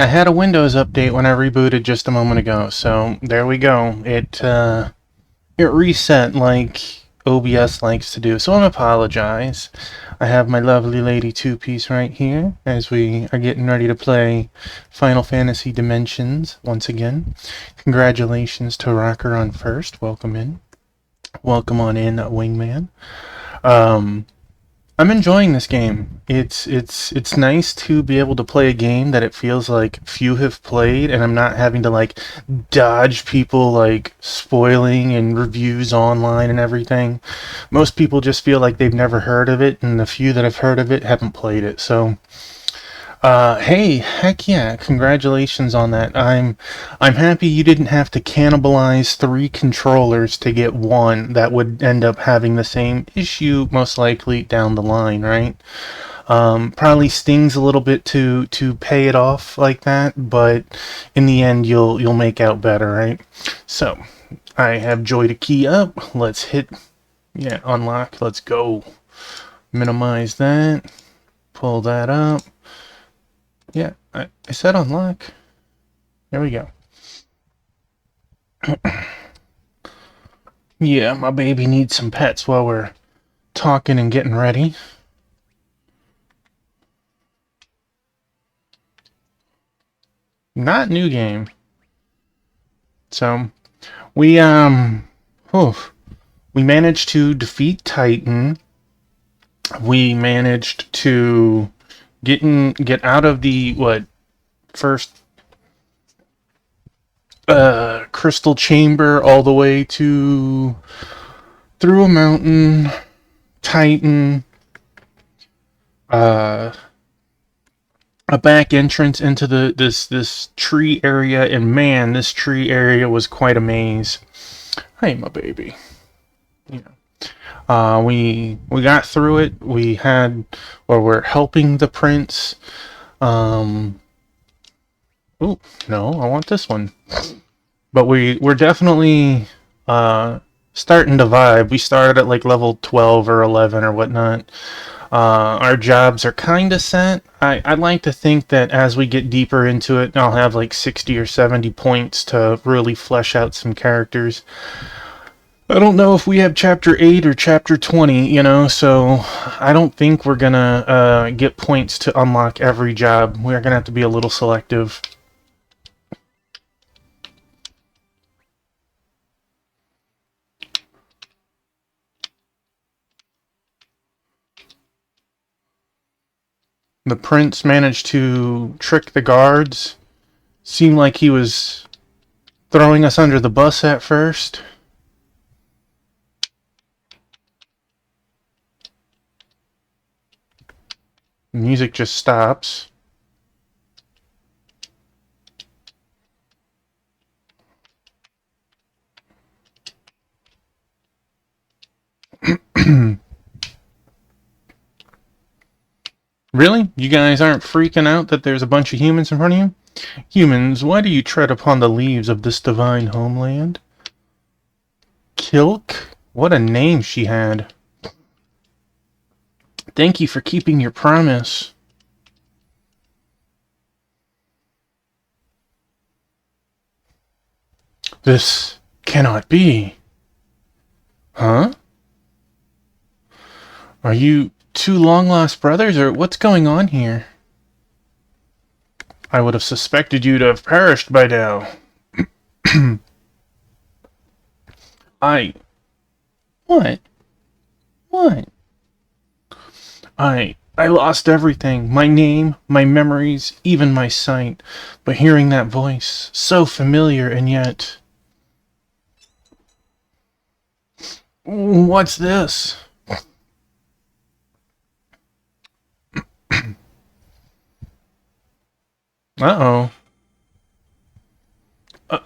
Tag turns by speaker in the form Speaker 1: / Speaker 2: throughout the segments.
Speaker 1: I had a Windows update when I rebooted just a moment ago, so there we go. It reset like OBS likes to do, so I apologize. I have my lovely lady two-piece right here as we are getting ready to play Final Fantasy Dimensions once again. Congratulations to Rocker on first. Welcome in. Welcome on in, Wingman. Um, I'm enjoying this game. It's nice to be able to play a game that it feels like few have played, and I'm not having to like dodge people like spoiling and reviews online and everything. Most people just feel like they've never heard of it, and the few that have heard of it haven't played it. So hey, heck yeah, congratulations on that. I'm happy you didn't have to cannibalize three controllers to get one that would end up having the same issue most likely down the line, right? Probably stings a little bit to pay it off like that, but in the end you'll make out better, right? So, I have Joy to key up. Let's hit unlock. Let's go. Minimize that. Pull that up. Yeah, I said unlock. There we go. Yeah, my baby needs some pets while we're talking and getting ready. Not new game. So, we we managed to defeat Titan. We managed to get out of the first crystal chamber all the way to through a mountain, Titan, a back entrance into this tree area, and man, this tree area was quite a maze. Hey, my baby. Yeah. We got through it. We're helping the prince. Oh no, I want this one. But we're definitely starting to vibe. We started at like level 12 or 11 or whatnot. Our jobs are kind of set. I'd like to think that as we get deeper into it, I'll have like 60 or 70 points to really flesh out some characters. I don't know if we have chapter 8 or chapter 20, so I don't think we're gonna get points to unlock every job. We're gonna have to be a little selective. The prince managed to trick the guards. Seemed like he was throwing us under the bus at first. The music just stops. Really? You guys aren't freaking out that there's a bunch of humans in front of you? Humans, why do you tread upon the leaves of this divine homeland? Kilk? What a name she had. Thank you for keeping your promise. This cannot be. Huh? Are you two long-lost brothers, or what's going on here? I would have suspected you to have perished by now. I... What? What? I lost everything. My name, my memories, even my sight. But hearing that voice, so familiar and yet... What's this? Uh-oh.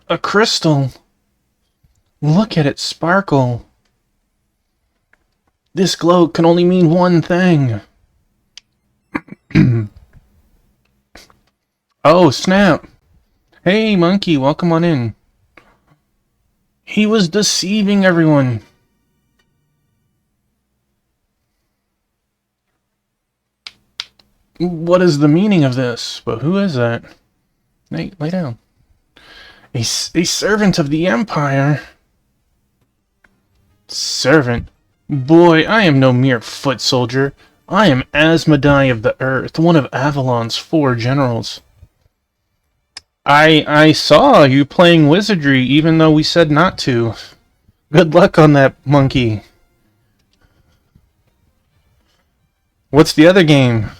Speaker 1: A crystal. Look at it sparkle. This glow can only mean one thing. Oh, snap. Hey, monkey, welcome on in. He was deceiving everyone. What is the meaning of this? But who is that? Nate, lay down. A servant of the Empire? Servant? Boy, I am no mere foot soldier. I am Asmodai of the Earth, one of Avalon's 4 generals. I saw you playing wizardry even though we said not to. Good luck on that, monkey. What's the other game?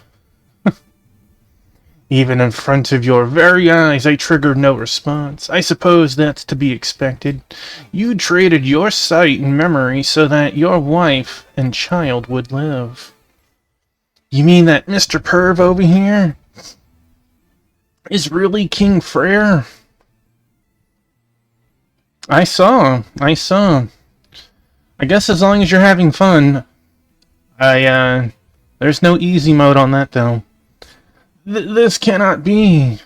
Speaker 1: Even in front of your very eyes, I triggered no response. I suppose that's to be expected. You traded your sight and memory so that your wife and child would live. You mean that Mr. Perv over here is really King Freyr? I saw. I guess as long as you're having fun. There's no easy mode on that, though. This cannot be.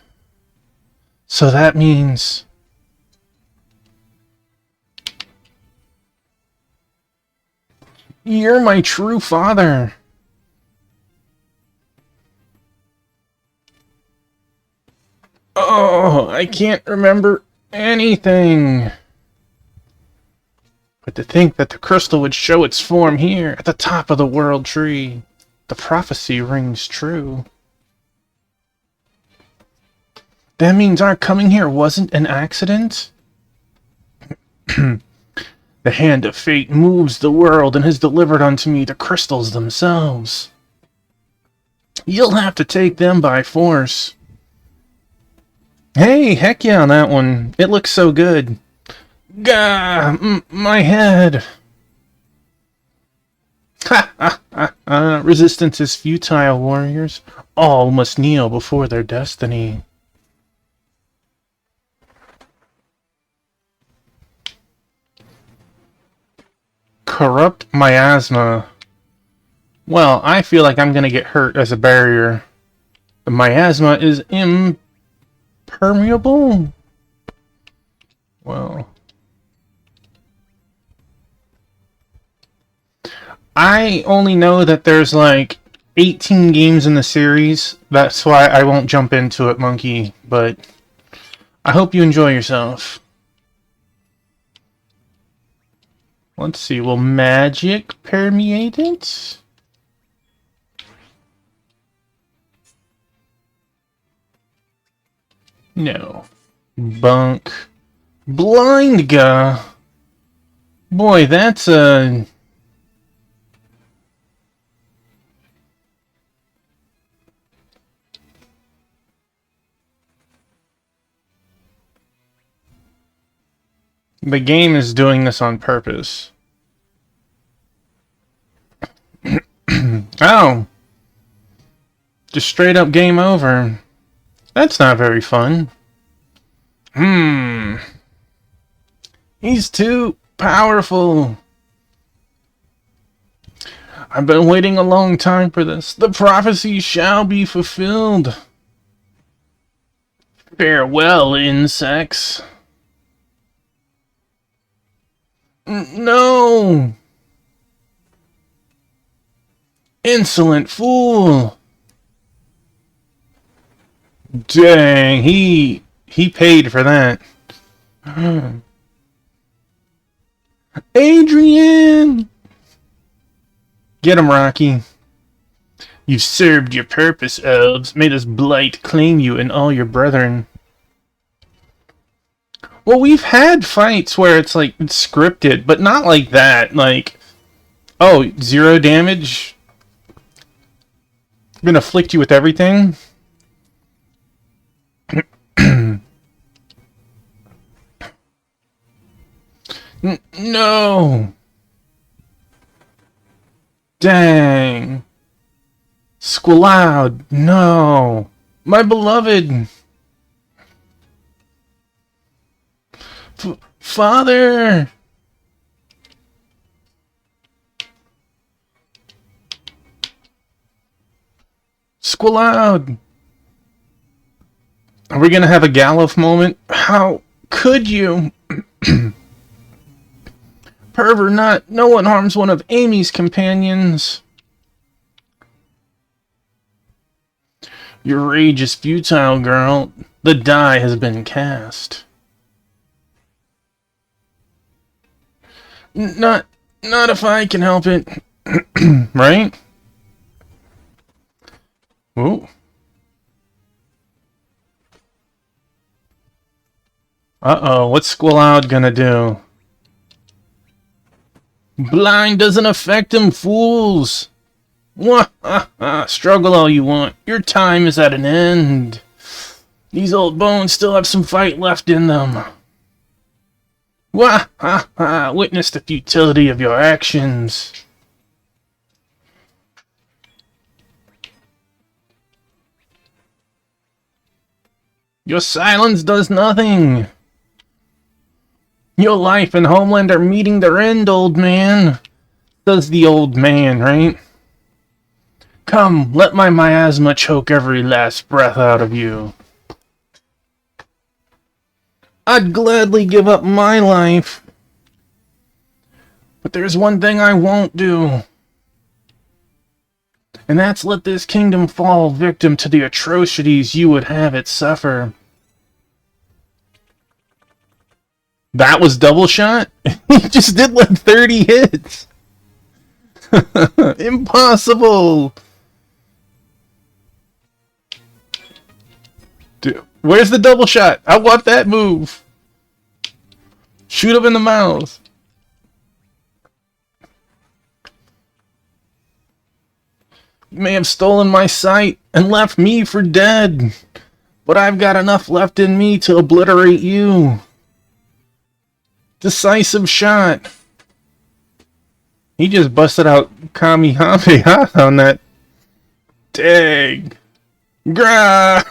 Speaker 1: So that means... You're my true father. Oh, I can't remember anything. But to think that the crystal would show its form here, at the top of the world tree. The prophecy rings true. That means our coming here wasn't an accident? The hand of fate moves the world and has delivered unto me the crystals themselves. You'll have to take them by force. Hey, heck yeah on that one. It looks so good. Gah, my head. Ha ha ha. Resistance is futile, warriors. All must kneel before their destiny. Corrupt miasma. Well, I feel like I'm gonna get hurt as a barrier. The miasma is impermeable? Well... I only know that there's like 18 games in the series. That's why I won't jump into it, monkey. But I hope you enjoy yourself. Let's see, will magic permeate it? No. Bunk. Blind guy. Boy, that's a... The game is doing this on purpose. Oh. Just straight up game over. That's not very fun. He's too powerful. I've been waiting a long time for this. The prophecy shall be fulfilled. Farewell, insects. No! Insolent fool! Dang, he paid for that. Adrian! Get him, Rocky. You've served your purpose, elves. May this blight claim you and all your brethren. Well, we've had fights where it's like it's scripted, but not like that. Like, oh, 0 damage. I'm gonna afflict you with everything. No. Dang. Squaloud. No. My beloved. Father! Squaloud! Are we gonna have a Galuf moment? How could you? Perv or not, no one harms one of Amy's companions. Your rage is futile, girl. The die has been cast. Not if I can help it. Right? Ooh. Uh-oh, what's Squaloud gonna do? Blind doesn't affect him, fools! Wah, struggle all you want. Your time is at an end. These old bones still have some fight left in them. Wah, witness the futility of your actions. Your silence does nothing. Your life and homeland are meeting their end, old man. Says the old man, right? Come, let my miasma choke every last breath out of you. I'd gladly give up my life. But there's one thing I won't do. And that's let this kingdom fall victim to the atrocities you would have it suffer. That was double shot? He just did like 30 hits. Impossible. Dude, where's the double shot? I want that move. Shoot him in the mouth. You may have stolen my sight and left me for dead, but I've got enough left in me to obliterate you. Decisive shot. He just busted out Kamehameha on that. Dang. Grah!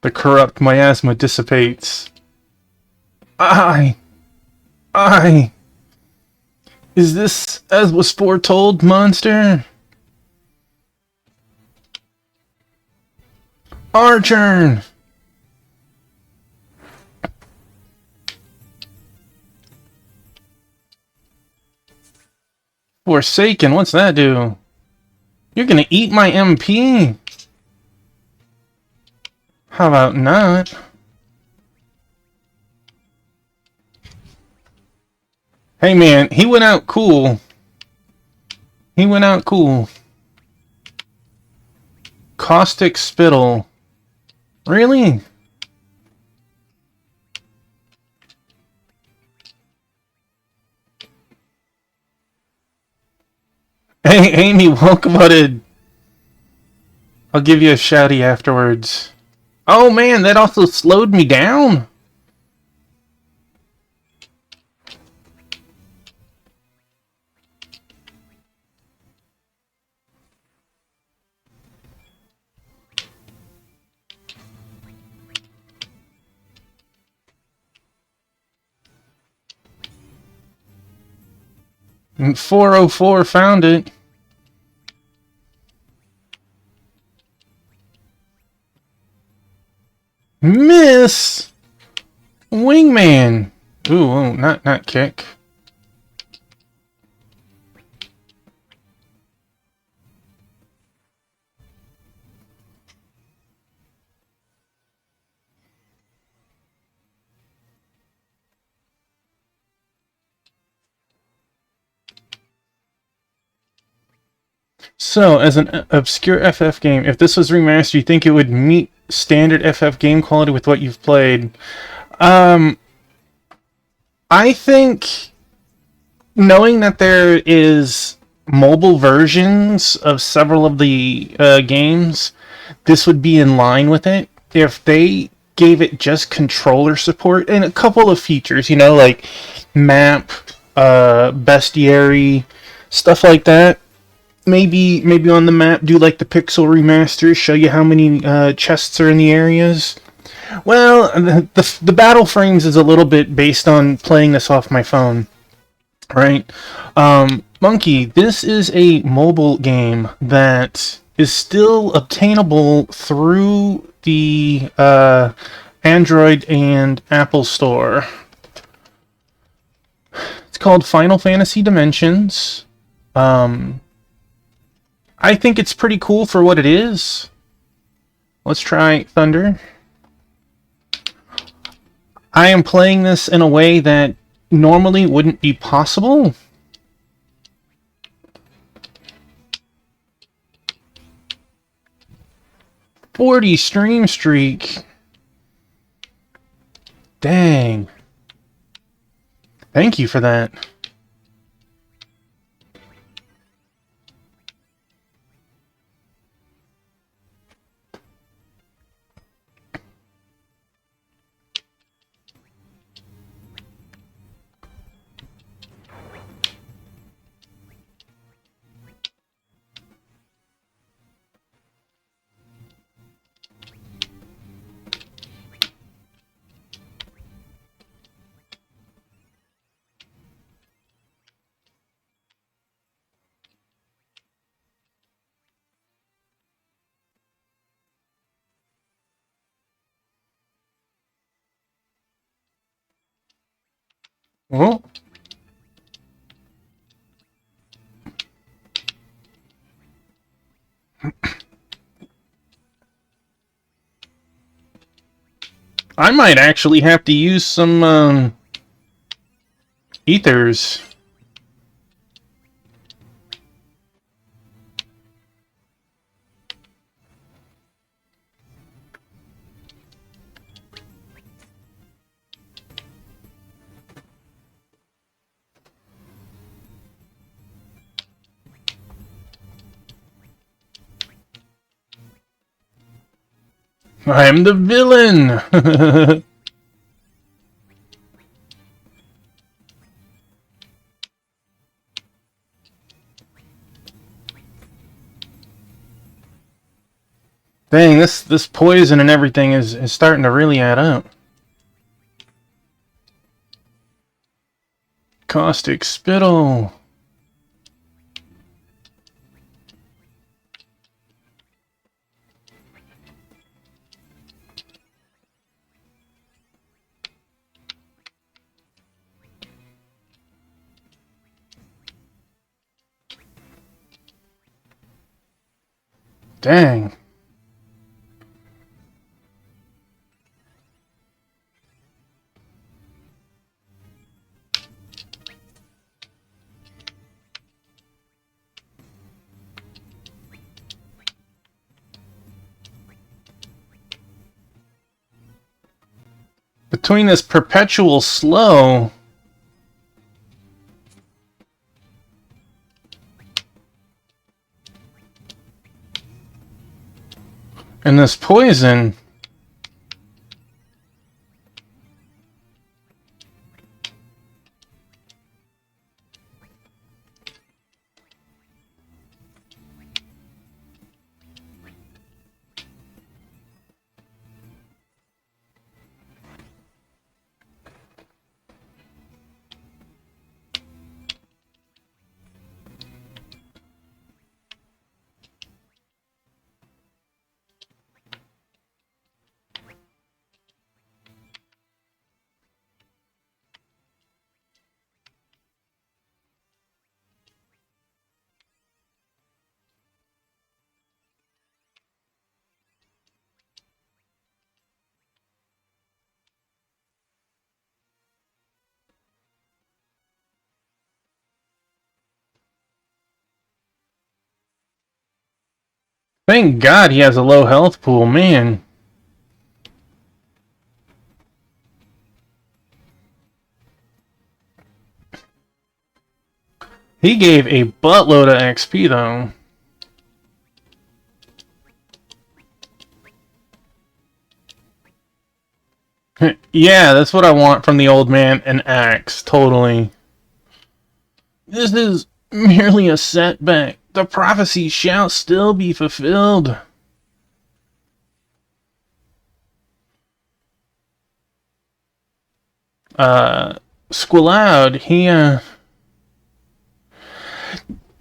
Speaker 1: The corrupt miasma dissipates. I. Is this as was foretold, monster? Our turn! Forsaken, what's that do? You're gonna eat my MP? How about not? Hey man, he went out cool. He went out cool. Caustic Spittle. Really? Hey, Amy, welcome on in. I'll give you a shouty afterwards. Oh man, that also slowed me down? And 404 found it. Miss! Wingman! Ooh, not kick. So, as an obscure FF game, if this was remastered, you think it would meet standard FF game quality with what you've played? I think, knowing that there is mobile versions of several of the games, this would be in line with it. If they gave it just controller support and a couple of features, you know, like map, bestiary, stuff like that. Maybe on the map do like the pixel remaster, show you how many chests are in the areas. Well, the battle frames is a little bit based on playing this off my phone, right? Monkey, this is a mobile game that is still obtainable through the Android and Apple Store. It's called Final Fantasy Dimensions. I think it's pretty cool for what it is. Let's try Thunder. I am playing this in a way that normally wouldn't be possible. '40 stream streak. Dang. Thank you for that. Oh. I might actually have to use some ethers. I'm the villain! Dang, this poison and everything is starting to really add up. Caustic Spittle. Dang. Between this perpetual slow and this poison, thank God he has a low health pool, man. He gave a buttload of XP though. Yeah, that's what I want from the old man, an axe, totally. This is merely a setback. The prophecy shall still be fulfilled. Squaloud, he,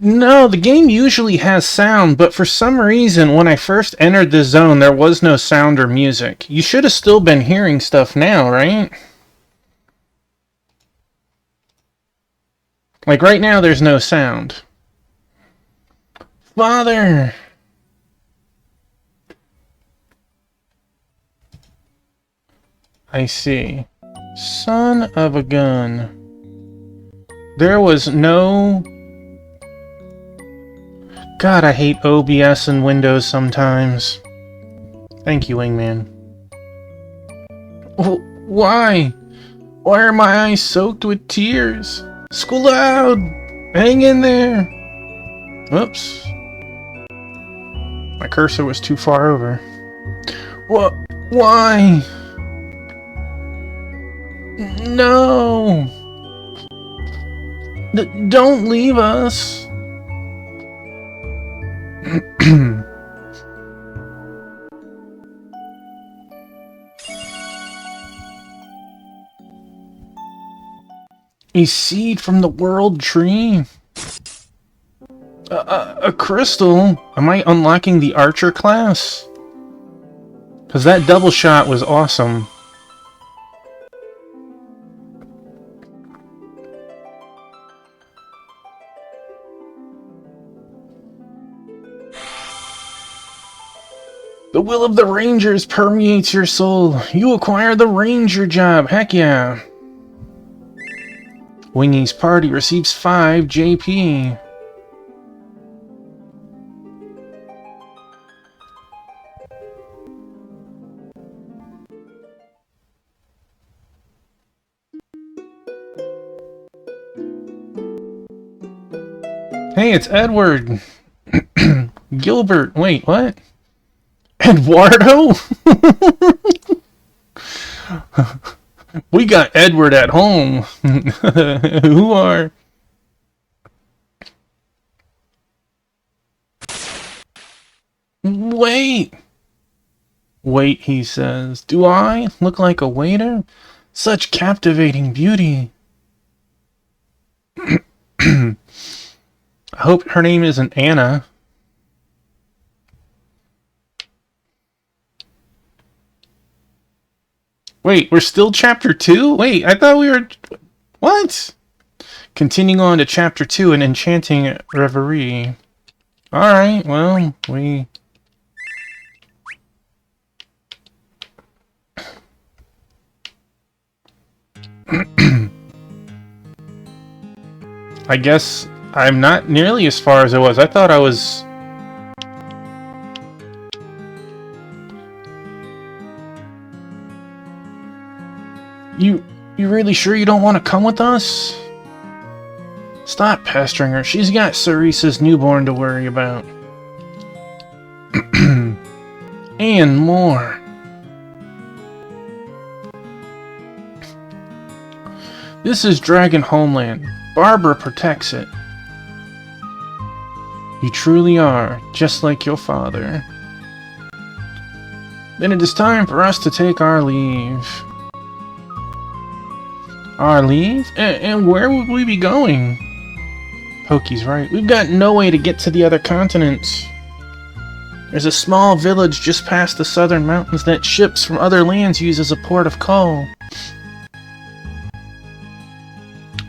Speaker 1: No, the game usually has sound, but for some reason, when I first entered the zone, there was no sound or music. You should have still been hearing stuff now, right? Like, right now, there's no sound. Father! I see. Son of a gun. There was no... God, I hate OBS and Windows sometimes. Thank you, Wingman. Why? Why are my eyes soaked with tears? School out! Hang in there! Oops. My cursor was too far over. What? Why? No! Don't leave us! A seed from the world tree? A crystal? Am I unlocking the archer class? Because that double shot was awesome. The will of the Rangers permeates your soul. You acquire the Ranger job. Heck yeah. Wingy's party receives 5 JP. Hey, it's Edward. Gilbert. Wait, what? Eduardo? We got Edward at home. Who are... Wait! Wait, he says. Do I look like a waiter? Such captivating beauty. I hope her name isn't Anna. Wait, we're still chapter 2? Wait, I thought we were... What? Continuing on to chapter 2, An Enchanting Reverie. Alright, well, we... I guess I'm not nearly as far as I was. I thought I was... You really sure you don't want to come with us? Stop pestering her. She's got Cerisa's newborn to worry about. And more. This is Dragon Homeland. Barbara protects it. You truly are, just like your father. Then it is time for us to take our leave. Our leave? And where would we be going? Pokey's right. We've got no way to get to the other continents. There's a small village just past the southern mountains that ships from other lands use as a port of call.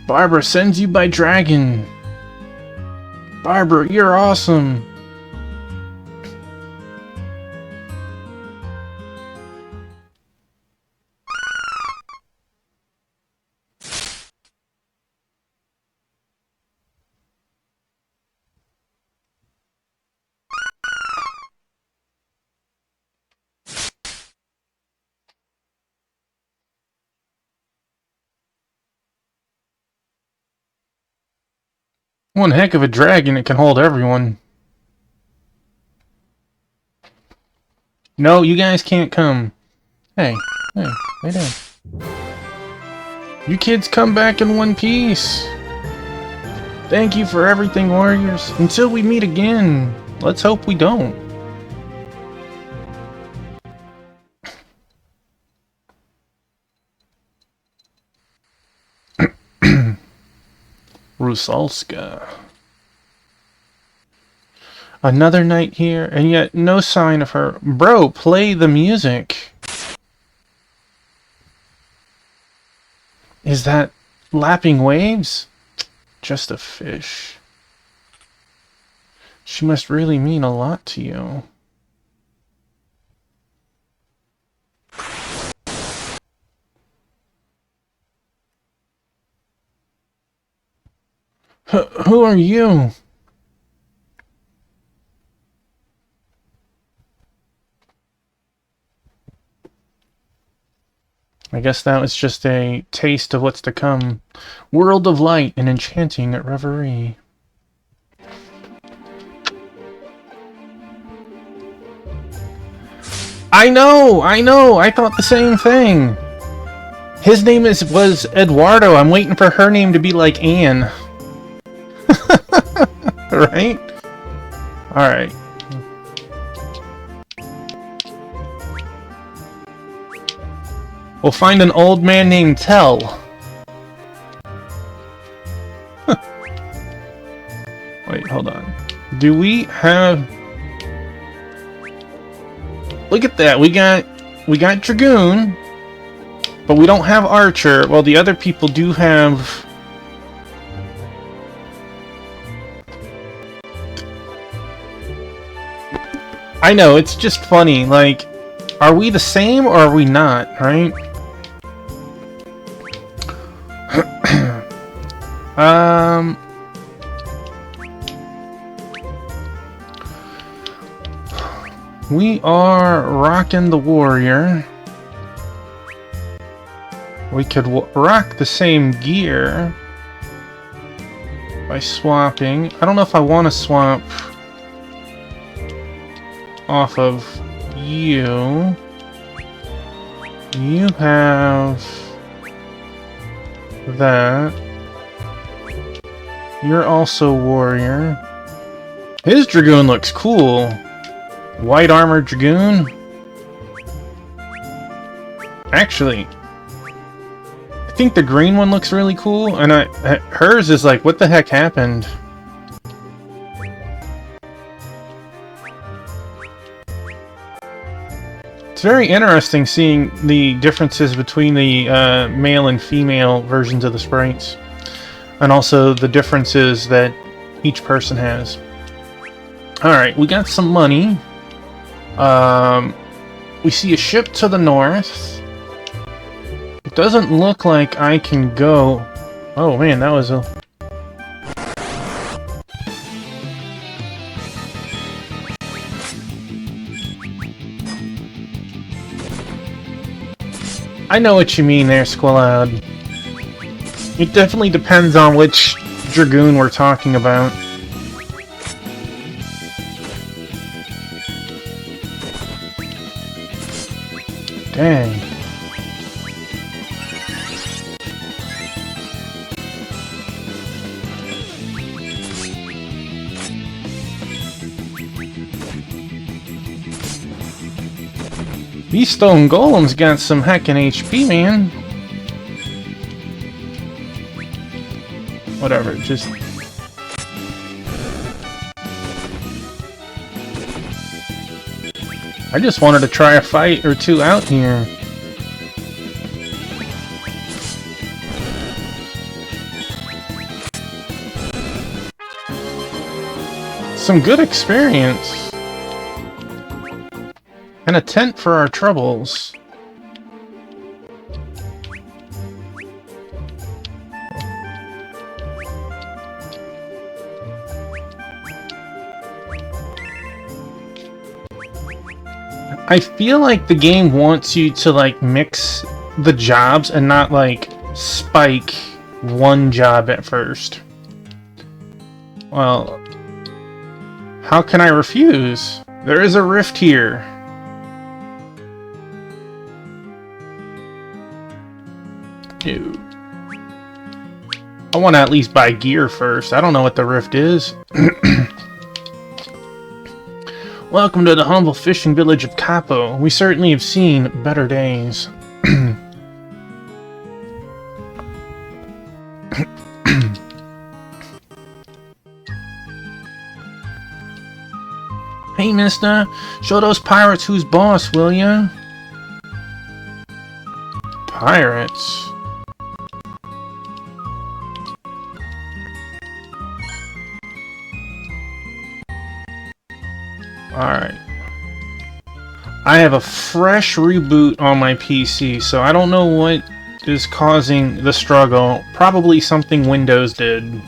Speaker 1: Barbara sends you by dragon. Barbara, you're awesome. One heck of a dragon, it can hold everyone. No, you guys can't come. Hey, lay down. You kids come back in one piece. Thank you for everything, warriors. Until we meet again. Let's hope we don't. Rusalska. Another night here, and yet no sign of her. Bro, play the music. Is that lapping waves? Just a fish. She must really mean a lot to you. Who are you? I guess that was just a taste of what's to come. World of light and enchanting reverie. I know! I thought the same thing! His name was Eduardo. I'm waiting for her name to be like Anne. Right? Alright. We'll find an old man named Tell. Wait, hold on. Do we have... Look at that. We got Dragoon, but we don't have Archer. Well, the other people do have... I know, it's just funny. Like, are we the same or are we not, right? We are rocking the warrior. We could rock the same gear by swapping. I don't know if I want to swap off of you. You have that. You're also warrior. His Dragoon looks cool. White armored Dragoon. Actually, I think the green one looks really cool, and hers is like, what the heck happened? It's very interesting seeing the differences between the male and female versions of the sprites, and also the differences that each person has. Alright, we got some money. We see a ship to the north. It doesn't look like I can go... Oh man, that was a... I know what you mean there, Squalad. It definitely depends on which Dragoon we're talking about. Dang. These stone golems got some heckin' HP, man. Whatever, just... I just wanted to try a fight or two out here. Some good experience. And a tent for our troubles. I feel like the game wants you to like mix the jobs and not like spike one job at first. Well, how can I refuse? There is a rift here. Dude. I want to at least buy gear first. I don't know what the rift is. Welcome to the humble fishing village of Capo. We certainly have seen better days. Hey, mister. Show those pirates who's boss, will ya? Pirates? Alright. I have a fresh reboot on my PC, so I don't know what is causing the struggle. Probably something Windows did.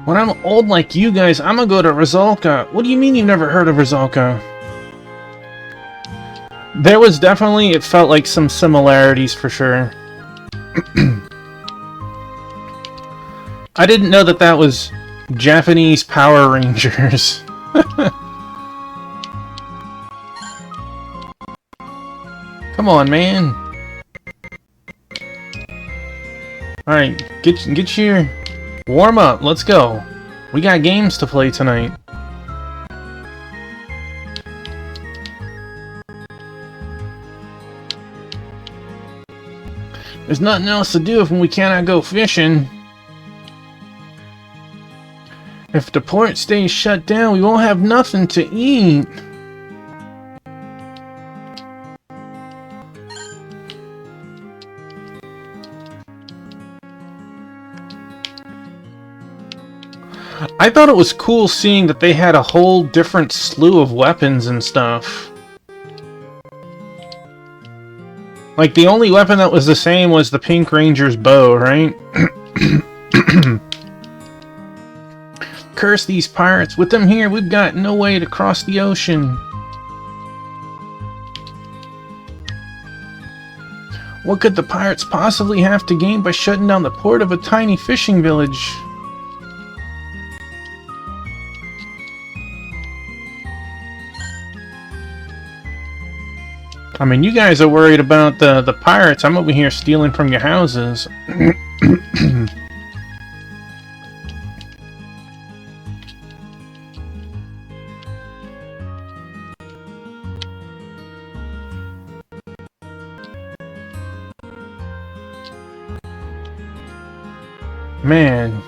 Speaker 1: When I'm old like you guys, I'm gonna go to Rizalka. What do you mean you've never heard of Rizalka? There was definitely, it felt like some similarities for sure. I didn't know that that was Japanese Power Rangers. Come on, man. Alright, get your warm up. Let's go. We got games to play tonight. There's nothing else to do if we cannot go fishing. If the port stays shut down, we won't have nothing to eat. I thought it was cool seeing that they had a whole different slew of weapons and stuff. Like, the only weapon that was the same was the Pink Ranger's bow, right? Curse these pirates. With them here, we've got no way to cross the ocean. What could the pirates possibly have to gain by shutting down the port of a tiny fishing village? I mean, you guys are worried about the pirates. I'm over here stealing from your houses. Man.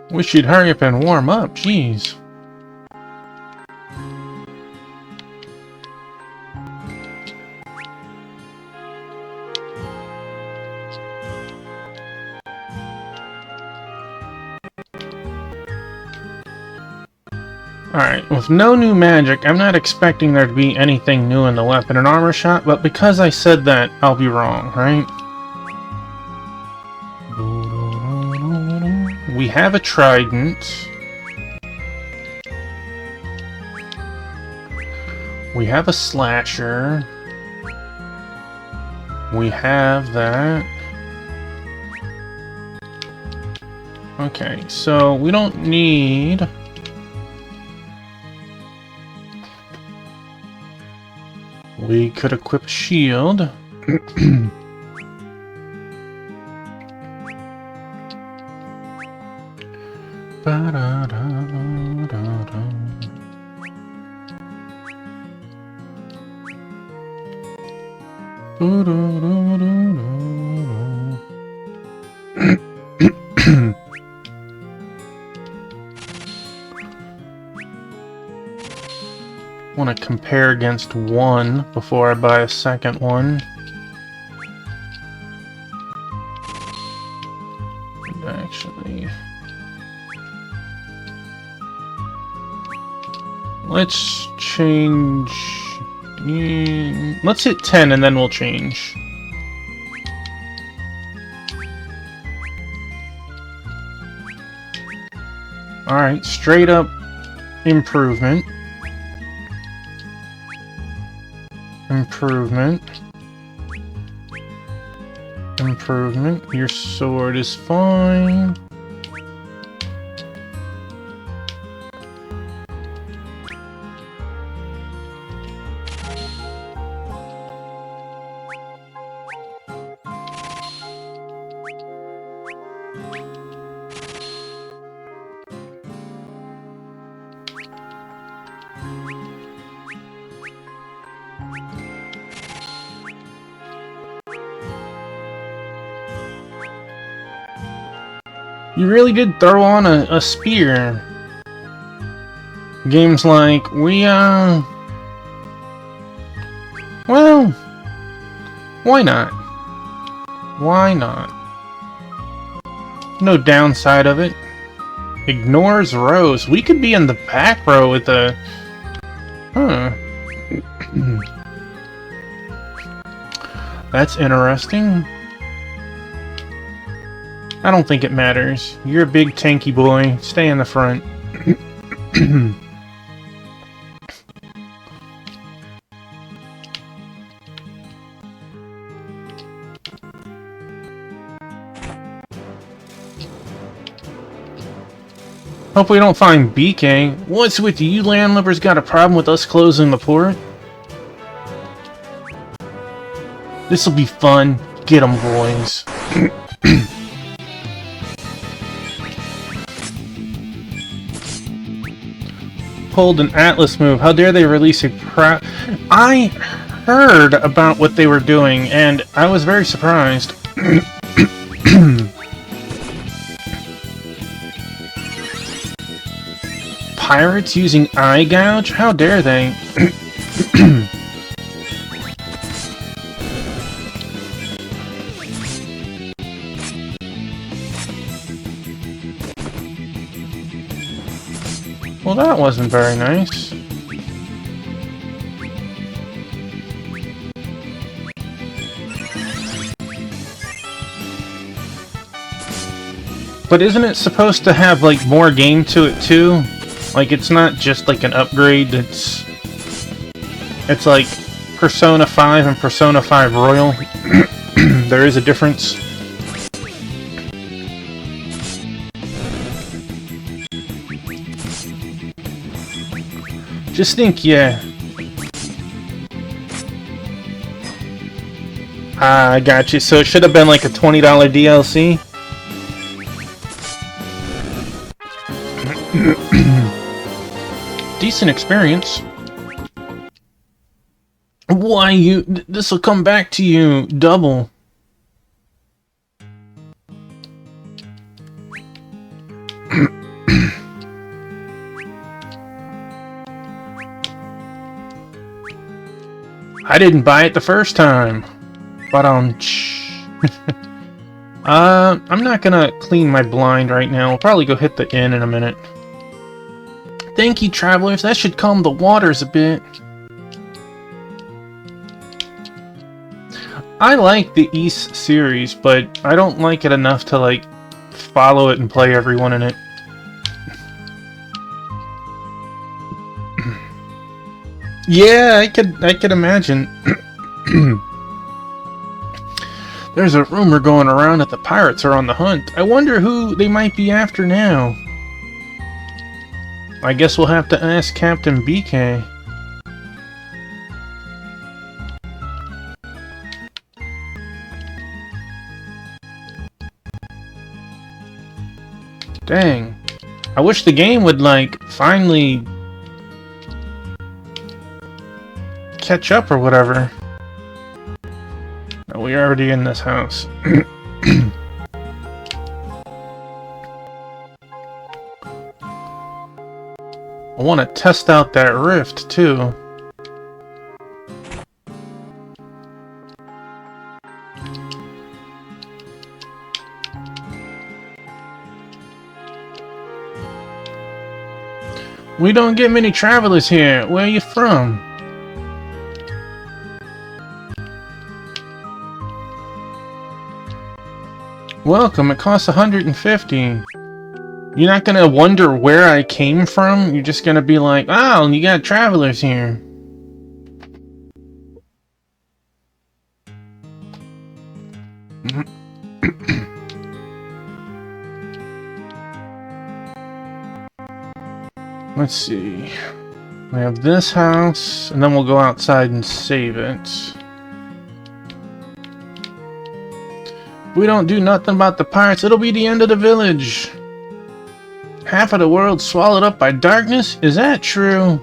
Speaker 1: Wish you'd hurry up and warm up, jeez. Alright, with no new magic, I'm not expecting there to be anything new in the weapon and armor shop, but because I said that, I'll be wrong, right? We have a trident. We have a slasher. We have that. Okay, so we don't need... We could equip a shield. Want to compare against one before I buy a second one. And actually, let's change. Let's hit 10 and then we'll change. Alright, straight up improvement. Improvement. Improvement. Your sword is fine. You really did throw on a spear. Games like, well, why not? Why not? No downside of it. Ignores rows. We could be in the back row with the... Huh. That's interesting. I don't think it matters. You're a big tanky boy. Stay in the front. Hope we don't find BK. What's with you? You landlubbers got a problem with us closing the port? This'll be fun. Get 'em, boys. Pulled an Atlas move. How dare they release a I heard about what they were doing, and I was very surprised. Pirates using eye gouge? How dare they? Well, that wasn't very nice. But isn't it supposed to have, like, more game to it, too? Like, it's not just, like, an upgrade, it's like Persona 5 and Persona 5 Royal. There is a difference. Just think, yeah. Ah, I got you. So it should have been like a $20 DLC. Decent experience. Why you? This'll come back to you double. I didn't buy it the first time. But I'm not gonna clean my blind right now. I'll probably go hit the inn in a minute. Thank you, travelers. That should calm the waters a bit. I like the Ys series, but I don't like it enough to, like, follow it and play everyone in it. Yeah, I could imagine. There's a rumor going around that the pirates are on the hunt. I wonder who they might be after now. I guess we'll have to ask Captain BK. Dang. I wish the game would, like, finally catch up or whatever. No, we're already in this house. I want to test out that rift, too. We don't get many travelers here. Where are you from? Welcome, it costs 150. You're not gonna wonder where I came from? You're just gonna be like, oh, you got travelers here. Let's see. We have this house, and then we'll go outside and save it. If we don't do nothing about the pirates, it'll be the end of the village. Half of the world swallowed up by darkness? Is that true?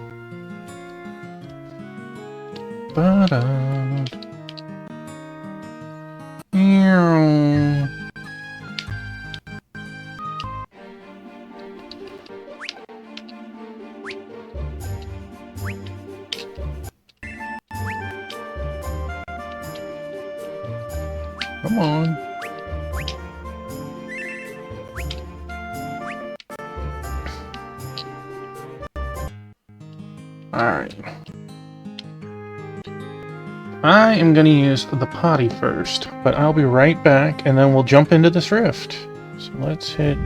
Speaker 1: Come on. Alright. I am going to use the potty first, but I'll be right back, and then we'll jump into this rift. So let's hit...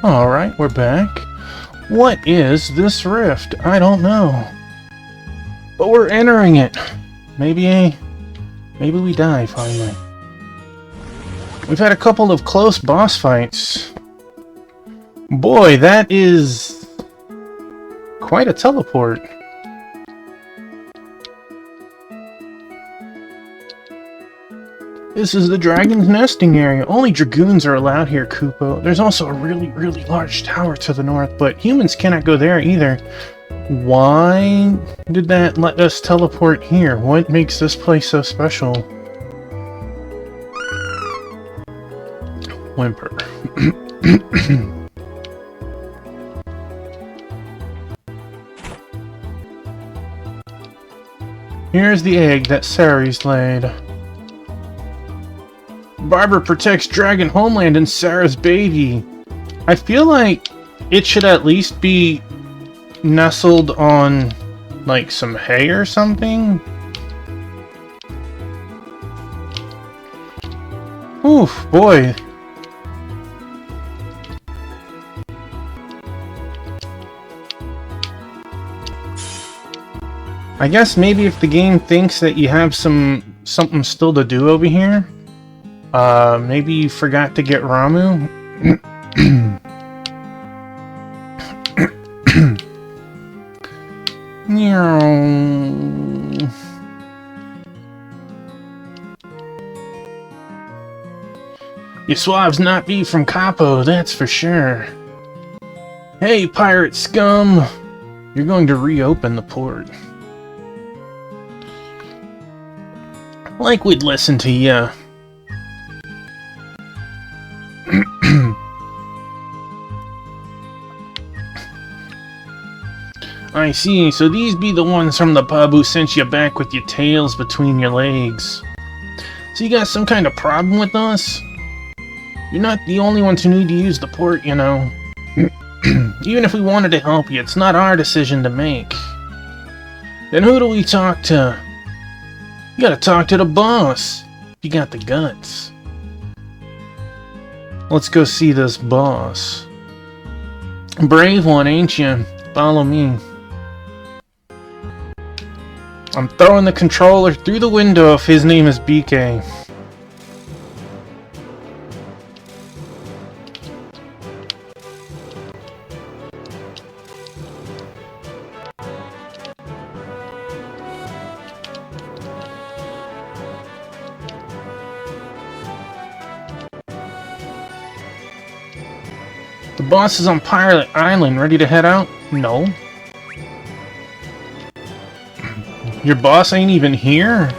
Speaker 1: Alright, we're back. What is this rift? I don't know. But we're entering it. Maybe we die finally. We've had a couple of close boss fights. Boy, that is quite a teleport. This is the dragon's nesting area. Only dragoons are allowed here, Kupo. There's also a really, really large tower to the north, but humans cannot go there either. Why did that let us teleport here? What makes this place so special? Whimper. Here's the egg that Ceres laid. Barbara protects Dragon Homeland and Sarah's baby. I feel like it should at least be nestled on, like, some hay or something. Oof, boy. I guess maybe if the game thinks that you have something still to do over here, maybe you forgot to get Ramuh. Yasuave's not be from Capo, that's for sure. Hey, pirate scum! You're going to reopen the port. Like we'd listen to ya. I see, so these be the ones from the pub who sent you back with your tails between your legs. So you got some kind of problem with us? You're not the only ones who need to use the port, you know. Even if we wanted to help you, it's not our decision to make. Then who do we talk to? You gotta talk to the boss. You got the guts. Let's go see this boss. Brave one, ain't you? Follow me. I'm throwing the controller through the window if his name is BK. The boss is on Pirate Island, ready to head out? No. Your boss ain't even here?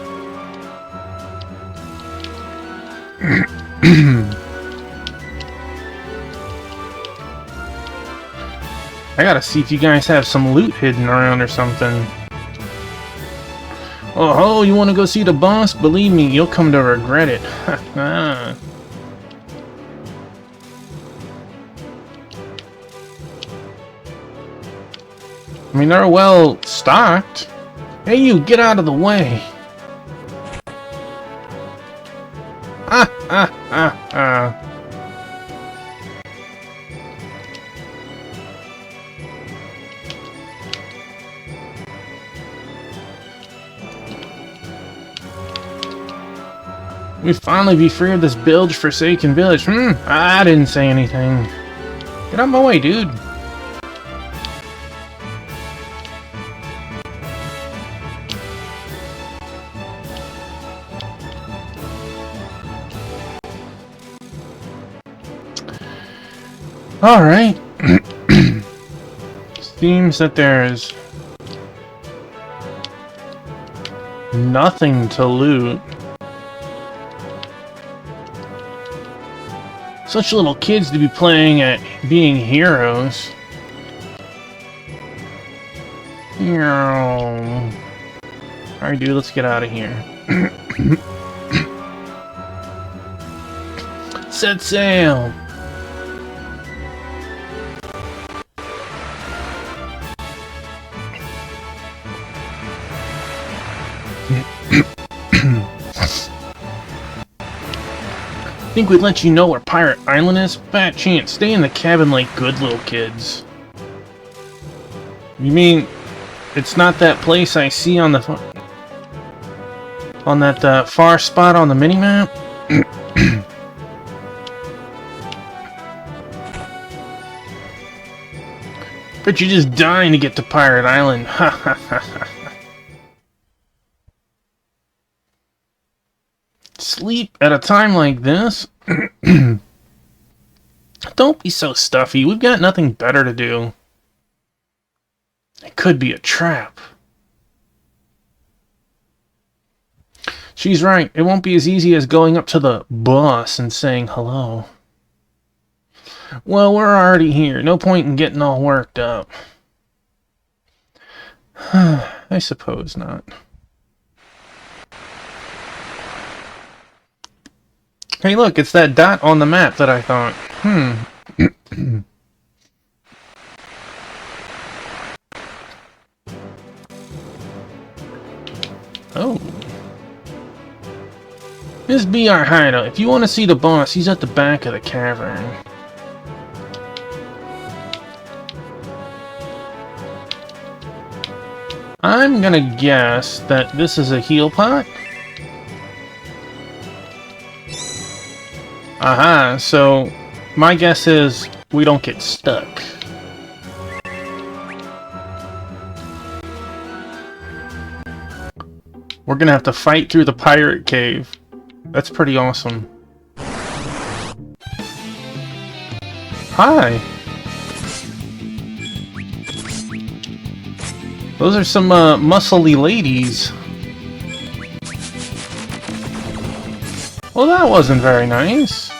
Speaker 1: I gotta see if you guys have some loot hidden around or something. Oh, you wanna go see the boss? Believe me, you'll come to regret it. I mean, they're well stocked. Hey, you, get out of the way. We finally be free of this bilge-forsaken village. I didn't say anything. Get out of my way, dude. Alright. Seems that there's nothing to loot. Such little kids to be playing at being heroes. Alright, dude, let's get out of here. Set sail! Think we'd let you know where Pirate Island is? Fat chance. Stay in the cabin like good little kids. You mean it's not that place I see on the that far spot on the minimap? Bet you're just dying to get to Pirate Island. Ha ha ha ha. Sleep at a time like this? Don't be so stuffy. We've got nothing better to do. It could be a trap. She's right. It won't be as easy as going up to the boss and saying hello. Well, we're already here. No point in getting all worked up. I suppose not. Hey, look, it's that dot on the map that I thought. Oh. This be our hideout. If you want to see the boss, he's at the back of the cavern. I'm gonna guess that this is a heal pot. Aha, so my guess is we don't get stuck. We're gonna have to fight through the pirate cave. That's pretty awesome. Hi! Those are some muscly ladies. Well, that wasn't very nice.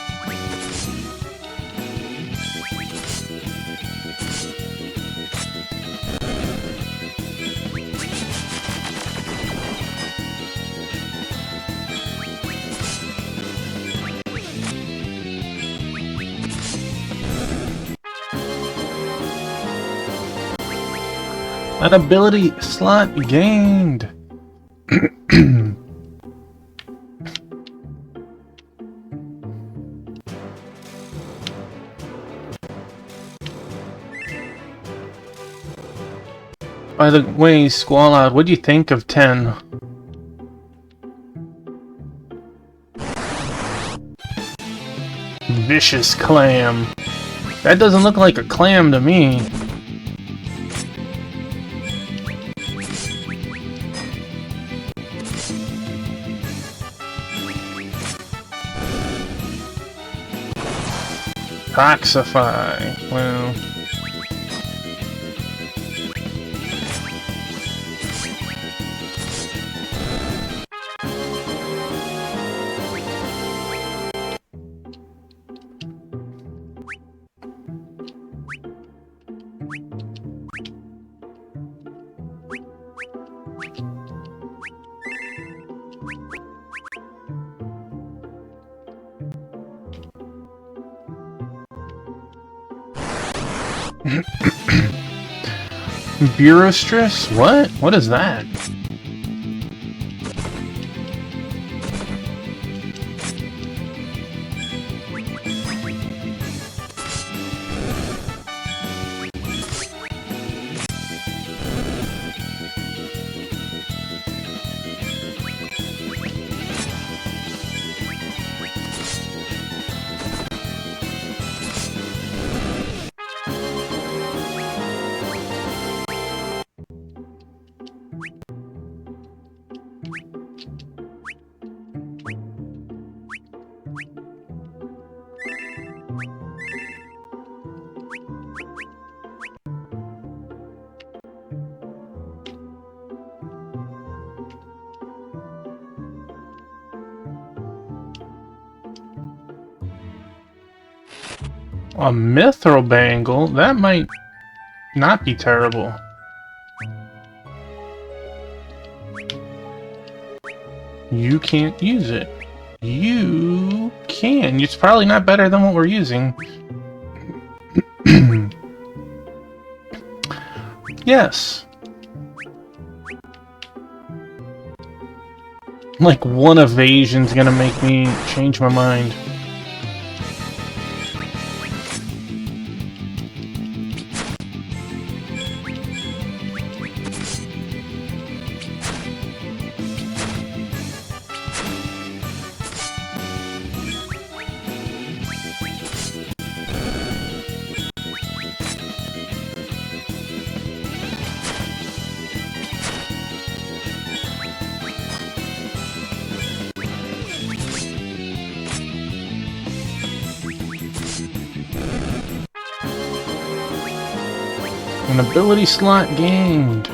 Speaker 1: That ability slot gained. By the way, Squallout, what do you think of 10? Vicious clam. That doesn't look like a clam to me. Toxify. Well. Bureaustress? What? What is that? A mithril bangle? That might not be terrible. You can't use it. You can. It's probably not better than what we're using. Yes. Like, one evasion's gonna make me change my mind. An ability slot gained.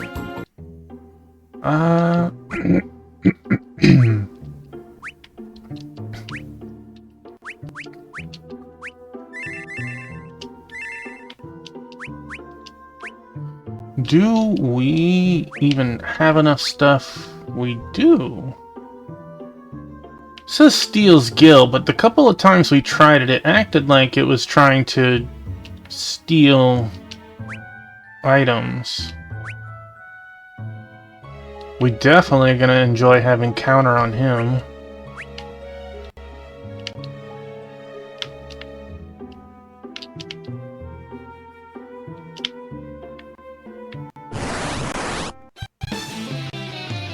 Speaker 1: Do we even have enough stuff? We do. It says Steel's Gill, but the couple of times we tried it, it acted like it was trying to steal items. We definitely are gonna enjoy having counter on him.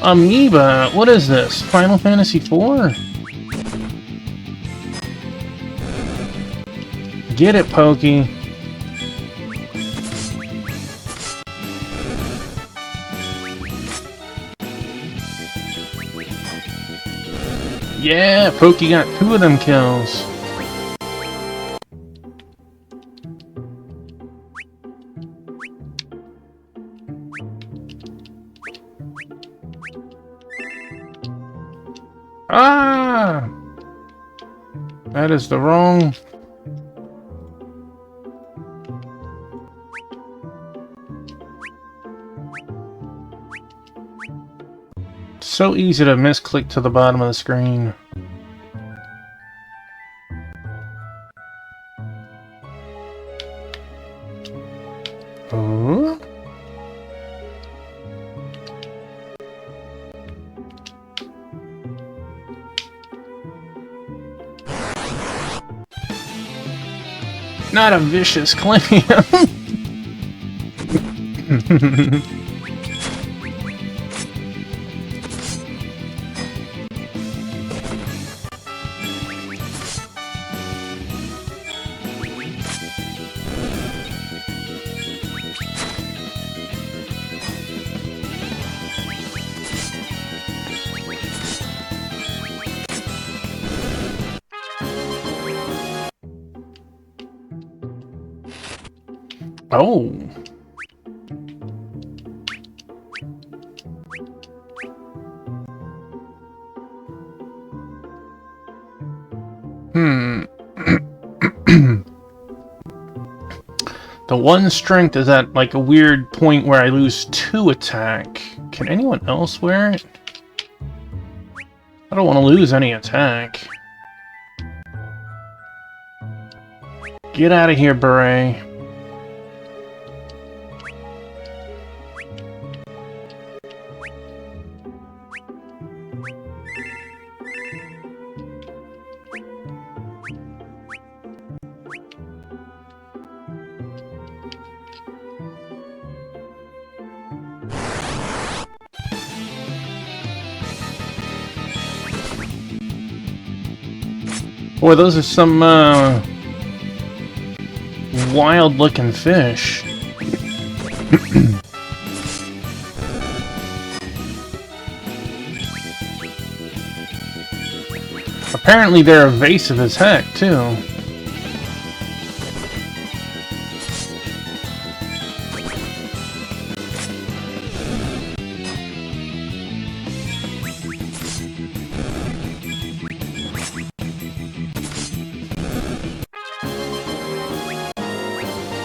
Speaker 1: Amoeba? What is this? Final Fantasy IV? Get it, Pokey. Yeah, Pokey got 2 of them kills. Ah! That is the wrong... So easy to misclick to the bottom of the screen. Oh. Not a vicious claim. Oh. The one strength is at like a weird point where I lose 2 attack. Can anyone else wear it? I don't want to lose any attack. Get out of here, Beret. Boy, those are some, wild-looking fish. Apparently they're evasive as heck, too.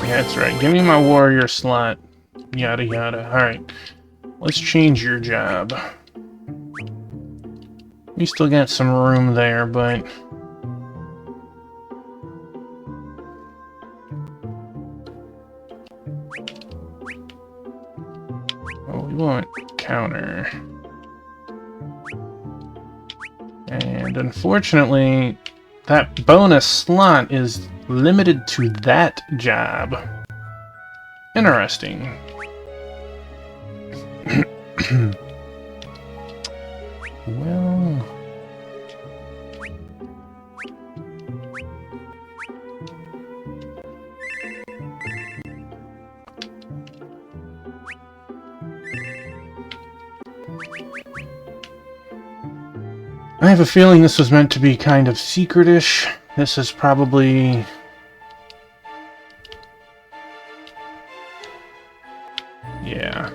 Speaker 1: That's right. Give me my warrior slot. Yada yada. Alright. Let's change your job. We still got some room there, but... oh, we want counter. And unfortunately, that bonus slot is limited to that job. Interesting. Well... I have a feeling this was meant to be kind of secretish. This is probably... yeah.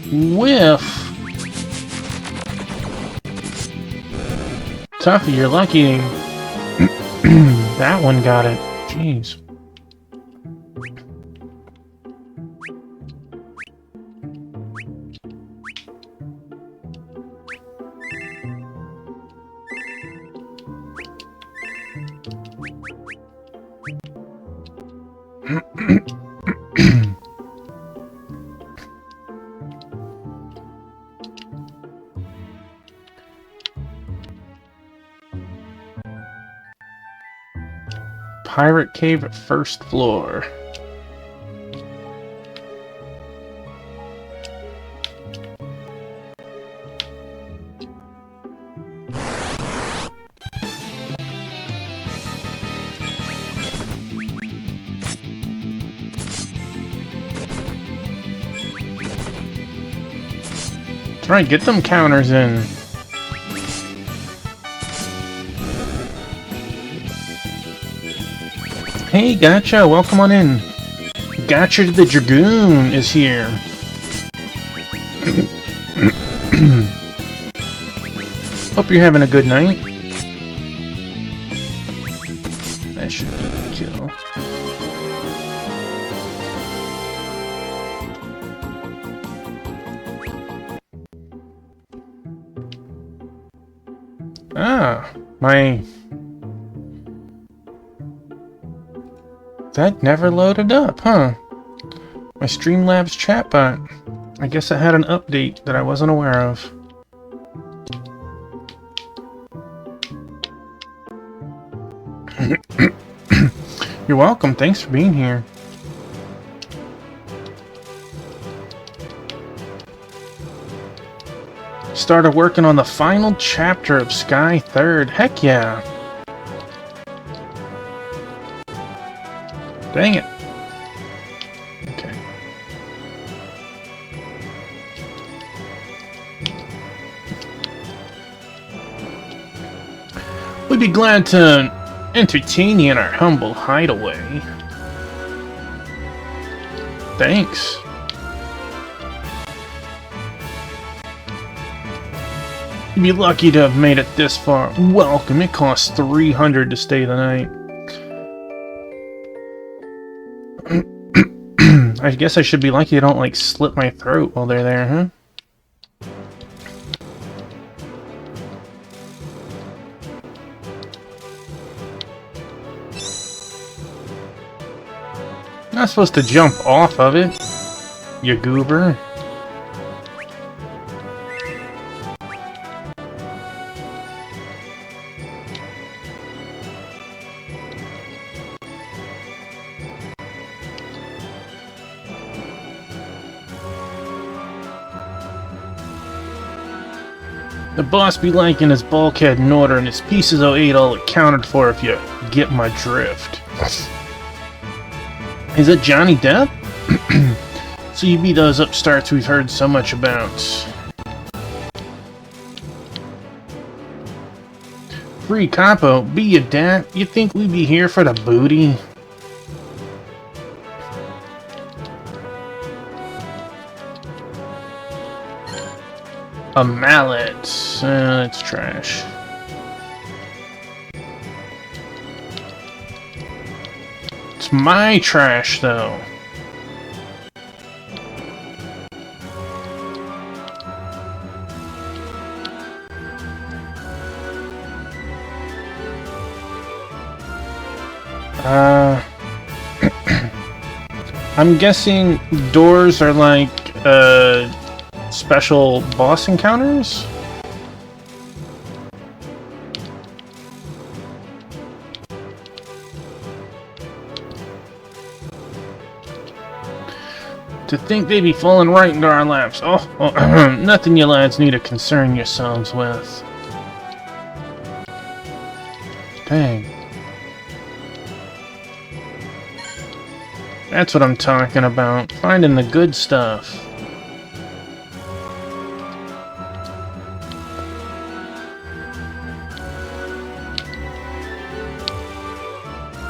Speaker 1: Whiff! Tuffy, you're lucky. That one got it. Jeez. Pirate Cave, first floor. That's right, get them counters in. Hey, Gotcha, welcome on in. Gotcha the Dragoon is here. Hope you're having a good night. That should be a kill. Ah, my... That never loaded up, huh? My Streamlabs chatbot. I guess it had an update that I wasn't aware of. You're welcome, thanks for being here. Started working on the final chapter of Sky Third. Heck yeah! Dang it. Okay. We'd be glad to entertain you in our humble hideaway. Thanks. You'd be lucky to have made it this far. Welcome. It costs $300 to stay the night. I guess I should be lucky I don't, like, slit my throat while they're there, huh? Not supposed to jump off of it, you goober. The boss be liking his bulkhead in order and his pieces of 8 all accounted for if you get my drift. Is it Johnny Depp? So you be those upstarts we've heard so much about. Free Capo, be you dat? You think we'd be here for the booty? A mallet. It's trash. It's my trash, though. I'm guessing doors are like, special boss encounters? To think they'd be falling right into our laps. Oh, nothing you lads need to concern yourselves with. Dang. That's what I'm talking about. Finding the good stuff.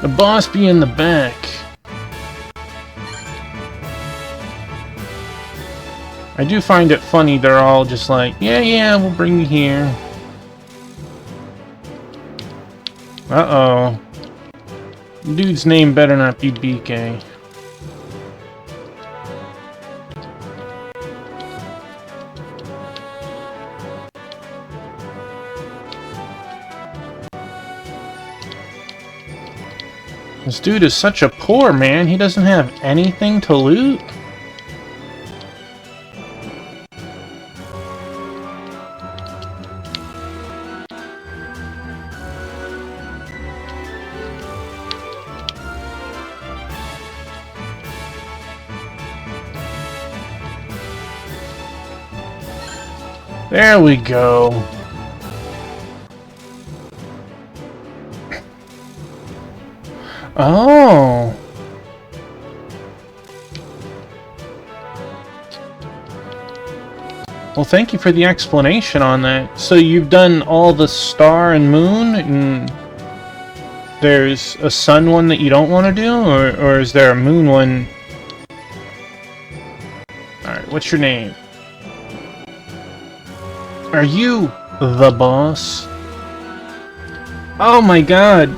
Speaker 1: The boss be in the back. I do find it funny they're all just like, yeah, we'll bring you here. Uh-oh. Dude's name better not be BK. This dude is such a poor man, he doesn't have anything to loot. There we go. Oh. Well, thank you for the explanation on that. So you've done all the star and moon, and there's a sun one that you don't want to do, or is there a moon one? Alright, what's your name? Are you the boss? Oh my god!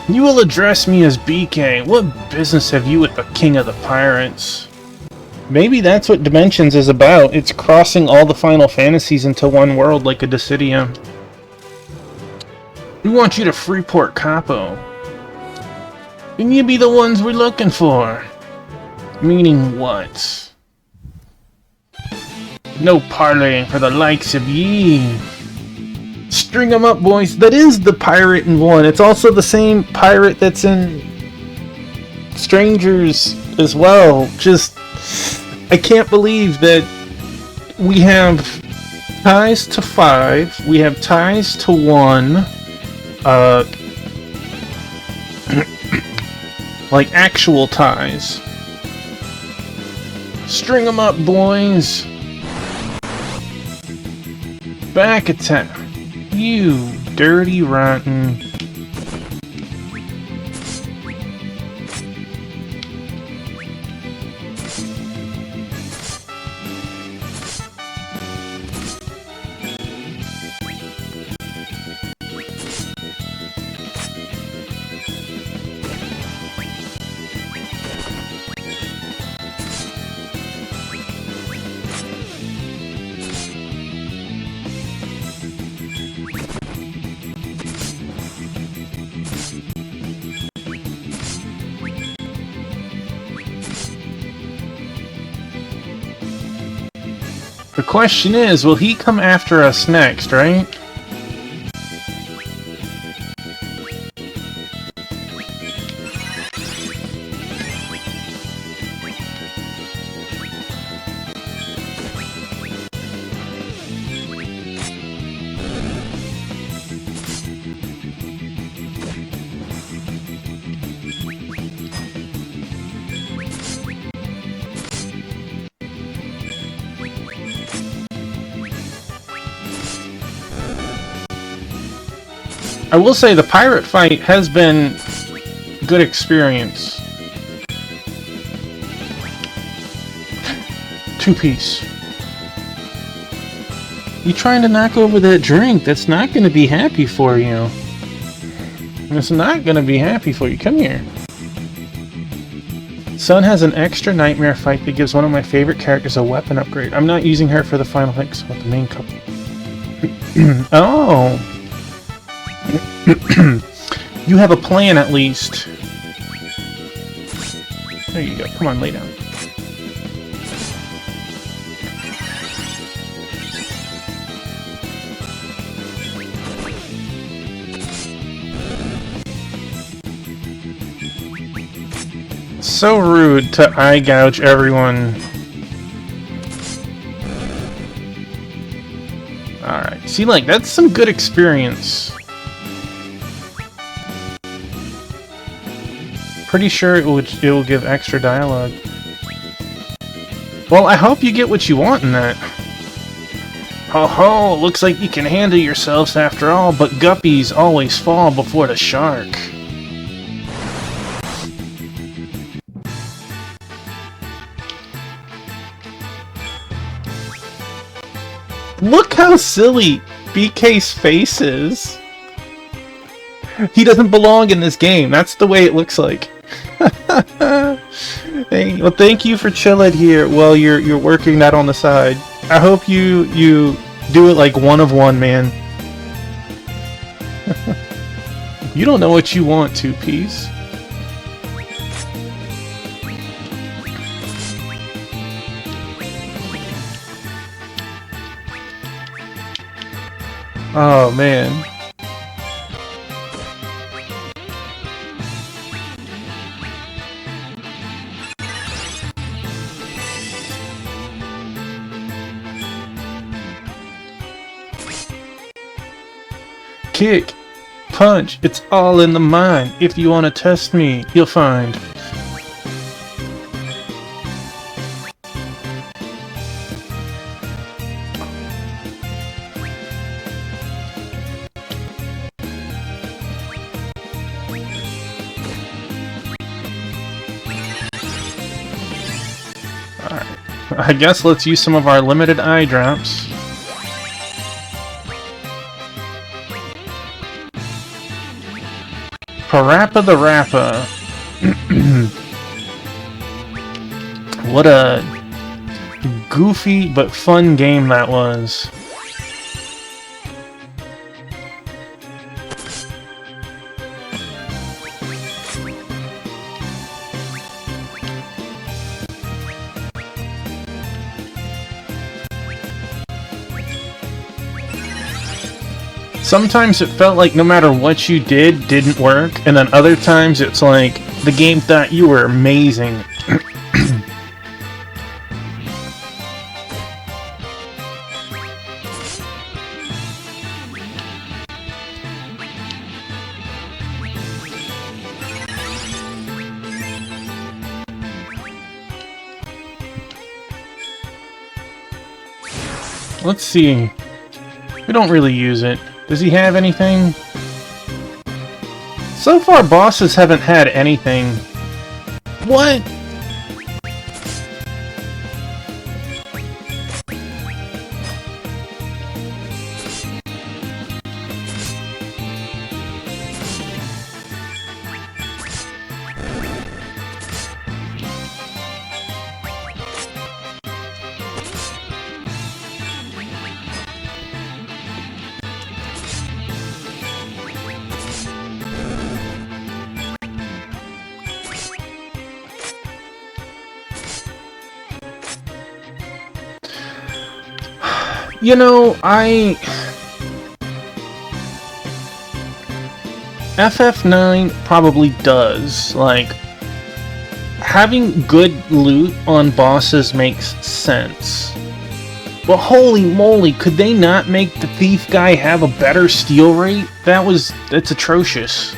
Speaker 1: You will address me as BK. What business have you with the King of the Pirates? Maybe that's what Dimensions is about. It's crossing all the Final Fantasies into one world like a Dissidia. We want you to Freeport Capo. Can you be the ones we're looking for? Meaning what? No parleying for the likes of ye. String 'em up, boys. That is the pirate in one. It's also the same pirate that's in Strangers as well. Just, I can't believe that we have ties to 5. We have ties to 1. Like actual ties. String 'em up, boys. Back attack. You dirty rotten. The question is, will he come after us next, right? I will say the pirate fight has been good experience. 2-piece. You trying to knock over that drink? That's not going to be happy for you. It's not going to be happy for you. Come here. Sun has an extra nightmare fight that gives one of my favorite characters a weapon upgrade. I'm not using her for the final fight because I want the main couple. Oh. You have a plan, at least. There you go. Come on, lay down. So rude to eye gouge everyone. Alright. See, like, that's some good experience. Pretty sure it will give extra dialogue. Well, I hope you get what you want in that. Ho ho, looks like you can handle yourselves after all, but guppies always fall before the shark. Look how silly BK's face is. He doesn't belong in this game. That's the way it looks like. Hey, well, thank you for chilling here while you're working that on the side. I hope you do it like one of one, man. You don't know what you want, 2-piece. Oh man. kick, punch, it's all in the mind. If you want to test me, you'll find. Alright, I guess let's use some of our limited eye drops. Parappa the Rappa. What a goofy but fun game that was. Sometimes it felt like no matter what you did, didn't work, and then other times it's like the game thought you were amazing. Let's see. We don't really use it. Does he have anything? So far, bosses haven't had anything. What? You know, FF9 probably does. Like, having good loot on bosses makes sense. But holy moly, could they not make the thief guy have a better steal rate? That's atrocious.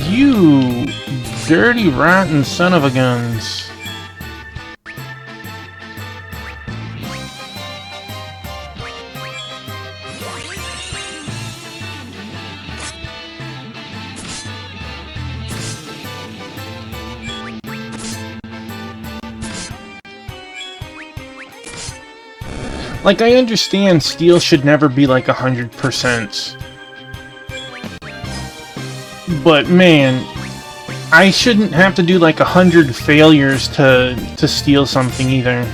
Speaker 1: You dirty, rotten son of a guns. Like, I understand steel should never be like 100%. But man, I shouldn't have to do like 100 failures to steal something either.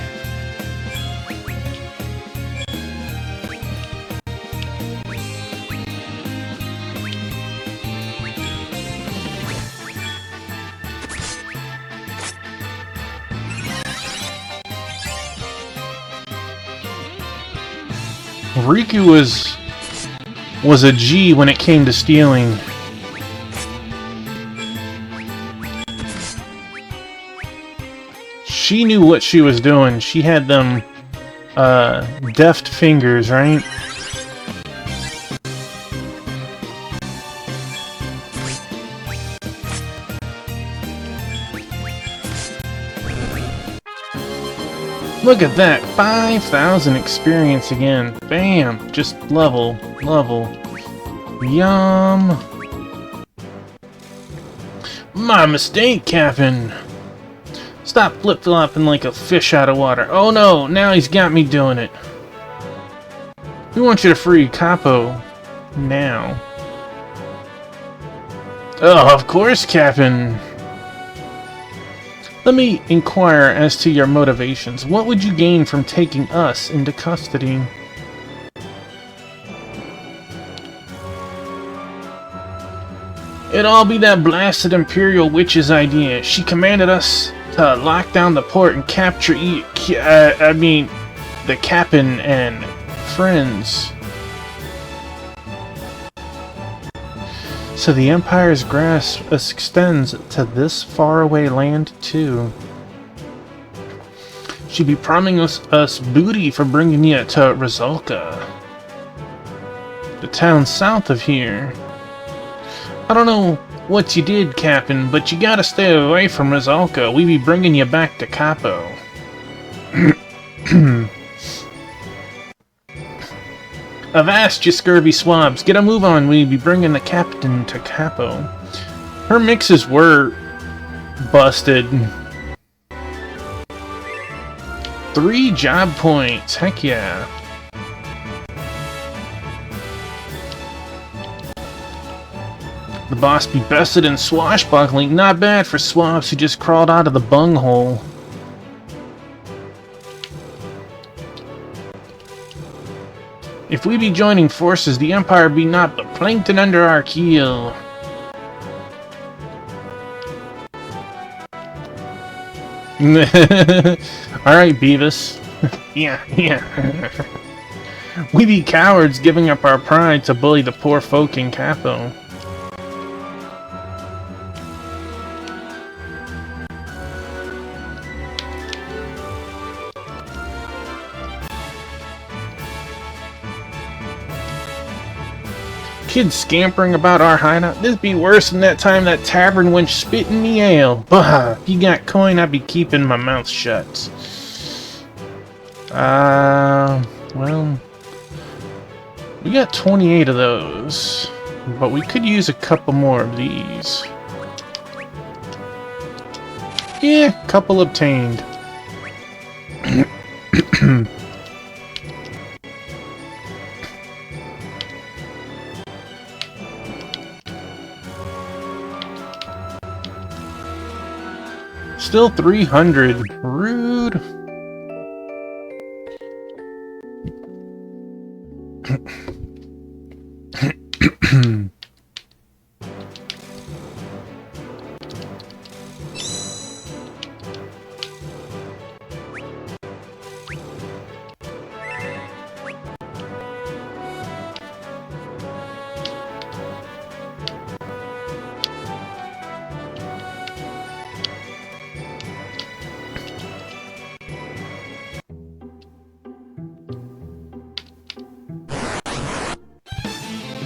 Speaker 1: Riku was a G when it came to stealing. She knew what she was doing. She had them deft fingers, right? Look at that, 5,000 experience again. Bam! Just level. Yum! My mistake, Captain! Stop flip-flopping like a fish out of water. Oh no, now he's got me doing it. We want you to free Capo. Now. Oh, of course, Captain. Let me inquire as to your motivations. What would you gain from taking us into custody? It'd all be that blasted Imperial Witch's idea. She commanded us to lock down the port and capture the captain and friends. So the Empire's grasp extends to this faraway land, too. She'd be promising us booty for bringing you to Rizalka, the town south of here. I don't know what you did, Captain, but you gotta stay away from Rizalka. We be bringing you back to Capo. Avast, you scurvy swabs. Get a move on. We be bringing the captain to Capo. Her mixes were busted. 3 job points. Heck yeah. The boss be bested in swashbuckling. Not bad for swabs who just crawled out of the bunghole. If we be joining forces, the Empire be not but plankton under our keel. Alright, Beavis. Yeah. We be cowards giving up our pride to bully the poor folk in Capo. Kids scampering about our hideout. This be worse than that time that tavern wench spit in me ale. Bah! If you got coin, I'd be keeping my mouth shut. Well, we got 28 of those, but we could use a couple more of these. Yeah, couple obtained. Still 300. Rude.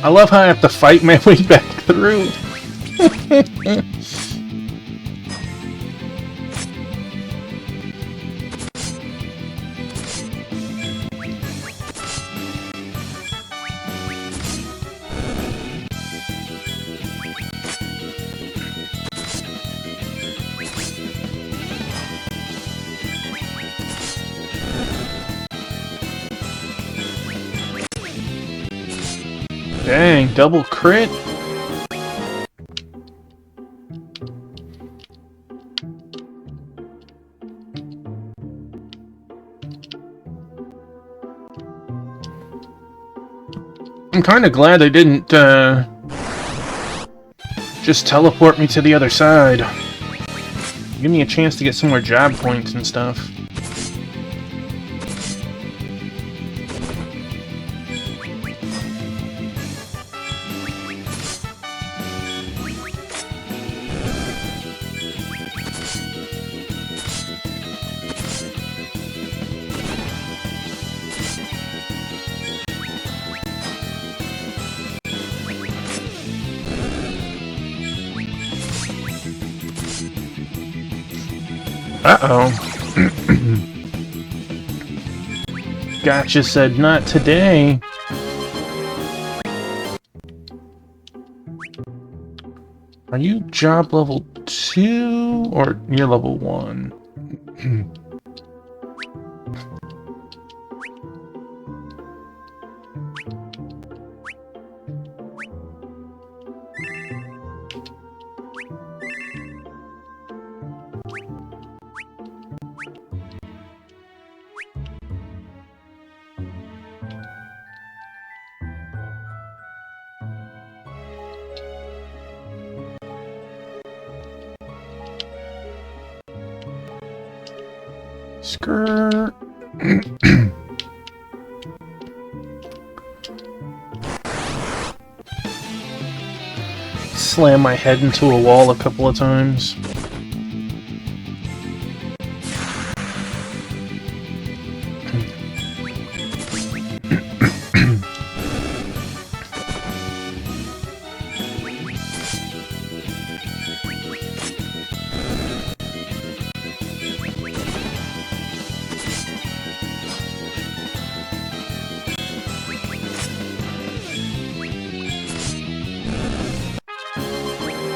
Speaker 1: I love how I have to fight my way back through. Dang, double crit? I'm kind of glad they didn't, just teleport me to the other side. Give me a chance to get some more job points and stuff. Uh-oh. Gotcha said not today. Are you job level 2 or near level 1? Skirt. Slam my head into a wall a couple of times.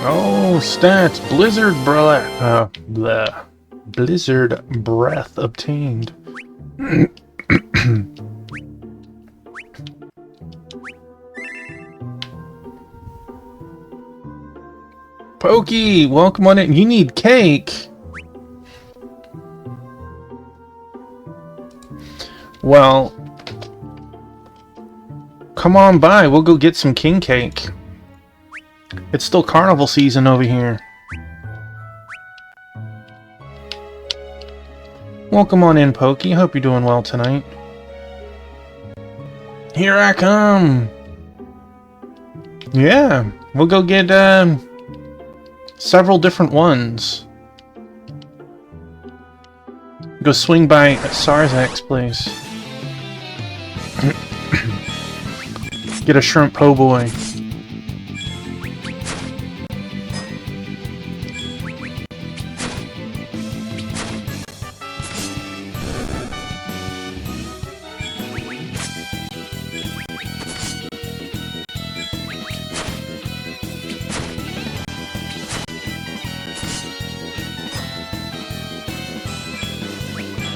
Speaker 1: Oh, stats. Blizzard breath obtained. Pokey, welcome on in. You need cake. Well, come on by. We'll go get some king cake. It's still carnival season over here. Welcome on in, Pokey. Hope you're doing well tonight. Here I come. Yeah, we'll go get several different ones. Go swing by Sarzak's place. Get a shrimp po' boy.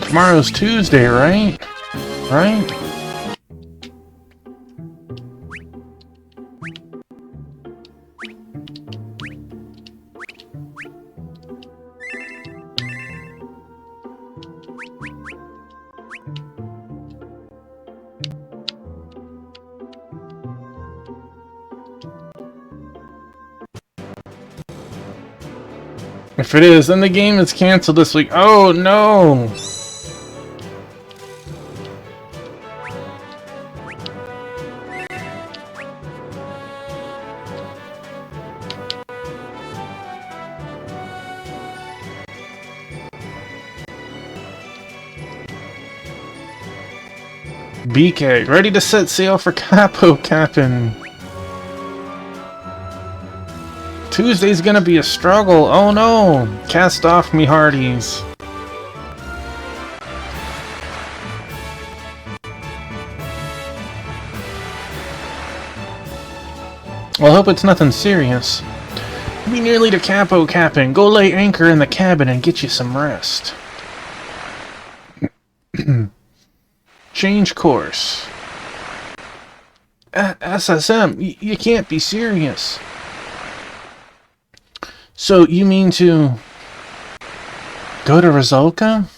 Speaker 1: Tomorrow's Tuesday, right? Right? If it is, then the game is canceled this week. Oh no! BK, ready to set sail for Capo Cap'n. Tuesday's gonna be a struggle. Oh no! Cast off me hearties. Well, I hope it's nothing serious. Be nearly to Capo Cap'n. Go lay anchor in the cabin and get you some rest. Change course. SSM, you can't be serious. So, you mean to go to Rizalka?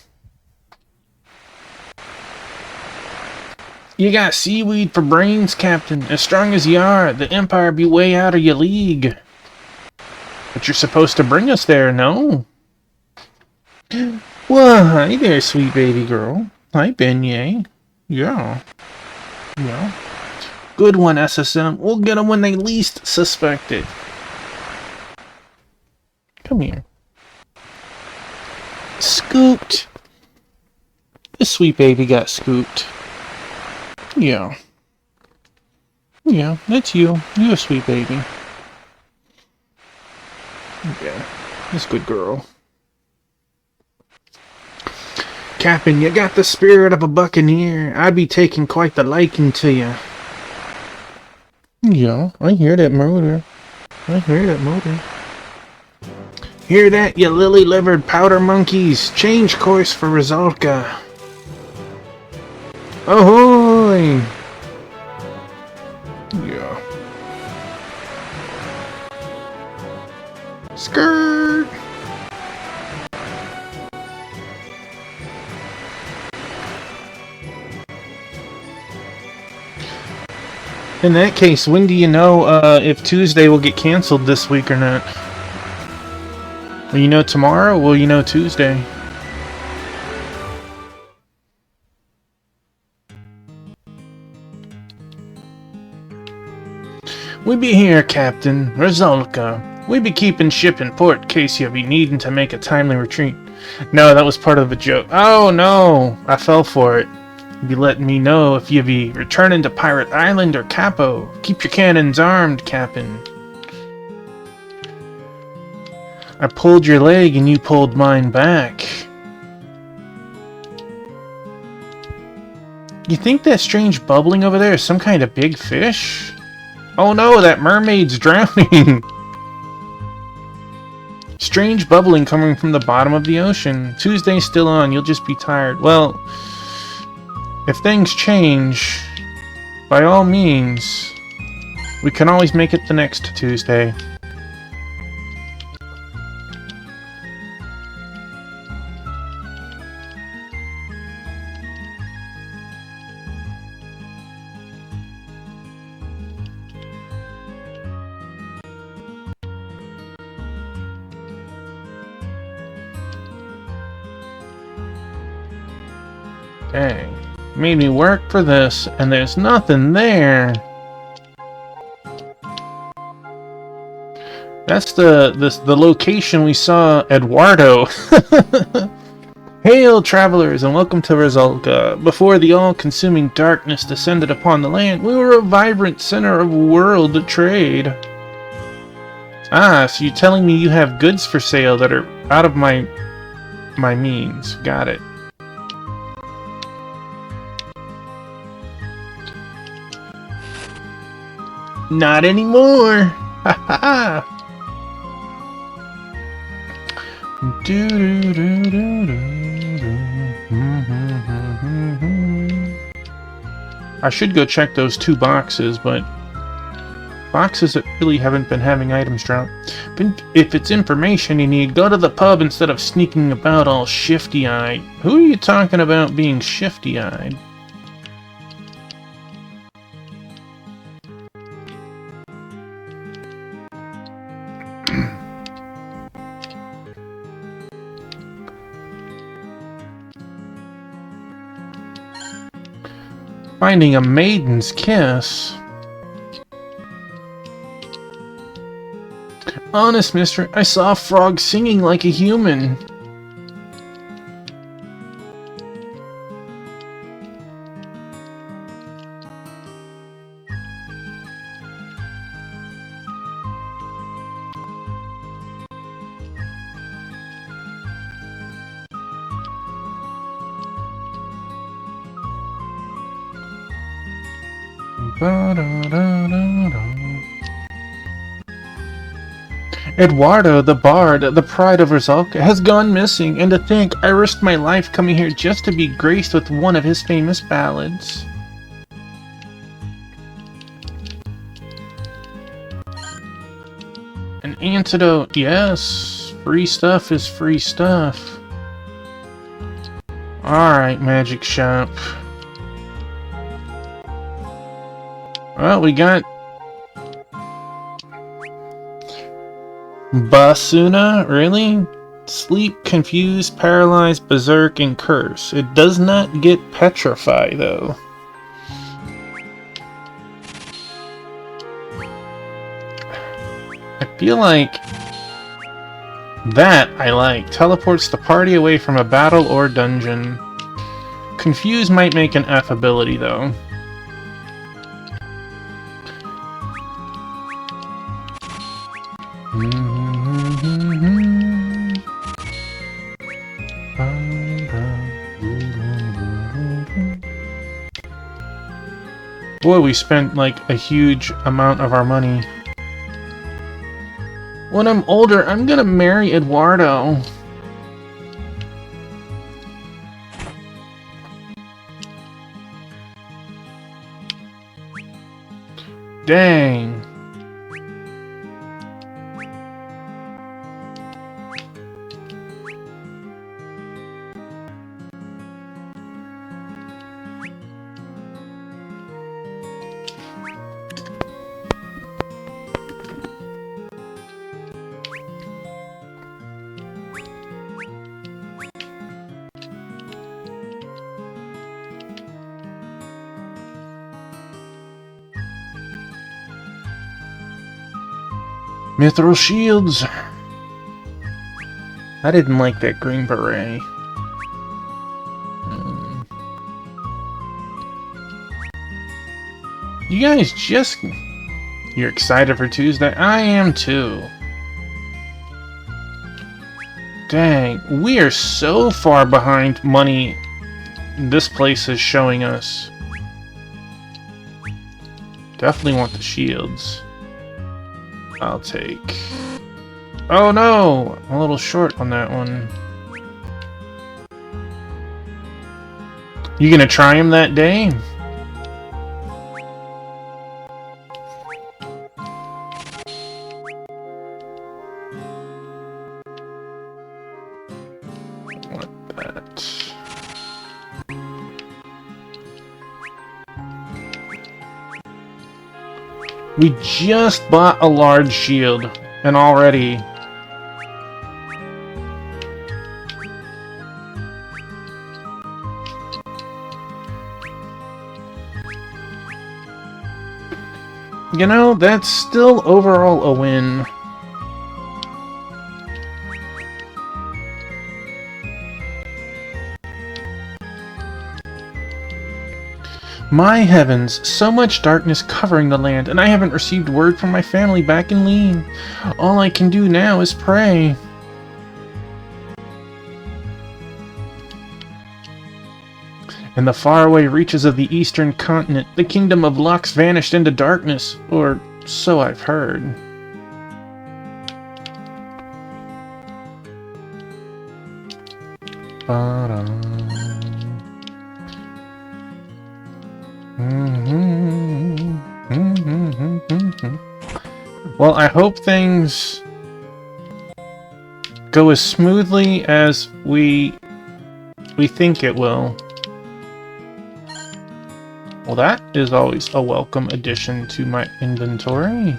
Speaker 1: You got seaweed for brains, Captain. As strong as you are, the Empire be way out of your league. But you're supposed to bring us there, no? Well, hi there, sweet baby girl. Hi, Beignet. Yeah. Yeah. Good one, SSM. We'll get them when they least suspect it. Come here. Scooped. This sweet baby got scooped. Yeah. Yeah, that's you. You a sweet baby. Yeah, this good girl. Captain, you got the spirit of a buccaneer. I'd be taking quite the liking to you. Yeah, I hear that motor. I hear that motor. Hear that, you lily-livered powder monkeys? Change course for Rizalka. Ahoy! Yeah. Skirt! In that case, when do you know if Tuesday will get canceled this week or not? Will you know tomorrow or will you know Tuesday? We be here, Captain. Rizalka. We be keeping ship in port in case you be needing to make a timely retreat. No, that was part of a joke. Oh, no. I fell for it. You be letting me know if you be returning to Pirate Island or Capo. Keep your cannons armed, Captain. I pulled your leg and you pulled mine back. You think that strange bubbling over there is some kind of big fish? Oh no, that mermaid's drowning! Strange bubbling coming from the bottom of the ocean. Tuesday's still on, you'll just be tired. Well, if things change, by all means, we can always make it the next Tuesday. Dang. Made me work for this, and there's nothing there. That's the location we saw Eduardo. Hail, travelers, and welcome to Rizalka. Before the all-consuming darkness descended upon the land, we were a vibrant center of world trade. Ah, so you're telling me you have goods for sale that are out of my means. Got it. Not anymore! Ha ha ha! I should go check those 2 boxes, but boxes that really haven't been having items drop. But if it's information you need, go to the pub instead of sneaking about all shifty-eyed. Who are you talking about being shifty-eyed? Finding a maiden's kiss. Honest, mister, I saw a frog singing like a human. Eduardo, the bard, the pride of Rizalka, has gone missing, and to think I risked my life coming here just to be graced with one of his famous ballads. An antidote, yes. Free stuff is free stuff. Alright, magic shop. Well, we got Basuna, really? Sleep, confused, paralyzed, berserk, and curse. It does not get petrify, though. I feel like that I like. Teleports the party away from a battle or dungeon. Confused might make an F ability, though. Boy, we spent like a huge amount of our money. When I'm older, I'm gonna marry Eduardo. Dang. Mithril shields! I didn't like that green beret. You guys just... You're excited for Tuesday? I am too. Dang, we are so far behind money this place is showing us. Definitely want the shields. I'll take... Oh no! I'm a little short on that one. You gonna try him that day? We just bought a large shield, and already... You know, that's still overall a win. My heavens, so much darkness covering the land, and I haven't received word from my family back in Lean. All I can do now is pray. In the faraway reaches of the eastern continent, the kingdom of Lux vanished into darkness, or so I've heard. Well, I hope things go as smoothly as we think it will. Well, that is always a welcome addition to my inventory.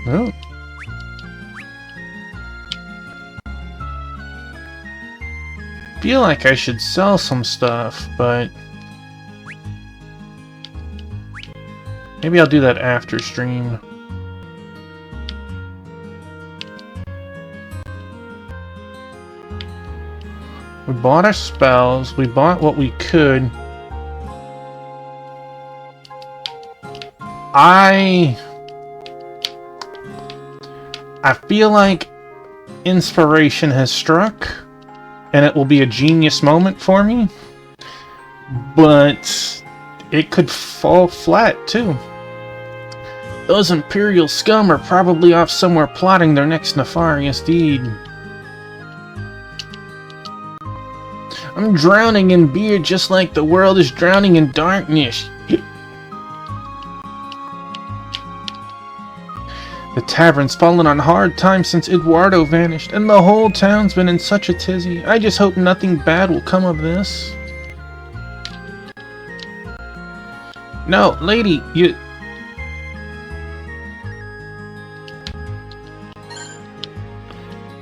Speaker 1: Oh. Feel like I should sell some stuff, but maybe I'll do that after stream. We bought our spells, we bought what we could. I feel like inspiration has struck, and it will be a genius moment for me, but it could fall flat too. Those Imperial scum are probably off somewhere plotting their next nefarious deed. I'm drowning in beer just like the world is drowning in darkness. The tavern's fallen on hard times since Eduardo vanished, and the whole town's been in such a tizzy. I just hope nothing bad will come of this. No, lady, you...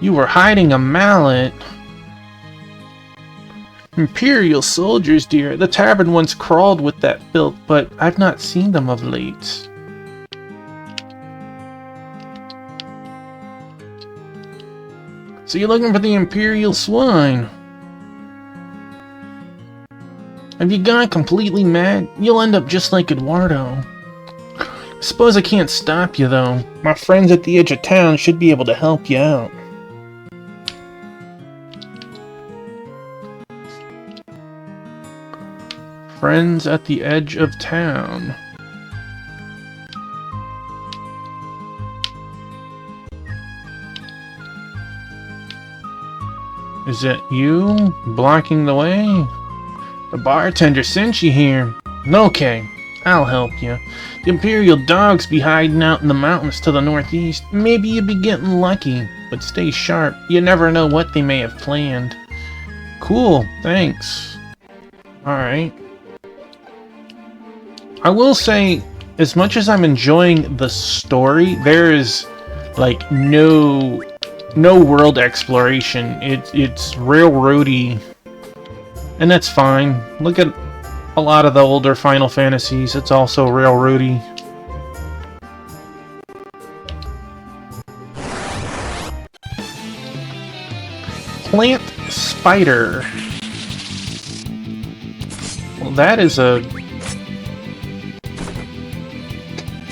Speaker 1: You were hiding a mallet. Imperial soldiers, dear. The tavern once crawled with that filth, but I've not seen them of late. So you're looking for the Imperial swine? Have you gone completely mad? You'll end up just like Eduardo. Suppose I can't stop you, though. My friends at the edge of town should be able to help you out. Friends at the edge of town. Is it you blocking the way? The bartender sent you here. Okay, I'll help you. The Imperial dogs be hiding out in the mountains to the northeast. Maybe you'll be getting lucky, but stay sharp. You never know what they may have planned. Cool, thanks. Alright. I will say, as much as I'm enjoying the story, there is like no world exploration. It's railroady, and that's fine. Look at a lot of the older Final Fantasies. It's also railroady. Plant spider. Well, that is a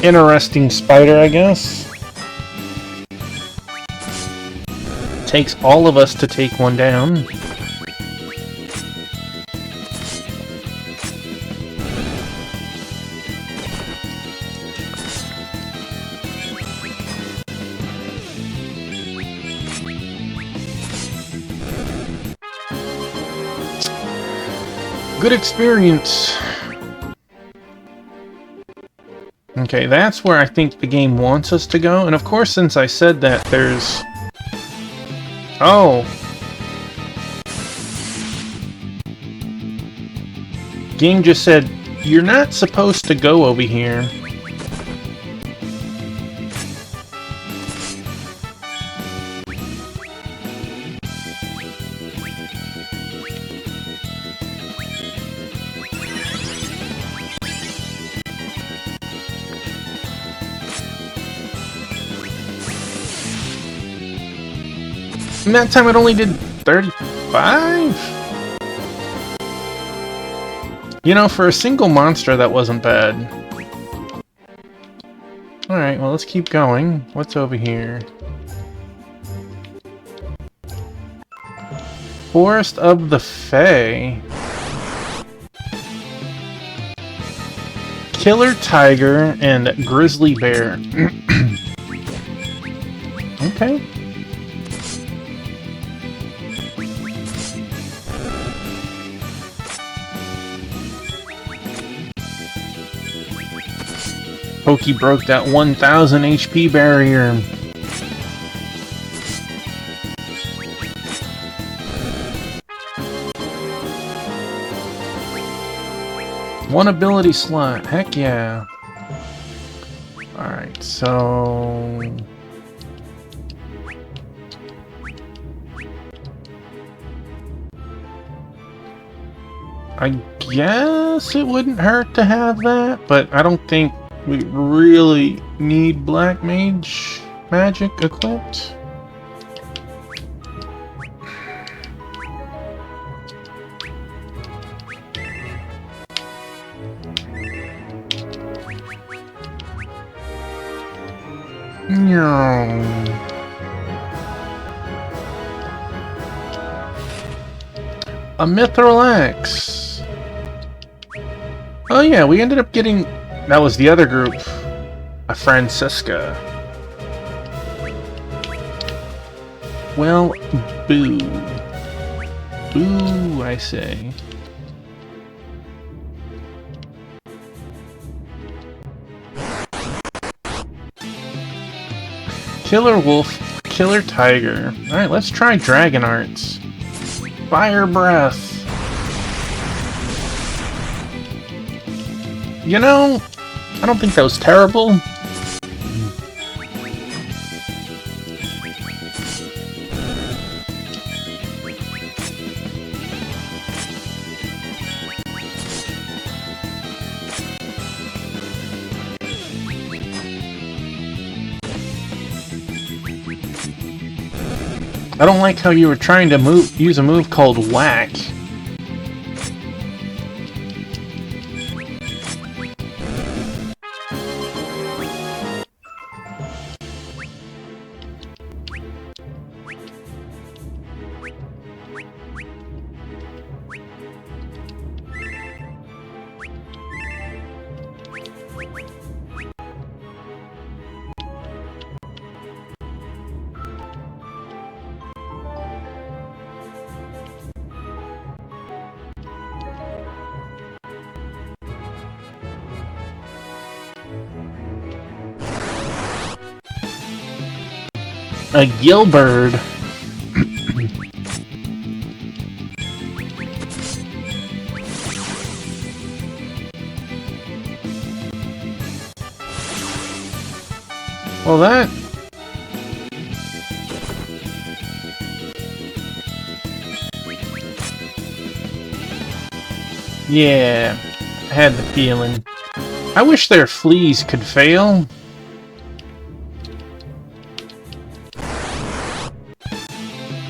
Speaker 1: interesting spider, I guess. Takes all of us to take one down. Good experience. Okay, that's where I think the game wants us to go. And of course, since I said that, there's... Oh! Game just said, you're not supposed to go over here. And that time it only did 35? You know, for a single monster, that wasn't bad. Alright, well, let's keep going. What's over here? Forest of the Fae. Killer tiger and grizzly bear. Okay. Pokey broke that 1000 HP barrier. One ability slot. Heck yeah. Alright, so... I guess it wouldn't hurt to have that, but I don't think we really need Black Mage magic equipped. No. A Mithril Axe. Oh yeah, we ended up getting... That was the other group. A Francisca. Well, boo. Boo, I say. Killer wolf, killer tiger. Alright, let's try Dragon Arts. Fire breath. You know, I don't think that was terrible. I don't like how you were trying to use a move called Whack. A Gilbird. Well, that... Yeah, I had the feeling. I wish their fleas could fail.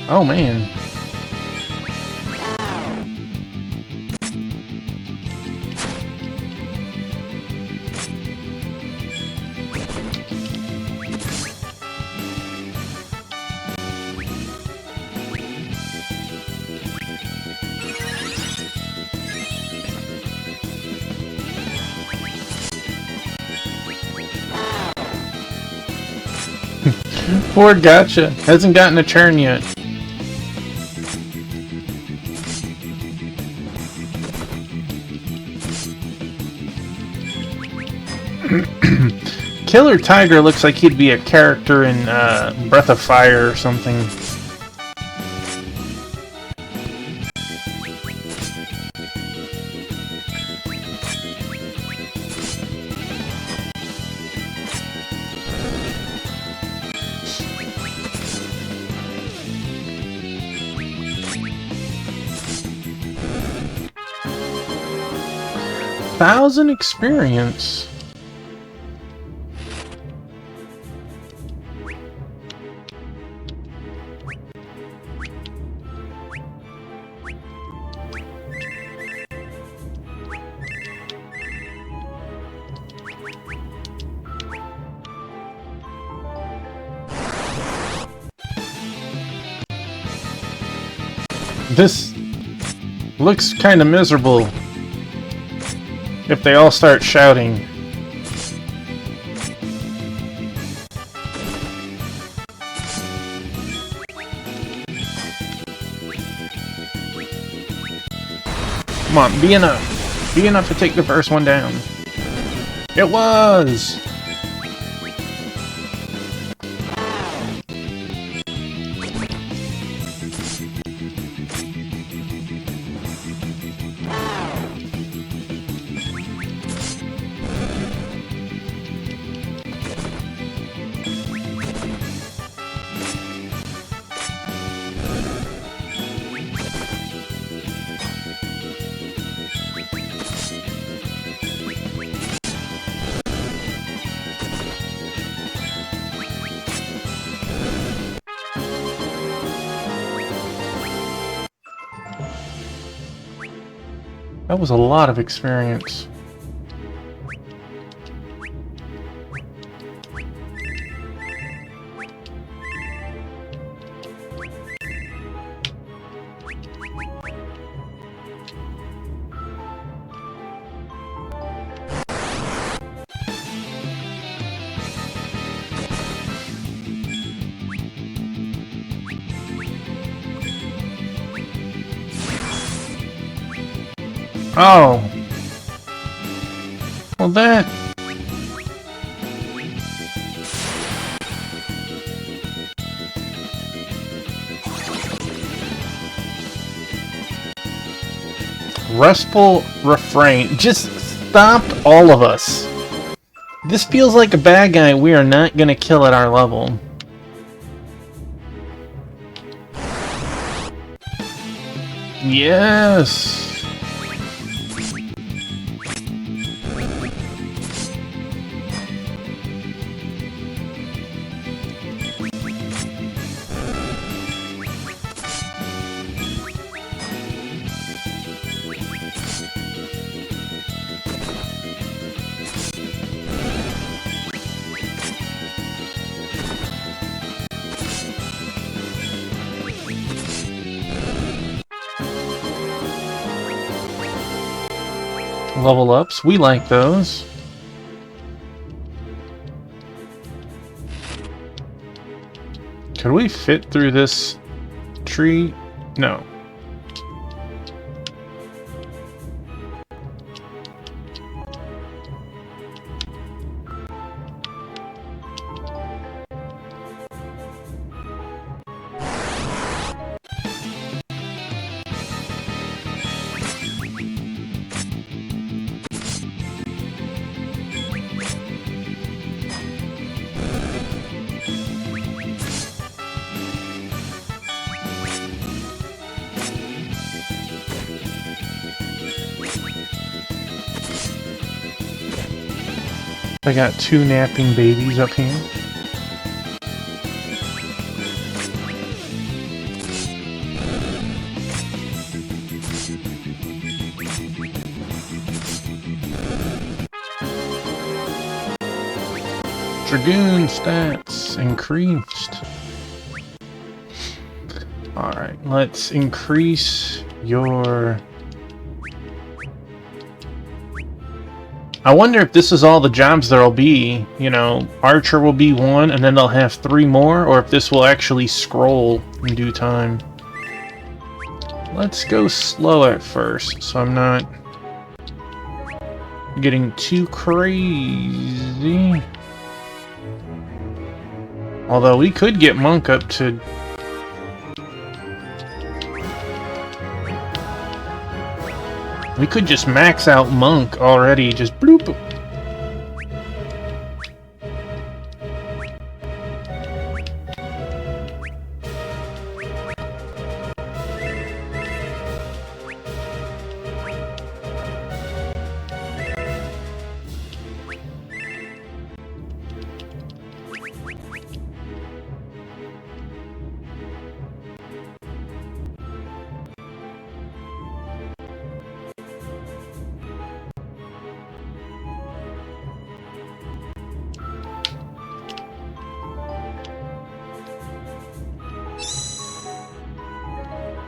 Speaker 1: Oh, man. Poor Gotcha. Hasn't gotten a turn yet. Killer Tiger looks like he'd be a character in Breath of Fire or something. Thousand experience. This looks kind of miserable if they all start shouting. Come on, be enough. Be enough to take the first one down. It was! That was a lot of experience. Oh. Well, that... Restful refrain. Just stopped all of us. This feels like a bad guy we are not gonna kill at our level. Yes! Level ups, we like those. Could we fit through this tree? No. I got 2 napping babies up here. Dragoon stats increased. Alright, let's increase your... I wonder if this is all the jobs there'll be. You know, Archer will be 1, and then they'll have 3 more, or if this will actually scroll in due time. Let's go slow at first, so I'm not getting too crazy. Although we could get Monk up to... We could just max out Monk already, just bloop.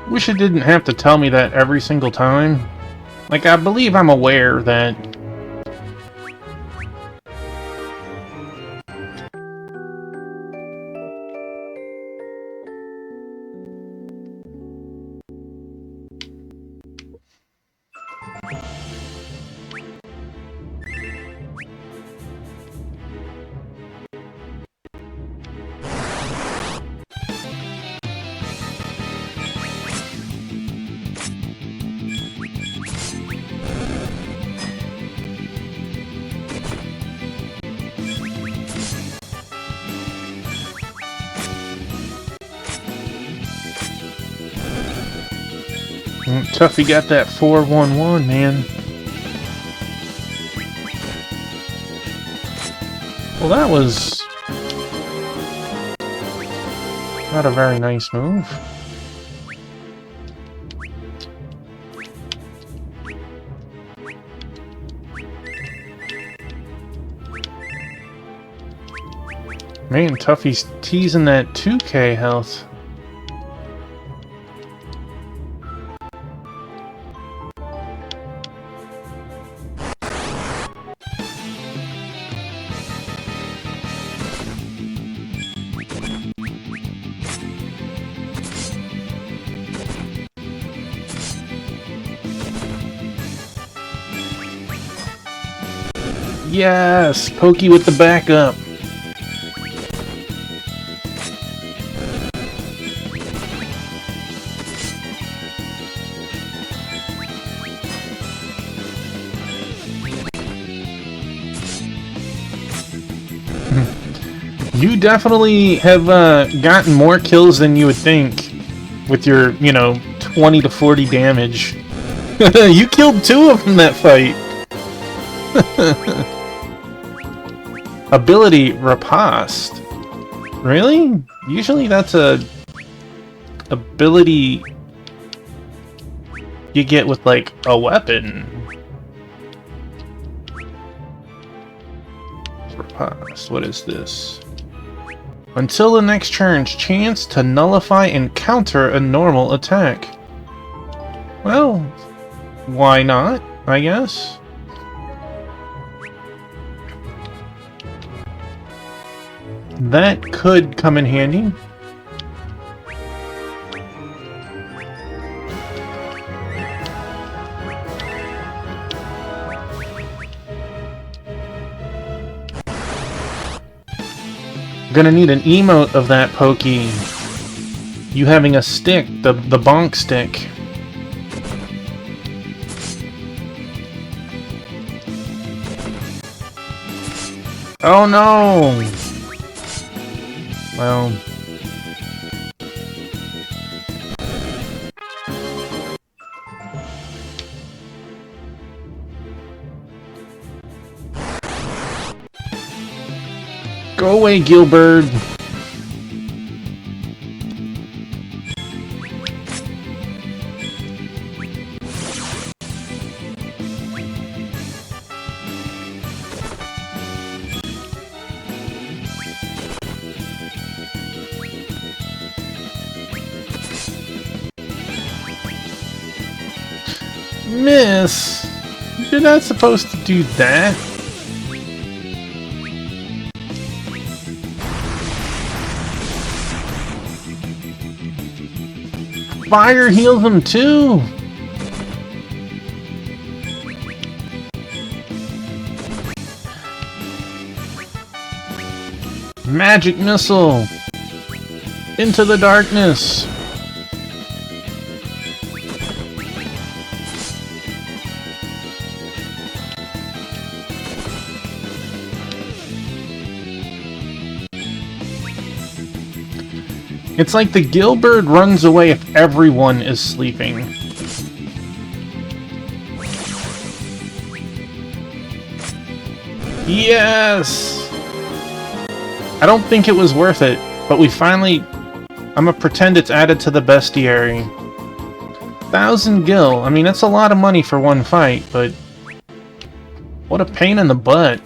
Speaker 1: Wish it didn't have to tell me that every single time. Like, I believe I'm aware that... Tuffy got that 411, man. Well, that was not a very nice move. Man, Tuffy's teasing that 2K health. Yes! Pokey with the backup! You definitely have gotten more kills than you would think with your, you know, 20 to 40 damage. You killed 2 of them that fight! Ability Riposte. Really? Usually that's a ability you get with like a weapon. Riposte. What is this? Until the next turn, chance to nullify and counter a normal attack. Well, why not, I guess? That could come in handy. I'm gonna need an emote of that, Pokey. You having a stick, the bonk stick. Oh no! Well... Go away, Gilbert. Miss! You're not supposed to do that. Fire heals him too! Magic missile! Into the darkness! It's like the Gilbert runs away if everyone is sleeping. Yes! I don't think it was worth it, but we finally... I'm gonna pretend it's added to the bestiary. 1,000 gil. I mean, that's a lot of money for one fight, but... what a pain in the butt.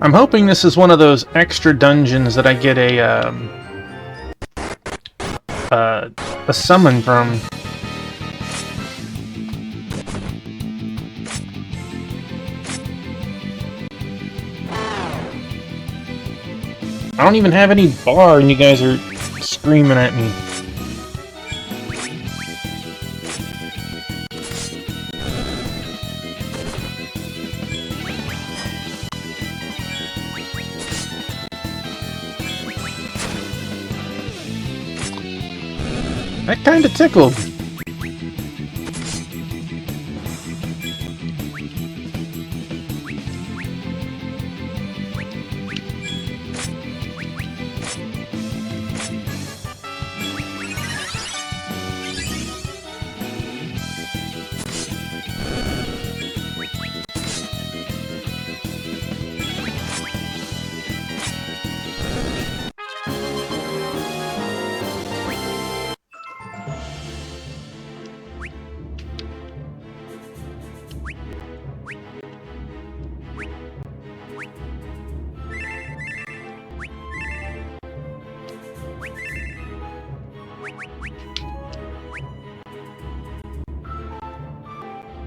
Speaker 1: I'm hoping this is one of those extra dungeons that I get a summon from. I don't even have any bar and you guys are screaming at me. That kinda tickled.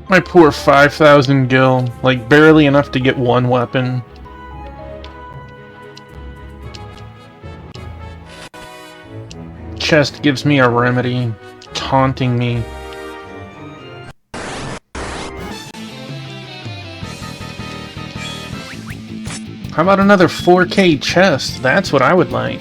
Speaker 1: My poor 5,000 gil, like barely enough to get one weapon. Chest gives me a remedy, taunting me. How about another 4K chest? That's what I would like.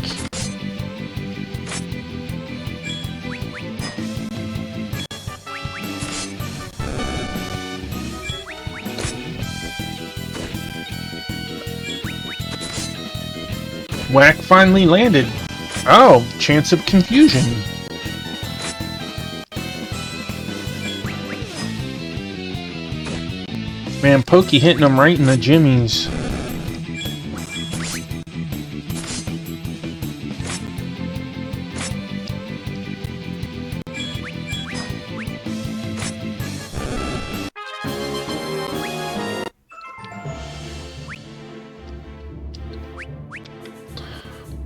Speaker 1: Whack finally landed. Oh, chance of confusion. Man, Pokey hitting him right in the jimmies.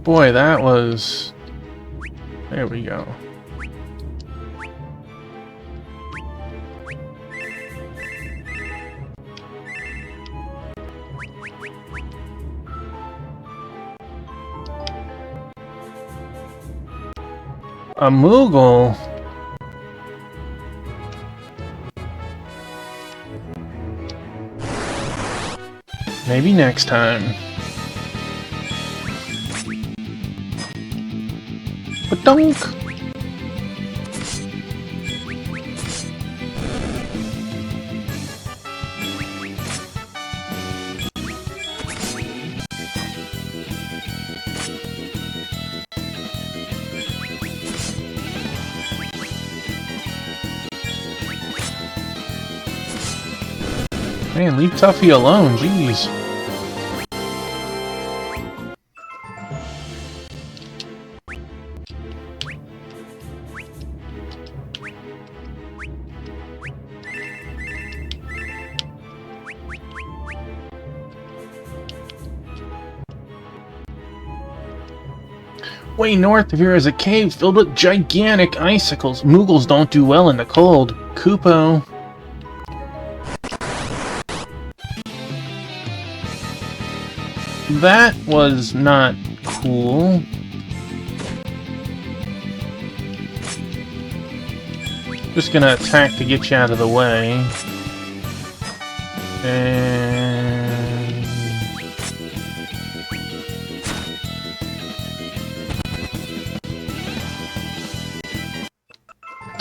Speaker 1: Boy, that was... There we go. A Moogle? Maybe next time. Ba-dunk! Man, leave Tuffy alone, jeez. Way north of here is a cave filled with gigantic icicles. Moogles don't do well in the cold. Kupo. That was not cool. Just gonna attack to get you out of the way. And...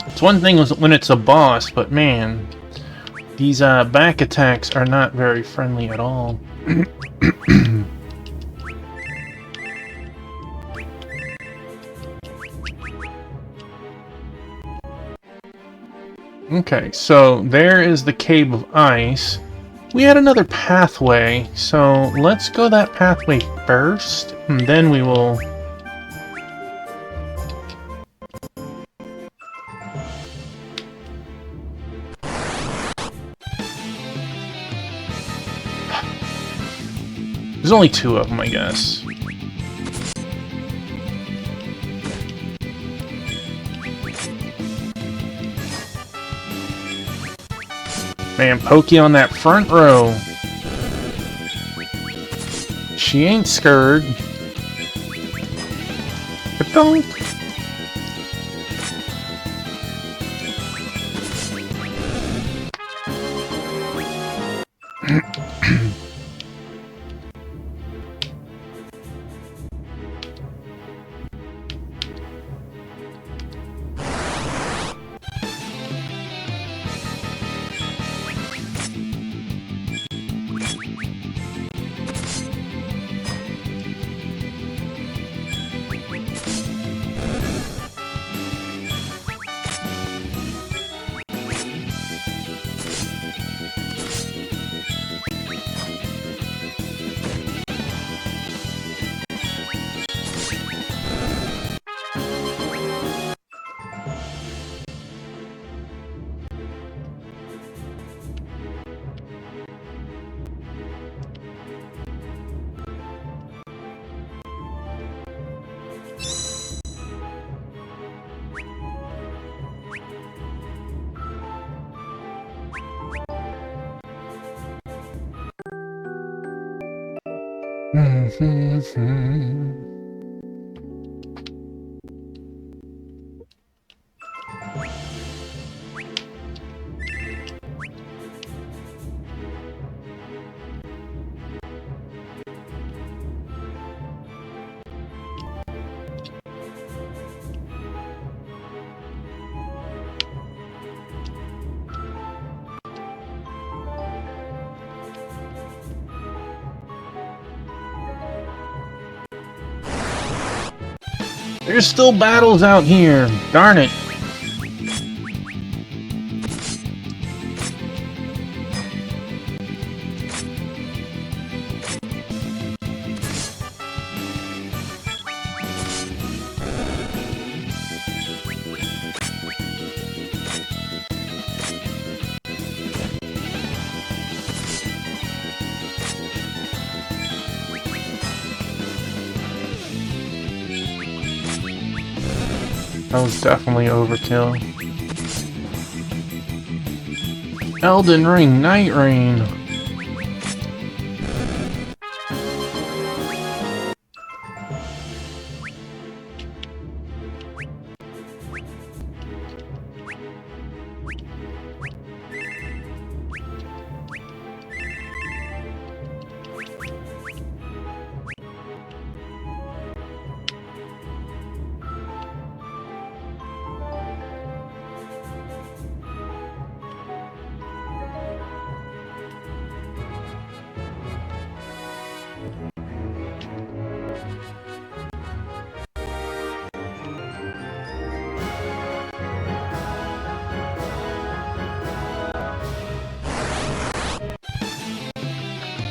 Speaker 1: it's one thing when it's a boss, but man, these back attacks are not very friendly at all. Okay, so there is the Cave of Ice. We had another pathway, so let's go that pathway first, and then we will... There's only two of them, I guess. Man, Pokey on that front row. She ain't scared. But don't. There's still battles out here. Darn it. That was definitely overkill. Elden Ring, Night Rain.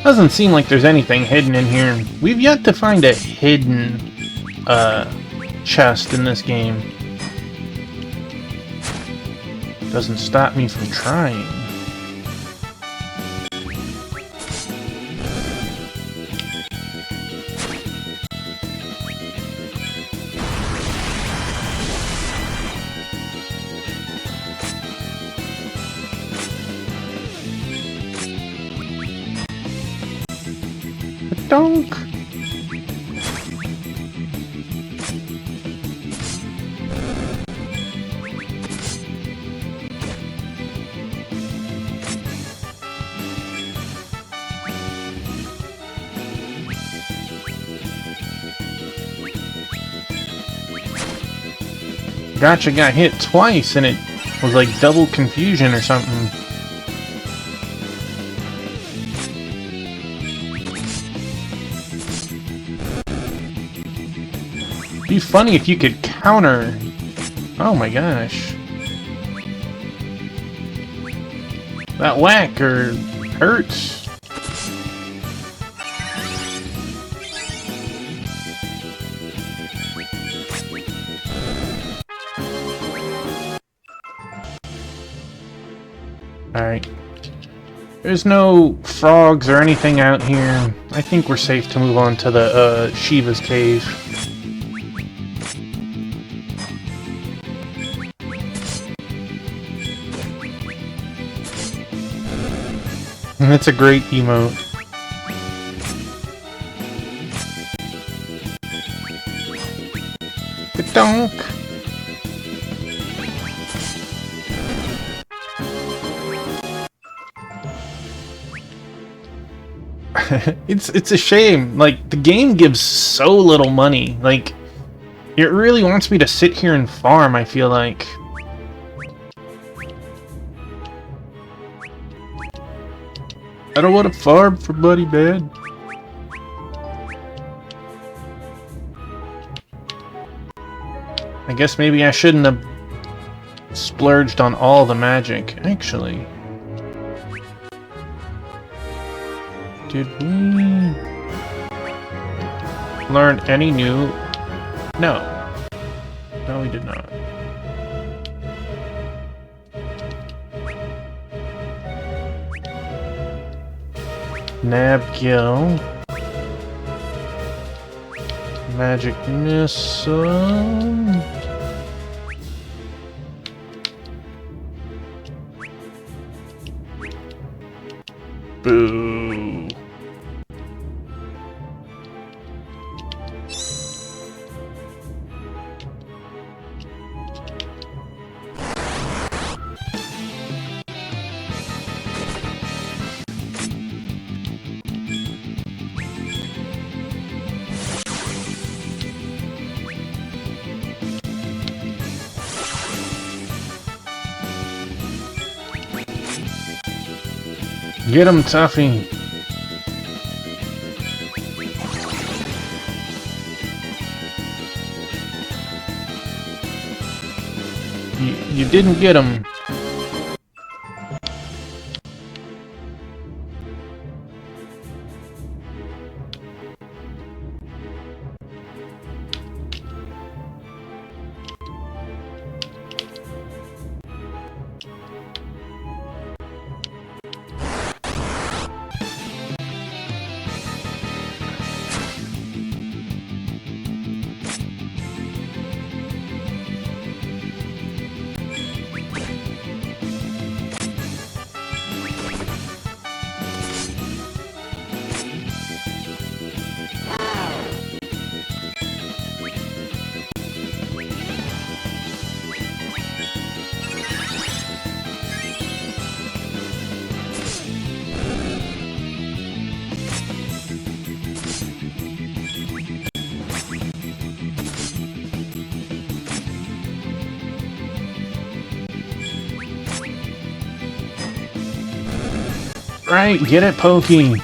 Speaker 1: Doesn't seem like there's anything hidden in here. We've yet to find a hidden chest in this game. Doesn't stop me from trying. Donk. Gotcha got hit twice and it was like double confusion or something. It'd be funny if you could counter. Oh my gosh. That whacker hurts. Alright. There's no frogs or anything out here. I think we're safe to move on to the Shiva's cave. That's a great emote. Donk. It's a shame. Like, the game gives so little money. Like, it really wants me to sit here and farm, I feel like. I don't want to farm for money, man. I guess maybe I shouldn't have splurged on all the magic, actually. Did we learn any new? No. No, we did not. Nabgil. Magic Missile. Boo. Get him, Tuffy. You didn't get him. Right, get it, Pokey.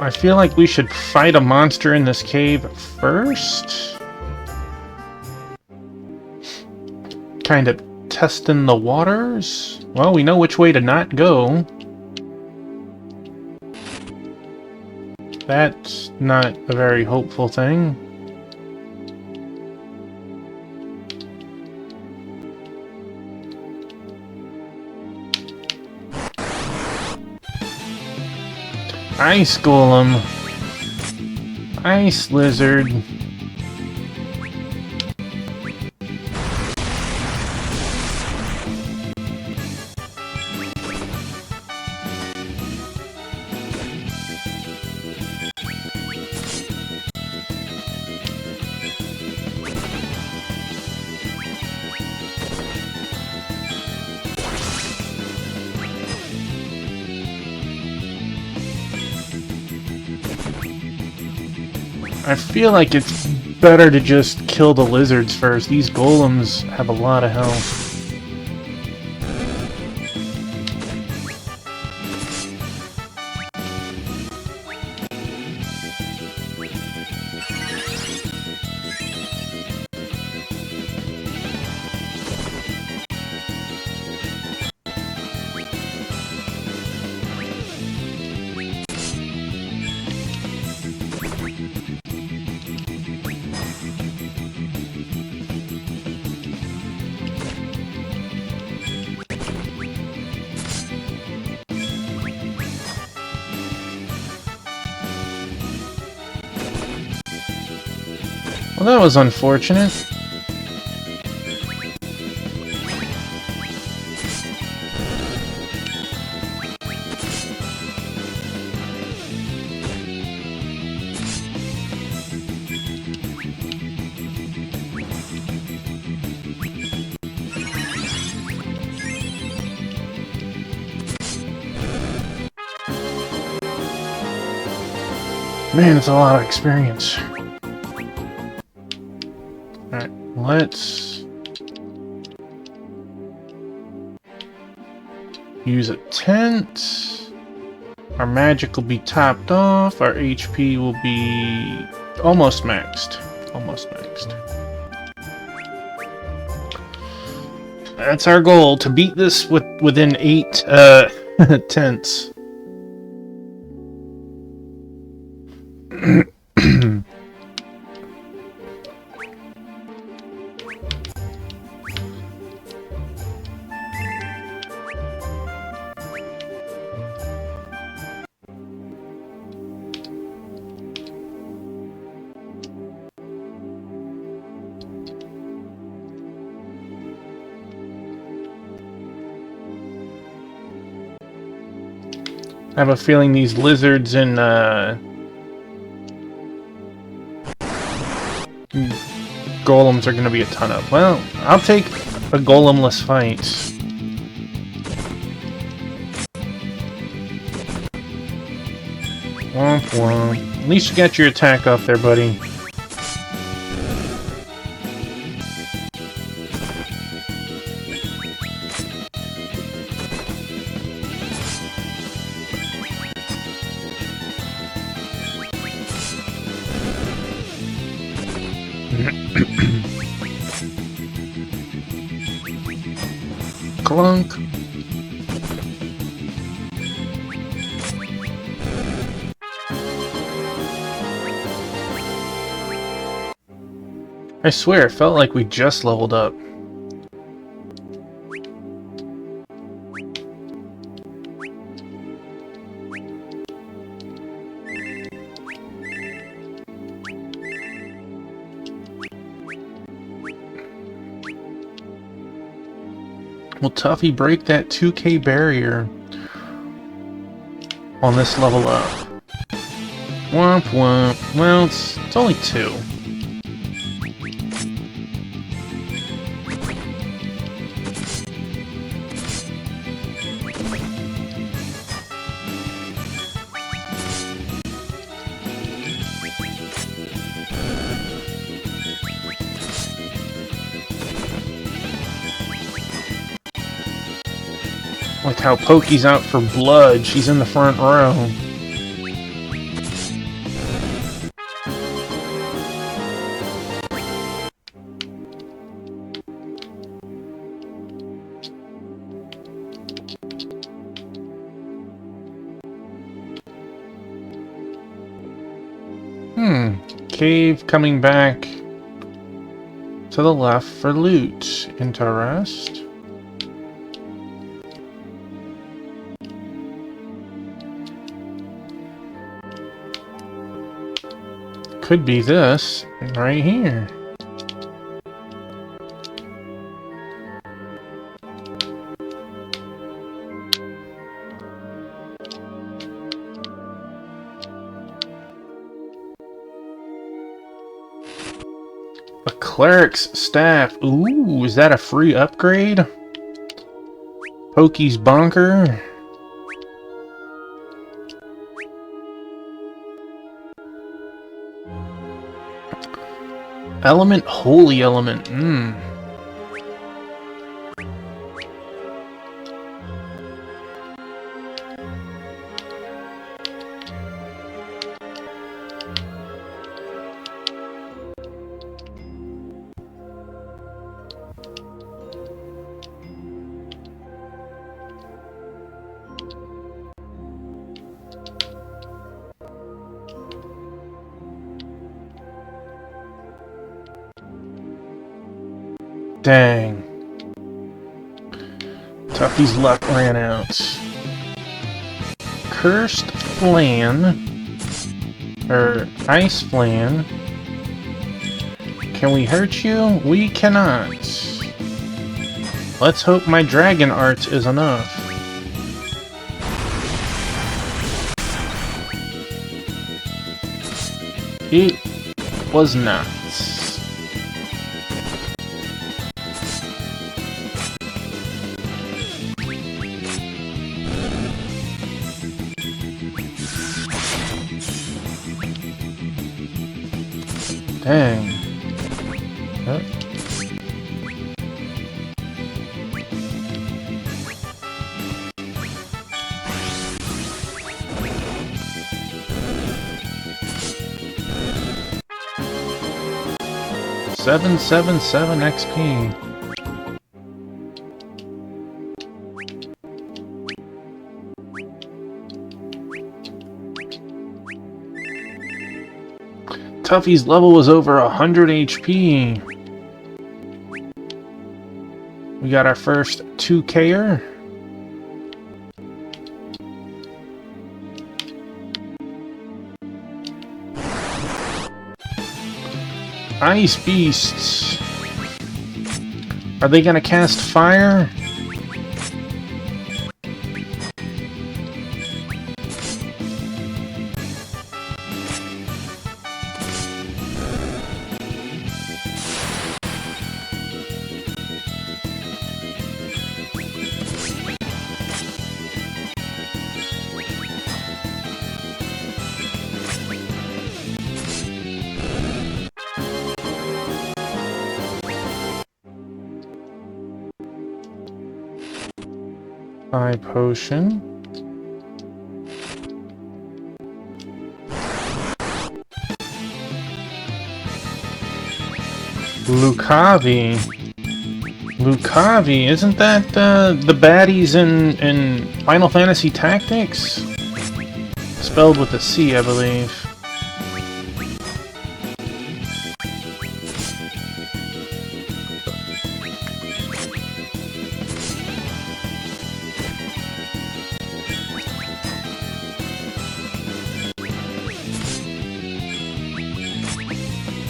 Speaker 1: I feel like we should fight a monster in this cave first. Kind of testing the waters. Well, we know which way to not go. That's not a very hopeful thing. Ice Golem. Ice Lizard. I feel like it's better to just kill the lizards first. These golems have a lot of health. Well, that was unfortunate. Man, it's a lot of experience. Alright, let's use a tent. Our magic will be topped off. Our HP will be almost maxed. Almost maxed. That's our goal, to beat this within 8 tents. I have a feeling these lizards and golems are going to be a ton of. Well, I'll take a golemless fight. Womp womp. At least you got your attack off there, buddy. Clunk. I swear, it felt like we just leveled up. Will Tuffy break that 2k barrier on this level up? Womp womp. Well, it's only 2. Like how Pokey's out for blood, she's in the front row. cave coming back to the left for loot. Interest. Could be this right here. A cleric's staff. Ooh, is that a free upgrade? Pokey's bunker. Element, holy element. Dang. Tuffy's luck ran out. Cursed Flan. Or Ice Flan. Can we hurt you? We cannot. Let's hope my dragon art is enough. It was not. Dang. Yep. $777 XP. Tuffy's level was over 100 HP. We got our first 2K'er. Ice Beasts. Are they gonna cast fire? Eye potion. Lucavi. Lucavi, isn't that the baddies in Final Fantasy Tactics? Spelled with a C, I believe.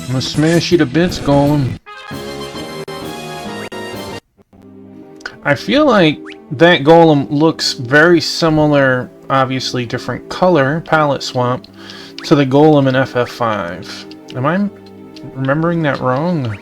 Speaker 1: I'm gonna smash you to bits, Golem. I feel like that Golem looks very similar, obviously different color, palette swap, to the Golem in FF5. Am I remembering that wrong?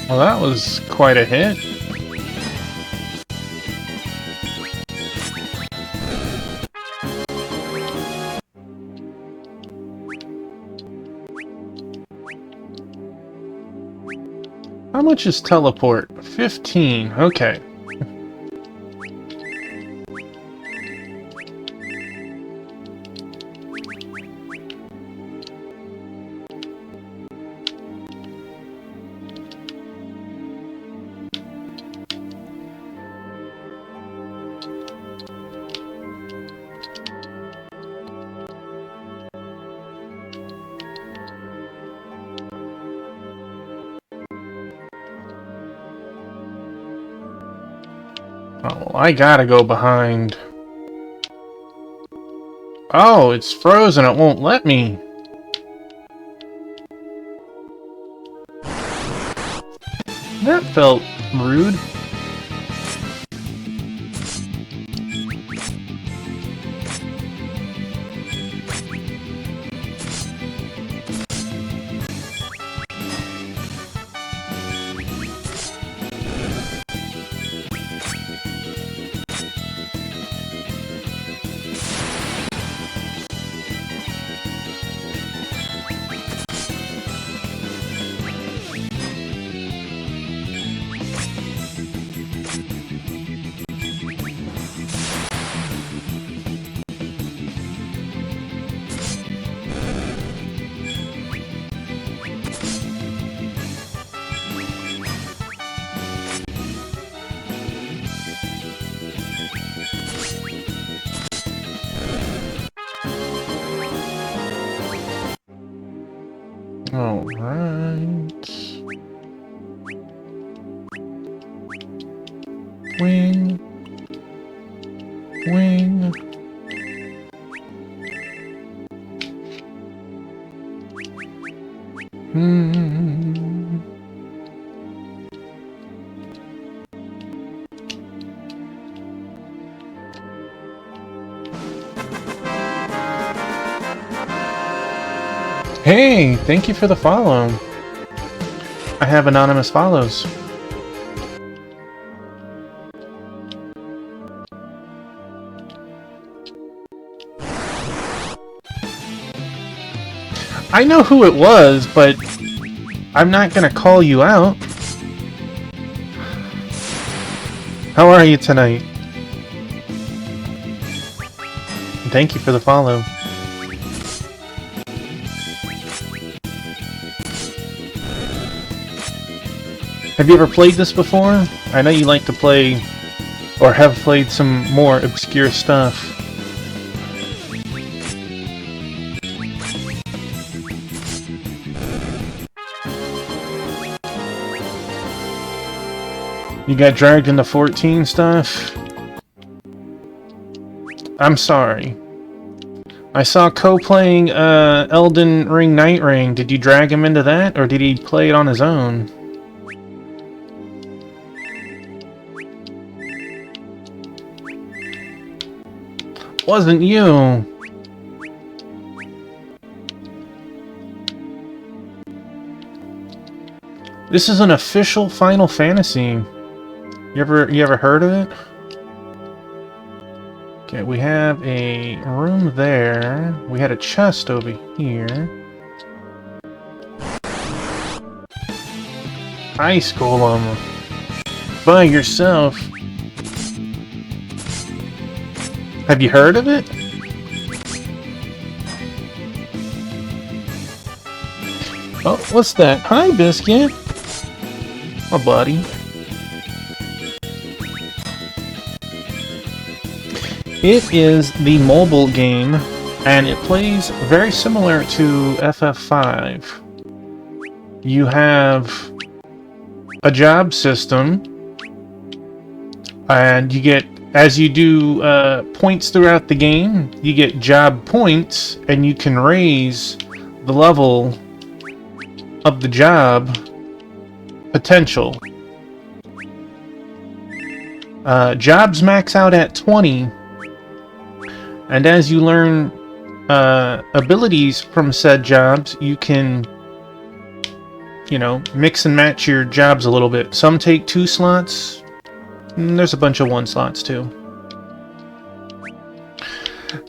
Speaker 1: Well, that was quite a hit. How much is teleport? 15. Okay. Oh, I gotta go behind. Oh, it's frozen. It won't let me. That felt rude. All right. Wing. Wing. Hey, thank you for the follow. I have anonymous follows. I know who it was, but I'm not gonna call you out. How are you tonight? Thank you for the follow. Have you ever played this before? I know you like to play, or have played some more obscure stuff. You got dragged into 14 stuff? I'm sorry. I saw Ko playing Elden Ring Night Ring. Did you drag him into that, or did he play it on his own? Wasn't you. This is an official Final Fantasy. You ever heard of it? Okay, we have a room there. We had a chest over here. Ice Golem. By yourself. Have you heard of it? Oh, what's that? Hi, Biscuit. My buddy. It is the mobile game, and it plays very similar to FF5. You have a job system, and you get, as you do points throughout the game, you get job points, and you can raise the level of the job potential. Jobs max out at 20, and as you learn abilities from said jobs, you can, you know, mix and match your jobs a little bit. Some take 2 slots, and there's a bunch of 1 slots too.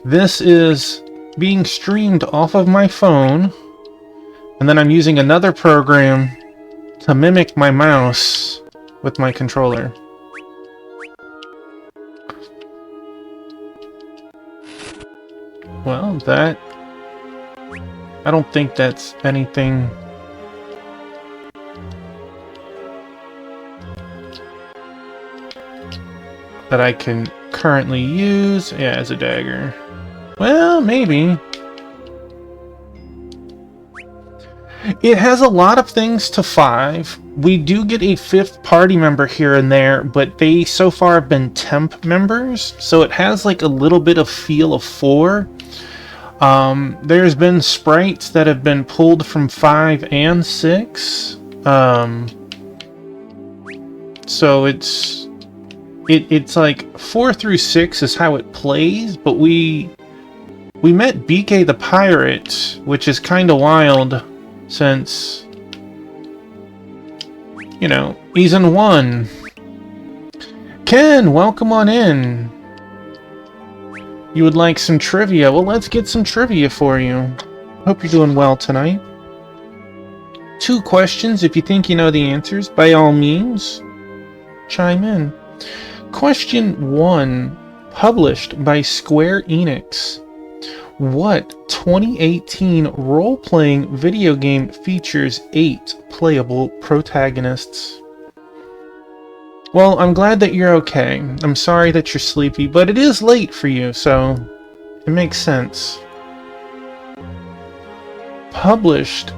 Speaker 1: This is being streamed off of my phone, and then I'm using another program to mimic my mouse with my controller. Well, that... I don't think that's anything... that I can currently use. Yeah, as a dagger. Well, maybe. It has a lot of things to 5. We do get a 5th party member here and there, but they so far have been temp members, so it has like a little bit of feel of 4. There's been sprites that have been pulled from 5 and 6. So it's like 4 through 6 is how it plays, but we met BK the Pirate, which is kind of wild since, you know, he's in 1. Ken, welcome on in. You would like some trivia? Well, let's get some trivia for you. Hope you're doing well tonight. 2 questions. If you think you know the answers, by all means, chime in. Question 1, published by Square Enix. What 2018 role-playing video game features 8 playable protagonists? Well, I'm glad that you're okay. I'm sorry that you're sleepy, but it is late for you, so it makes sense. Published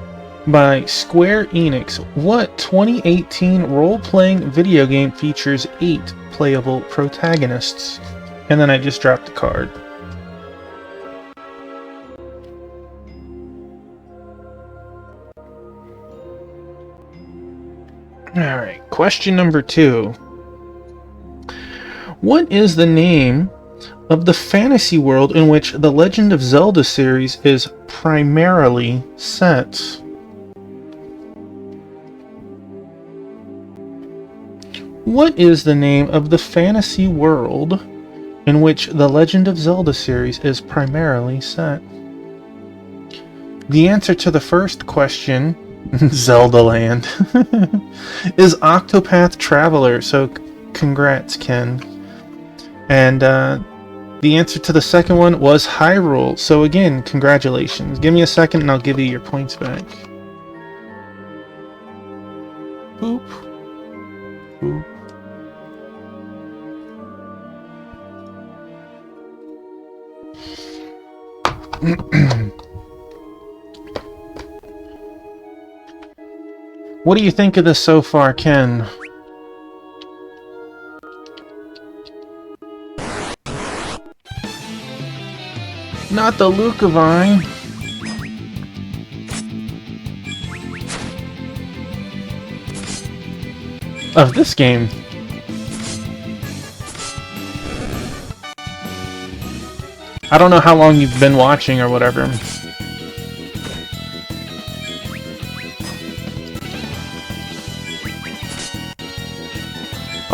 Speaker 1: by Square Enix, what 2018 role-playing video game features 8 playable protagonists? And then I just dropped the card. Alright, question number 2. What is the name of the fantasy world in which the Legend of Zelda series is primarily set? What is the name of the fantasy world in which the Legend of Zelda series is primarily set? The answer to the first question, Zelda Land, is Octopath Traveler, so congrats, Ken. And the answer to the second one was Hyrule, so again, congratulations. Give me a second and I'll give you your points back. Boop. Boop. What do you think of this so far, Ken? Not the Lukavine. Of this game. I don't know how long you've been watching or whatever.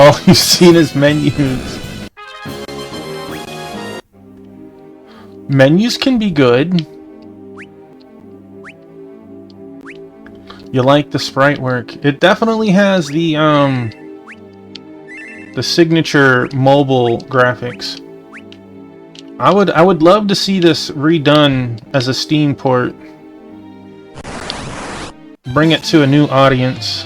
Speaker 1: Oh, you've seen his menus. Menus can be good. You like the sprite work. It definitely has the signature mobile graphics. I would love to see this redone as a Steam port. Bring it to a new audience.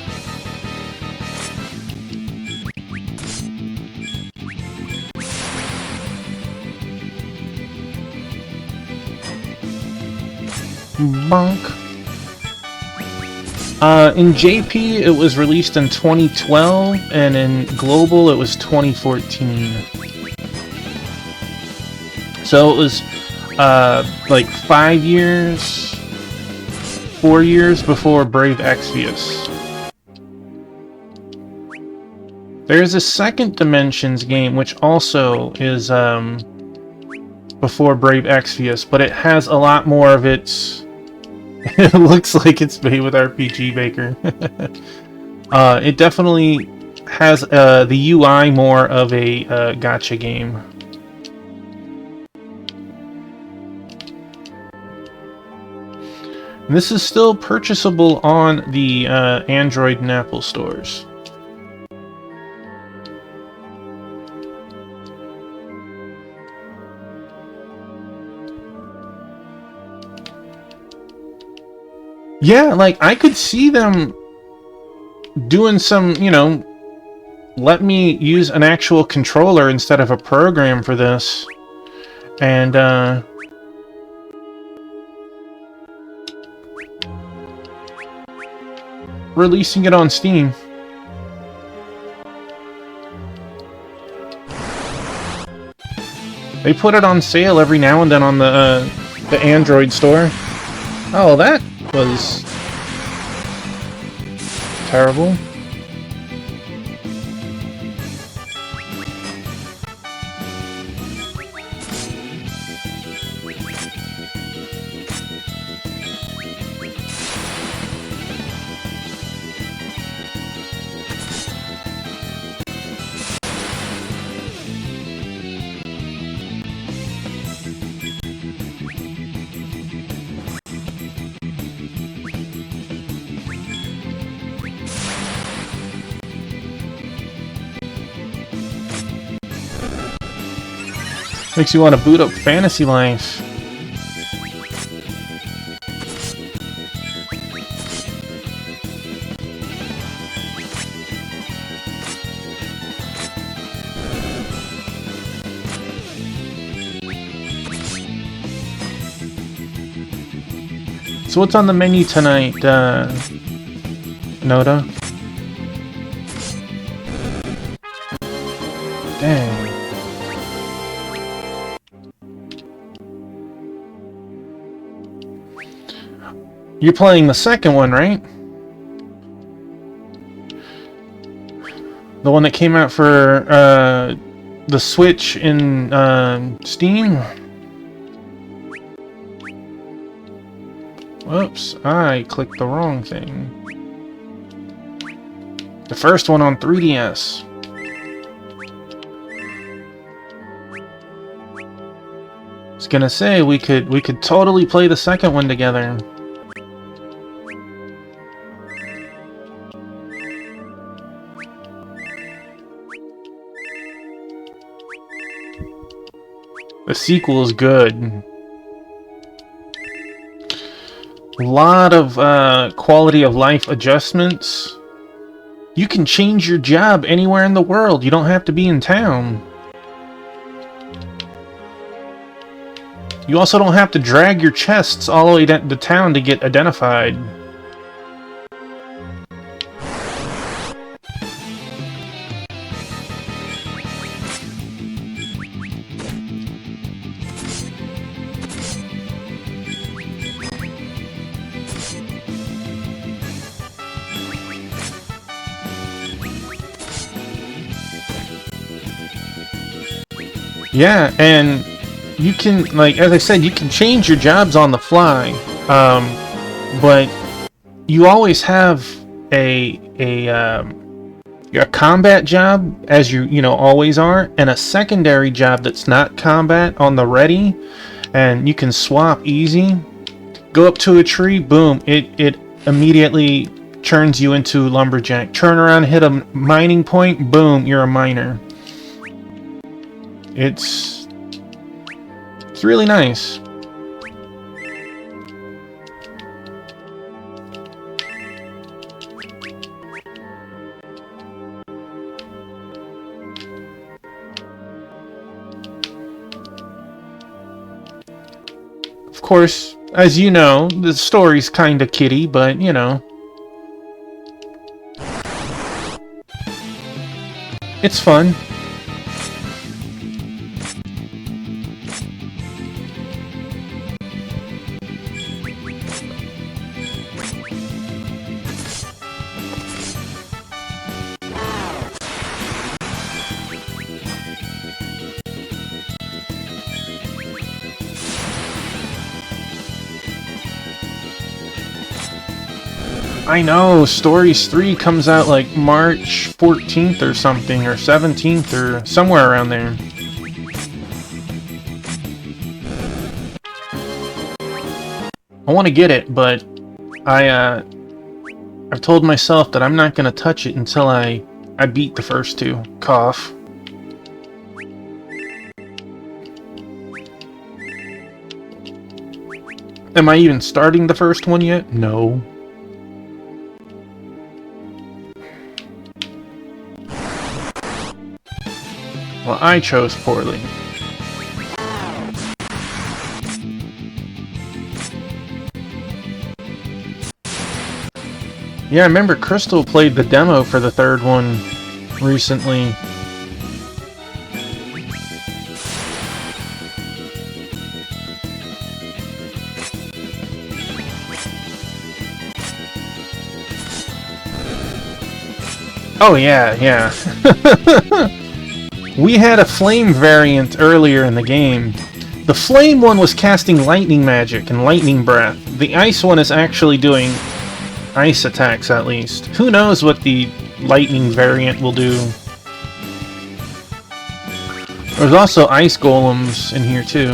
Speaker 1: Bonk. In JP it was released in 2012, and in global it was 2014. So it was like 4 years before Brave Exvius. There's a Second Dimensions game which also is before Brave Exvius, but it has a lot more of its... It looks like it's made with RPG Maker. It definitely has the UI more of a gacha game. This is still purchasable on the Android and Apple stores. Yeah, like, I could see them doing some, you know, let me use an actual controller instead of a program for this. And, releasing it on Steam. They put it on sale every now and then on the Android store. Oh, that was terrible. Makes you want to boot up Fantasy Life. So what's on the menu tonight, Noda? Dang. You're playing the second one, right? The one that came out for the Switch in Steam? Whoops, I clicked the wrong thing. The first one on 3DS. I was gonna say we could totally play the second one together. The sequel is good. A lot of quality of life adjustments. You can change your job anywhere in the world. You don't have to be in town. You also don't have to drag your chests all the way to town to get identified. Yeah, and you can, like, as I said, you can change your jobs on the fly, but you always have a combat job, as you always are, and a secondary job that's not combat on the ready, and you can swap easy. Go up to a tree, boom, it immediately turns you into lumberjack. Turn around, hit a mining point, boom, you're a miner. It's really nice. Of course, as you know, the story's kinda kiddie, but it's fun. I know, Stories 3 comes out like March 14th or something, or 17th, or somewhere around there. I want to get it, but I've told myself that I'm not gonna touch it until I beat the first two. Cough. Am I even starting the first one yet? No. Well, I chose poorly. Yeah, I remember Crystal played the demo for the third one recently. Oh yeah, yeah. We had a flame variant earlier in the game. The flame one was casting lightning magic and lightning breath. The ice one is actually doing ice attacks, at least. Who knows what the lightning variant will do. There's also ice golems in here too.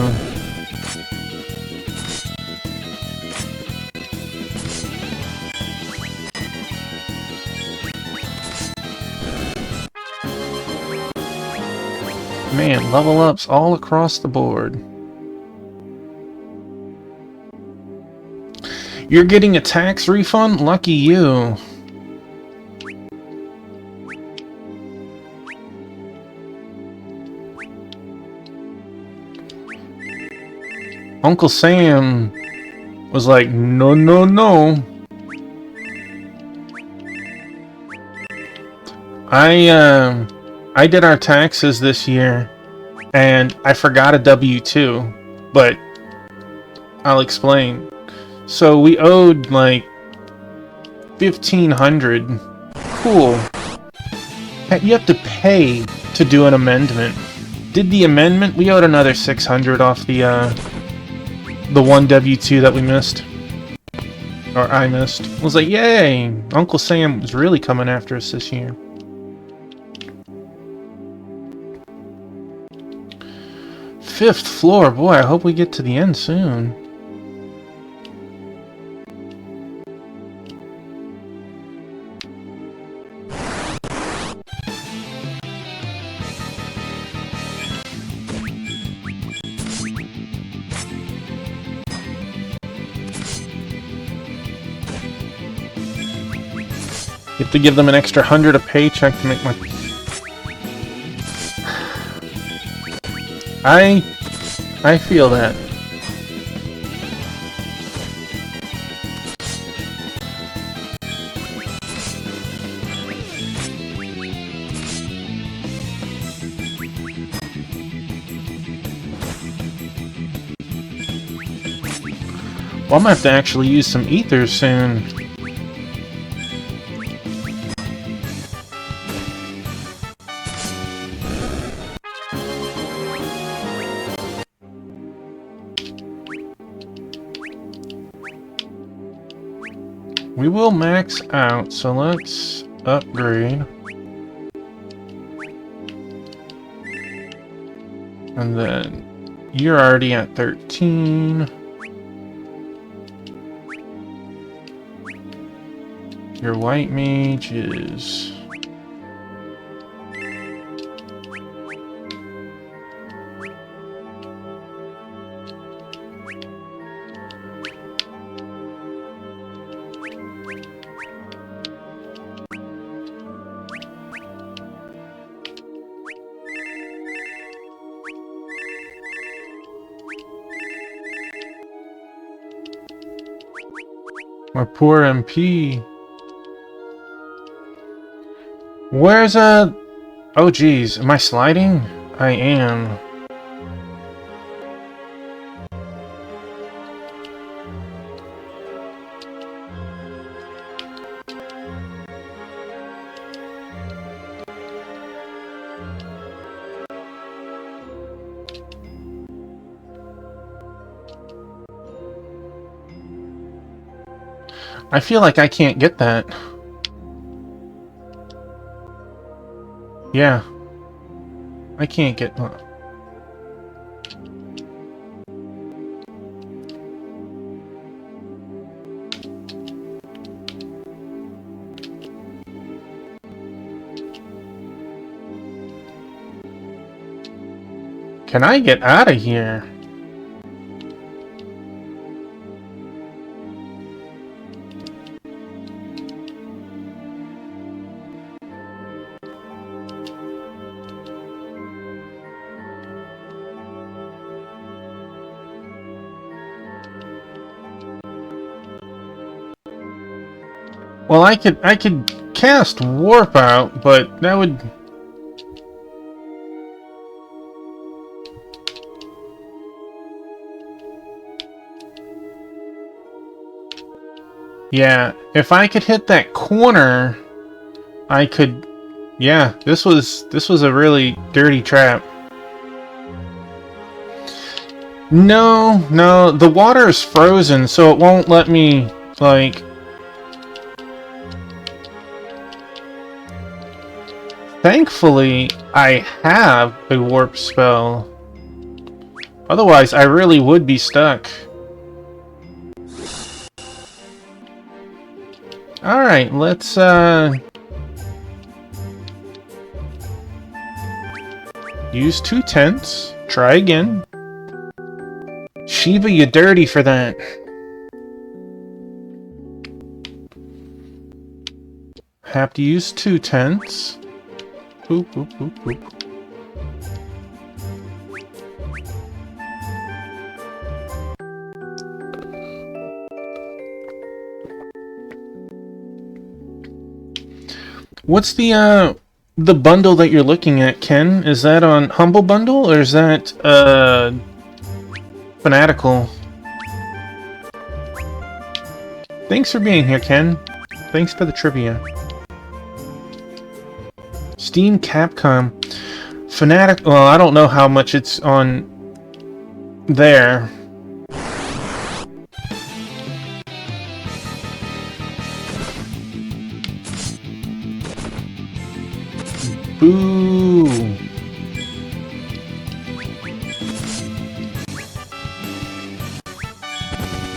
Speaker 1: Man, level ups all across the board. You're getting a tax refund? Lucky you. Uncle Sam was like, no, no, no. I did our taxes this year, and I forgot a W-2, but I'll explain. So we owed like $1,500. Cool. You have to pay to do an amendment. Did the amendment? We owed another $600 off the one W-2 that we missed. Or I missed. I was like, yay! Uncle Sam was really coming after us this year. Fifth floor, boy, I hope we get to the end soon. You have to give them an extra $100 a paycheck to make my... I feel that. Well, I'm gonna have to actually use some ethers soon. We will max out, so let's upgrade. And then you're already at 13. Your white mage is... My poor MP. Where's oh geez, am I sliding? I am. I feel like I can't get that. Yeah. I can't get... Can I get out of here? Well, I could cast warp out, but that would... Yeah, if I could hit that corner, I could... Yeah, this was a really dirty trap. No, the water is frozen, so it won't let me, like... Thankfully, I have a warp spell. Otherwise, I really would be stuck. Alright, let's, use 2 tents. Try again. Shiva, you dirty for that. Have to use 2 tents. Boop, boop, boop, boop. What's the bundle that you're looking at, Ken? Is that on Humble Bundle, or is that, Fanatical? Thanks for being here, Ken. Thanks for the trivia. Steam Capcom. Fanatic... Well, I don't know how much it's on there. Boo!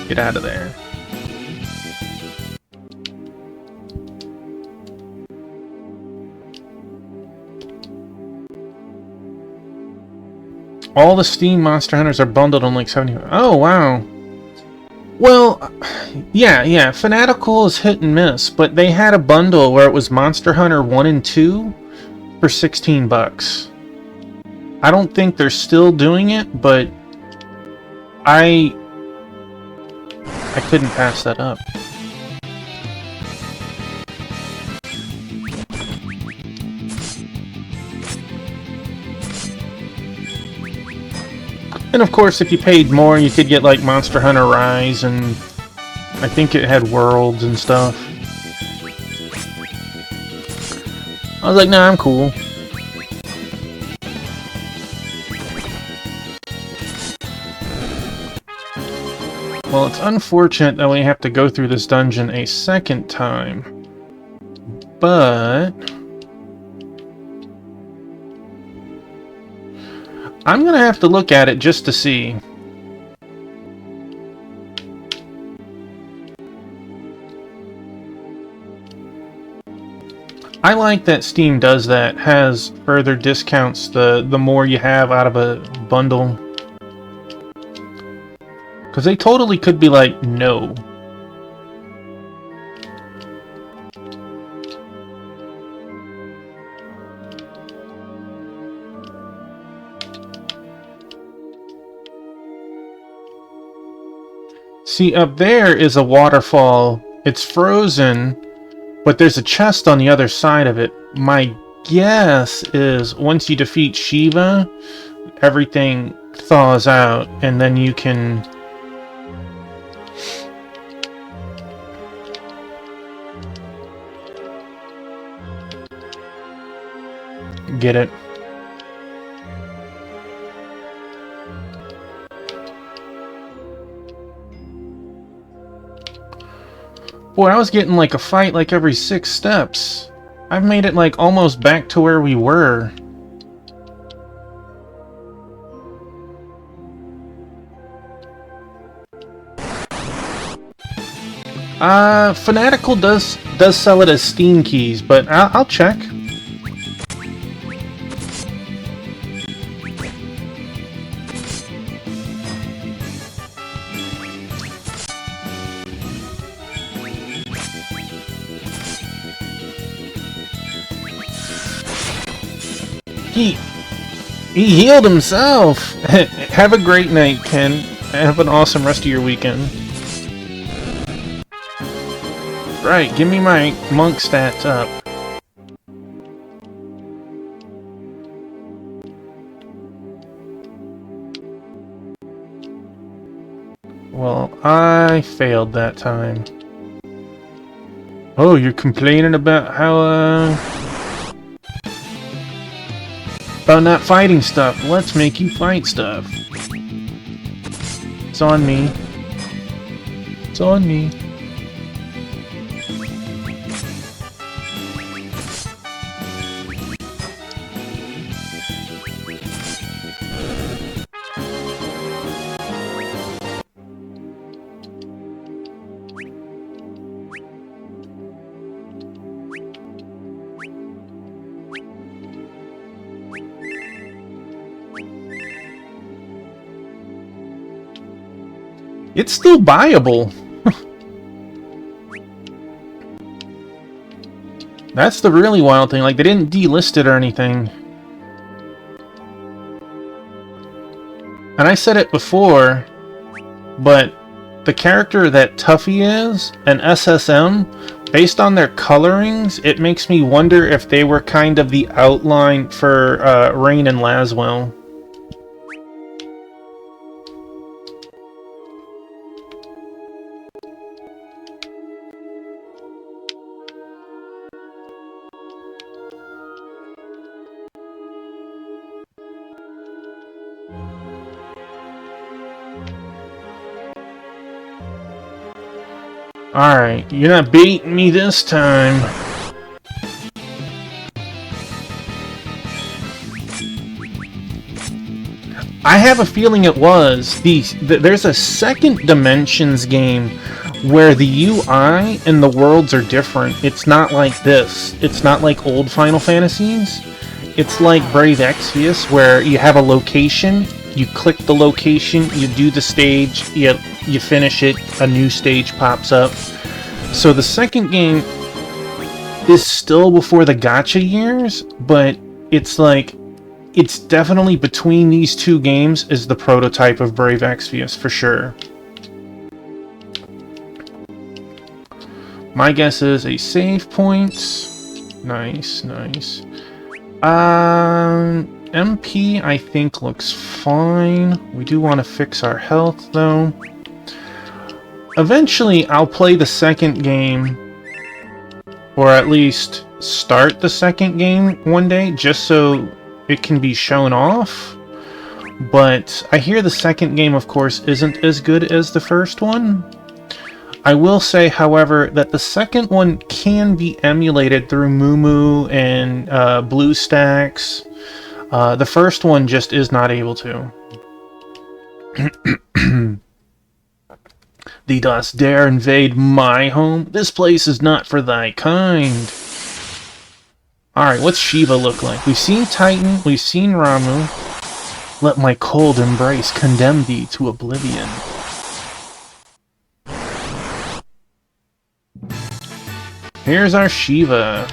Speaker 1: Get out of there. All the Steam Monster Hunters are bundled on like 70... Oh, wow. Well, yeah, Fanatical is hit and miss, but they had a bundle where it was Monster Hunter 1 and 2 for $16. I don't think they're still doing it, but I couldn't pass that up. And of course, if you paid more, you could get like Monster Hunter Rise, and I think it had worlds and stuff. I was like, nah, I'm cool. Well, it's unfortunate that we have to go through this dungeon a second time. But... I'm gonna have to look at it just to see. I like that Steam does that, has further discounts the more you have out of a bundle. Because they totally could be like, no. See, up there is a waterfall. It's frozen, but there's a chest on the other side of it. My guess is once you defeat Shiva, everything thaws out, and then you can... get it. Boy, I was getting like a fight like every 6 steps. I've made it like almost back to where we were. Fanatical does sell it as Steam keys, but I'll check. He healed himself! Have a great night, Ken. Have an awesome rest of your weekend. Right, give me my monk stats up. Well, I failed that time. Oh, you're complaining about how, about not fighting stuff. Let's make you fight stuff. It's on me. It's on me. It's still buyable. That's the really wild thing. Like, they didn't delist it or anything. And I said it before, but the character that Tuffy is, and SSM, based on their colorings, it makes me wonder if they were kind of the outline for Rain and Laswell. Alright, you're not beating me this time. I have a feeling it was. There's a Second Dimensions game where the UI and the worlds are different. It's not like this. It's not like old Final Fantasies. It's like Brave Exvius, where you have a location, you click the location, you do the stage, you finish it, a new stage pops up. So the second game is still before the gacha years, but it's like, it's definitely between these two games is the prototype of Brave Exvius, for sure. My guess is a save point. Nice, nice. MP, I think, looks fine. We do want to fix our health, though. Eventually, I'll play the second game, or at least start the second game one day, just so it can be shown off. But I hear the second game, of course, isn't as good as the first one. I will say, however, that the second one can be emulated through Mumu and BlueStacks. The first one just is not able to. Thee dost dare invade my home? This place is not for thy kind. Alright, what's Shiva look like? We've seen Titan, we've seen Ramu. Let my cold embrace condemn thee to oblivion. Here's our Shiva.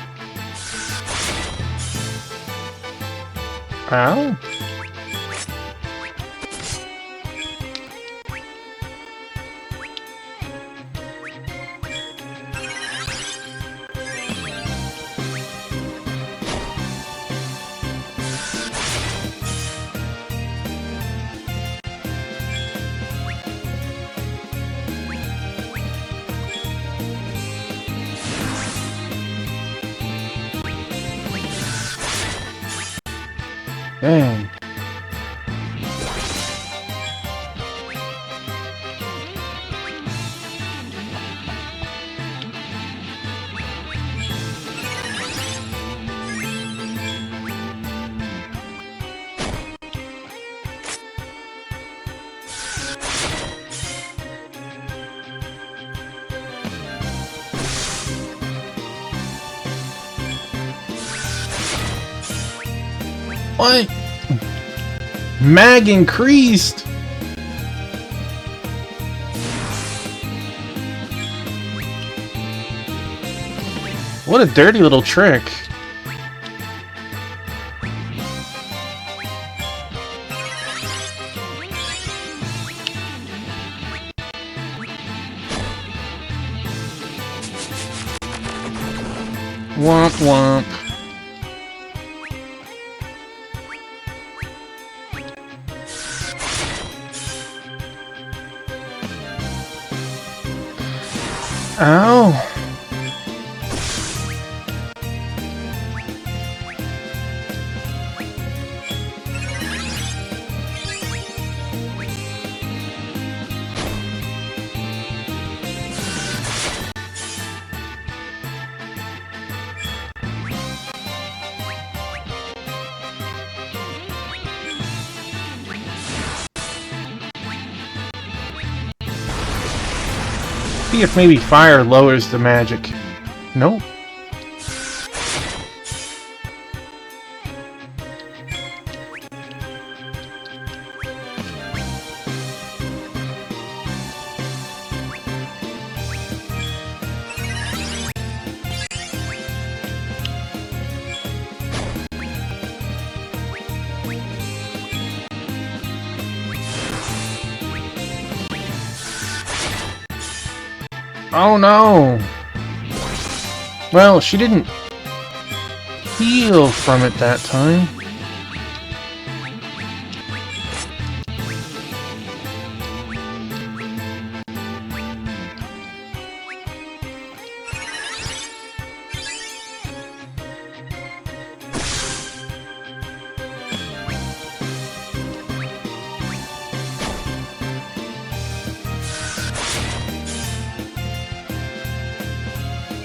Speaker 1: Ow. Dang. What? Mag increased! What a dirty little trick. Womp womp. Ow. See if maybe fire lowers the magic. Nope. Oh no! Well, she didn't heal from it that time.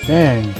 Speaker 1: Dang.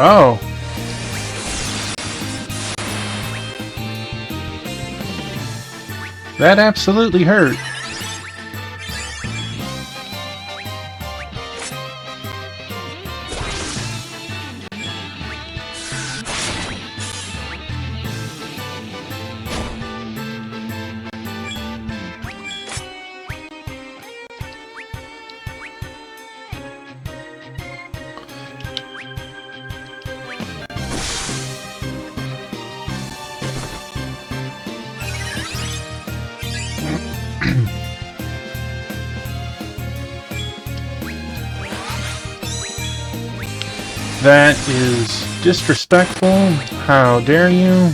Speaker 1: Oh. That absolutely hurt. That is disrespectful. How dare you?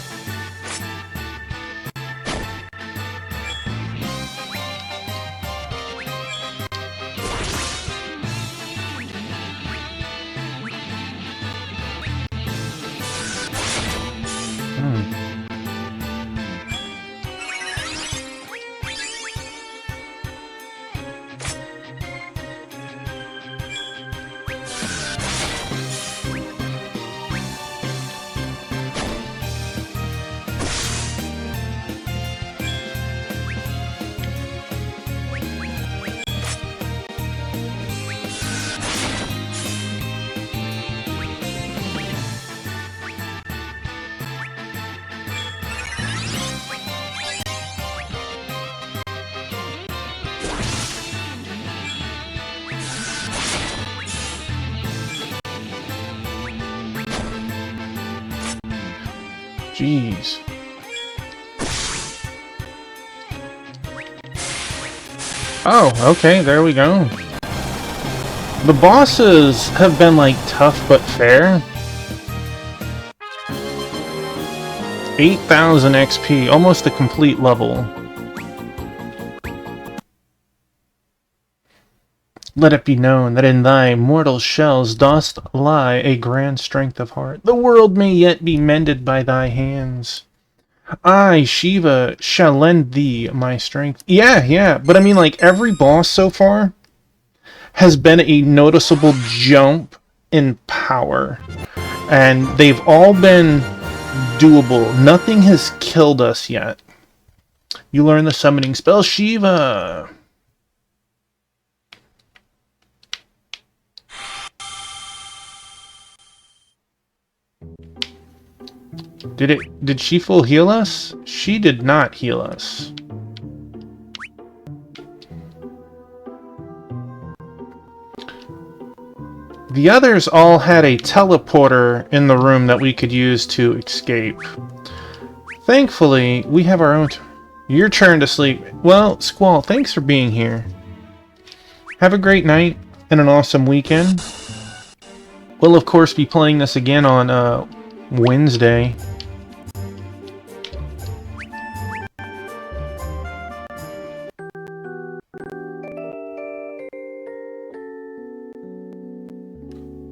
Speaker 1: Jeez. Oh, okay, there we go. The bosses have been, like, tough but fair. 8,000 XP, almost a complete level. Let it be known that in thy mortal shells dost lie a grand strength of heart. The world may yet be mended by thy hands. I, Shiva, shall lend thee my strength. Yeah, but I mean, like, every boss so far has been a noticeable jump in power. And they've all been doable. Nothing has killed us yet. You learn the summoning spell, Shiva. Did she full heal us? She did not heal us. The others all had a teleporter in the room that we could use to escape. Thankfully, we have our own... Your turn to sleep. Well, Squall, thanks for being here. Have a great night and an awesome weekend. We'll, of course, be playing this again on Wednesday.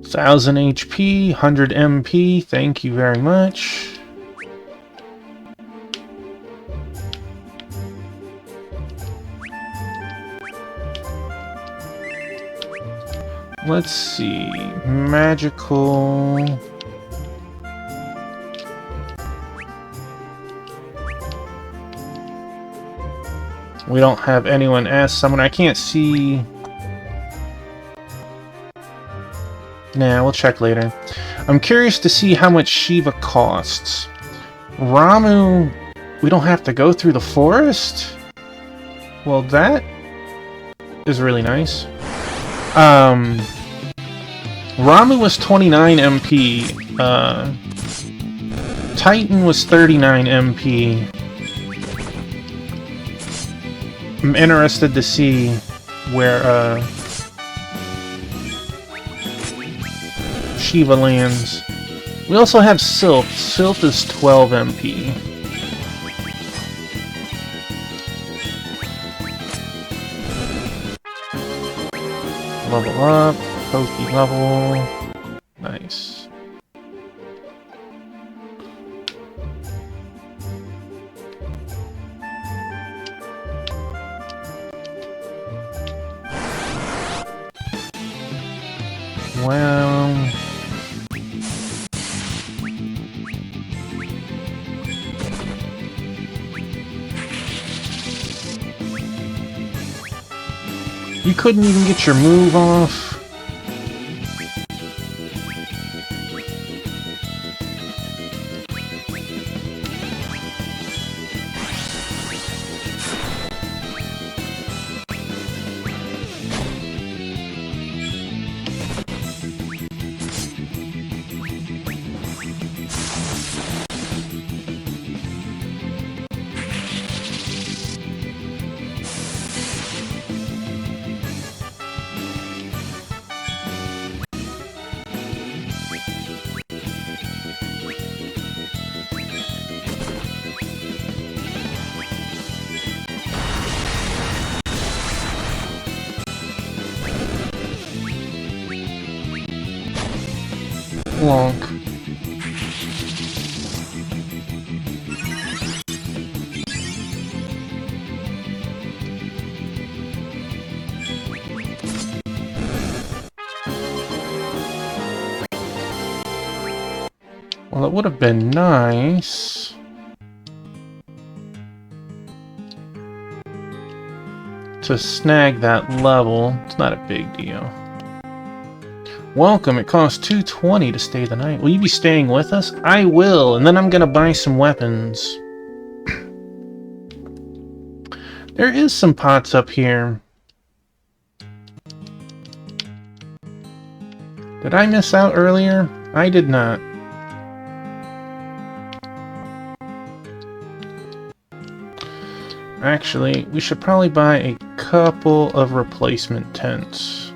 Speaker 1: Thousand HP, 100 MP, thank you very much. Let's see, magical... We don't have anyone as someone. I can't see... Nah, we'll check later. I'm curious to see how much Shiva costs. Ramuh... We don't have to go through the forest? Well, that is really nice. Ramuh was 29 MP. Titan was 39 MP. I'm interested to see where Shiva lands. We also have Sylph. Sylph is 12 MP. Level up. Poke level. Nice. Well... You couldn't even get your move off. Wonk. Well, it would have been nice to snag that level. It's not a big deal. Welcome, it costs $220 to stay the night. Will you be staying with us? I will, and then I'm gonna buy some weapons. There is some pots up here. Did I miss out earlier? I did not. Actually, we should probably buy a couple of replacement tents.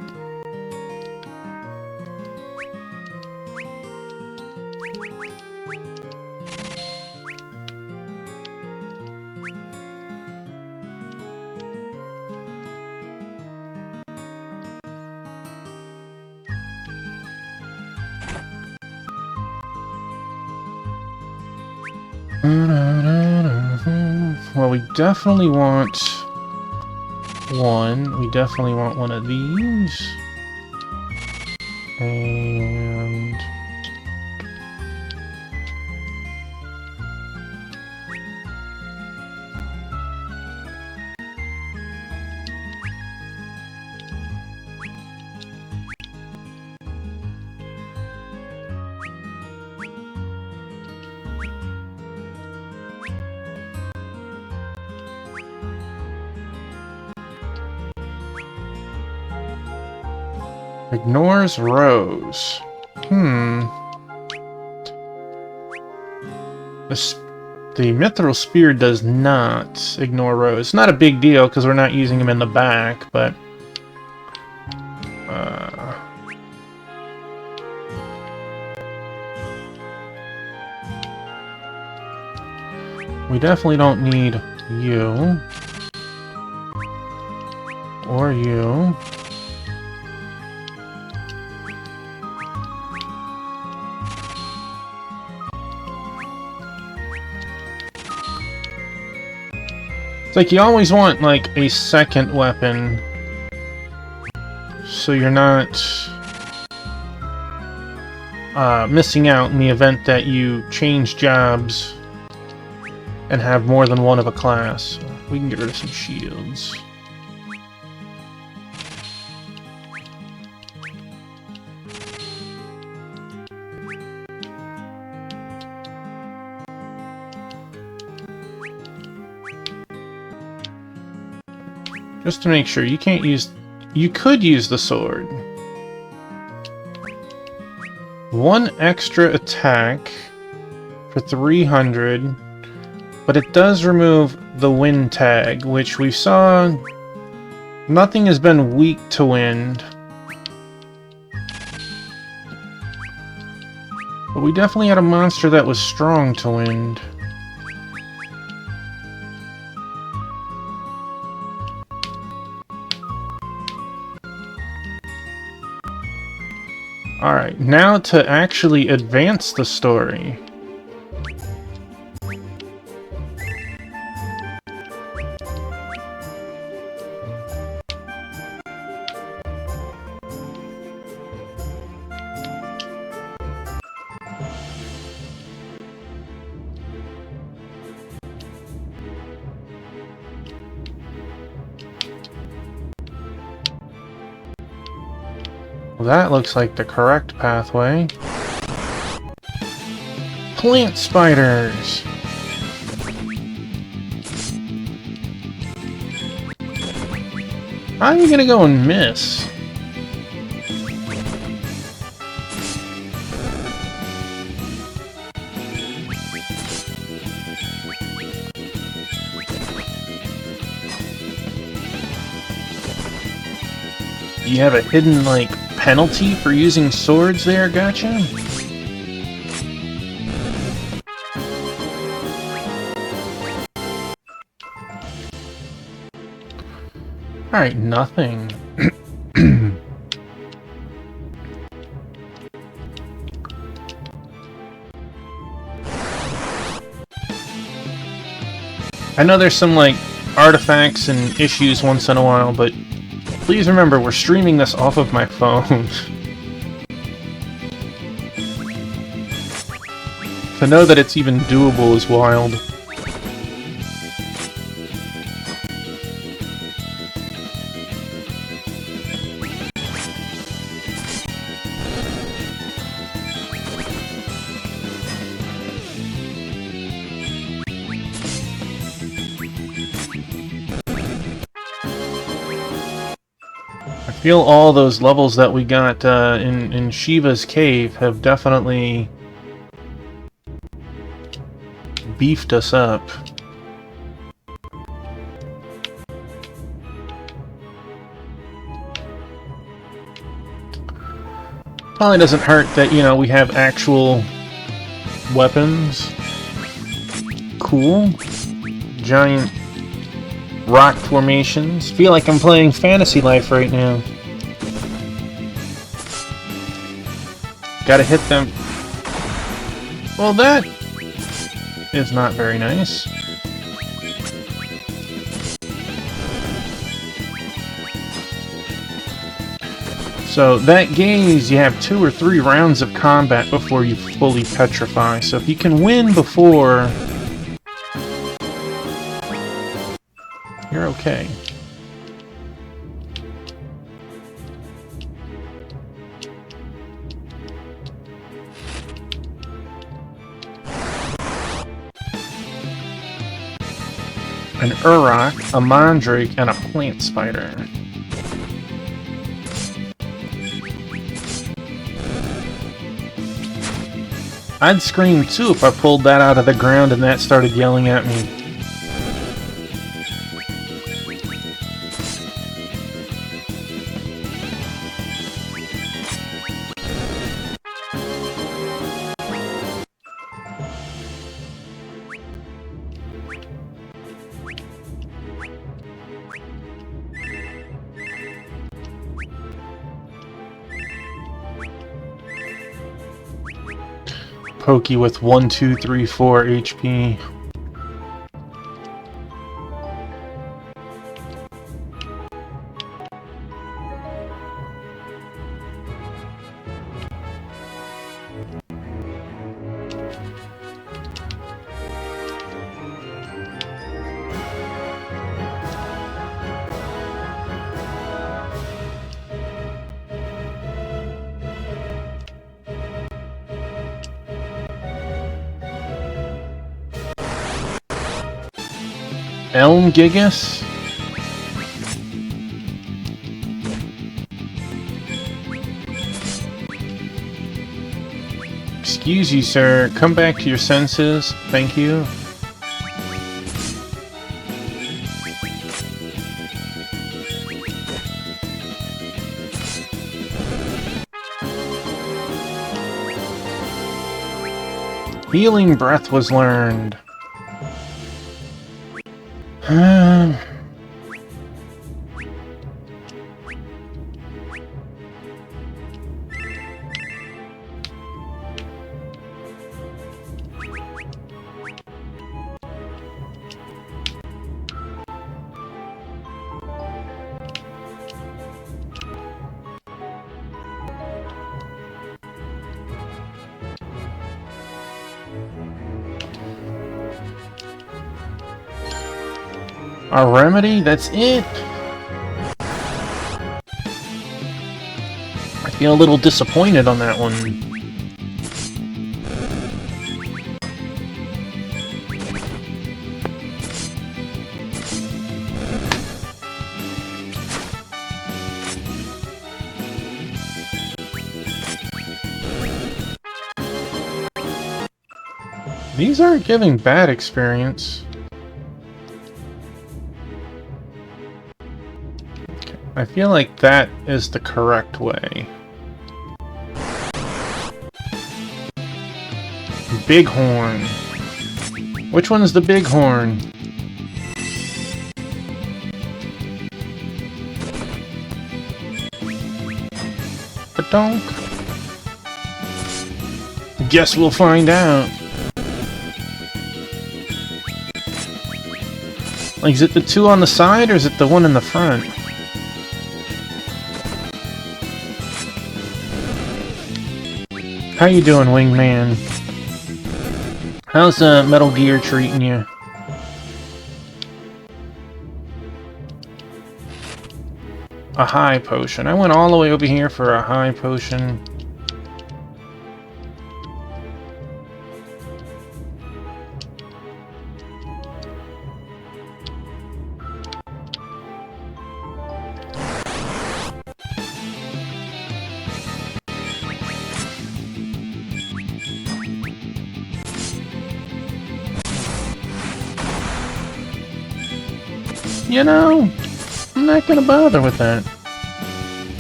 Speaker 1: Well, we definitely want one. We definitely want one of these. And... ignores rows. The Mithril Spear does not ignore rows. It's not a big deal because we're not using them in the back, but... we definitely don't need you. Or you. It's like you always want, like, a second weapon, so you're not missing out in the event that you change jobs and have more than one of a class. We can get rid of some shields. Just to make sure, you can't use... You could use the sword. 1 extra attack for 300, but it does remove the wind tag, which we saw... Nothing has been weak to wind. But we definitely had a monster that was strong to wind. Alright, now to actually advance the story. Well, that looks like the correct pathway. Plant spiders! How are you gonna go and miss? You have a hidden, like, penalty for using swords there, gotcha? Alright, nothing. I know there's some, like, artifacts and issues once in a while, but please remember, we're streaming this off of my phone. To know that it's even doable is wild. I feel all those levels that we got in Shiva's cave have definitely beefed us up. Probably doesn't hurt that, you know, we have actual weapons. Cool. Giant rock formations. Feel like I'm playing Fantasy Life right now. Gotta hit them. Well, that is not very nice. So that gaze, you have 2 or 3 rounds of combat before you fully petrify. So if you can win before, you're okay. An Urok, a Mandrake, and a Plant Spider. I'd scream too if I pulled that out of the ground and that started yelling at me. Pokey with 1, 2, 3, 4 HP. Elm Gigas? Excuse you, sir. Come back to your senses. Thank you. Healing Breath was learned. A remedy? That's it? I feel a little disappointed on that one. These aren't giving bad experience. I feel like that is the correct way. Bighorn. Which one's the Bighorn? Badonk. Guess we'll find out. Like, is it the 2 on the side or is it the 1 in the front? How you doing, Wingman? How's Metal Gear treating you? A high potion. I went all the way over here for a high potion. You know, I'm not gonna bother with that.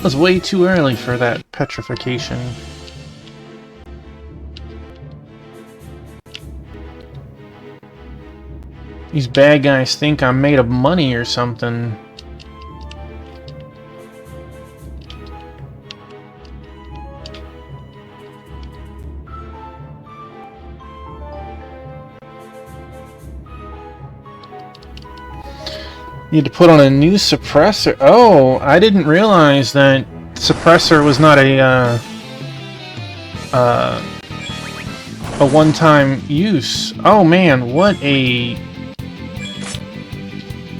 Speaker 1: It was way too early for that petrification. These bad guys think I'm made of money or something. Need to put on a new suppressor. Oh, I didn't realize that suppressor was not a one-time use. Oh man, what a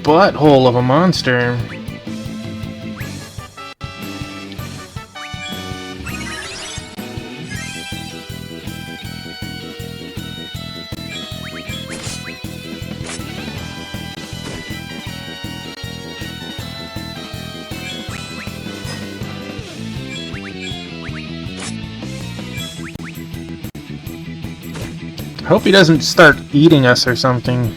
Speaker 1: butthole of a monster. I hope he doesn't start eating us or something.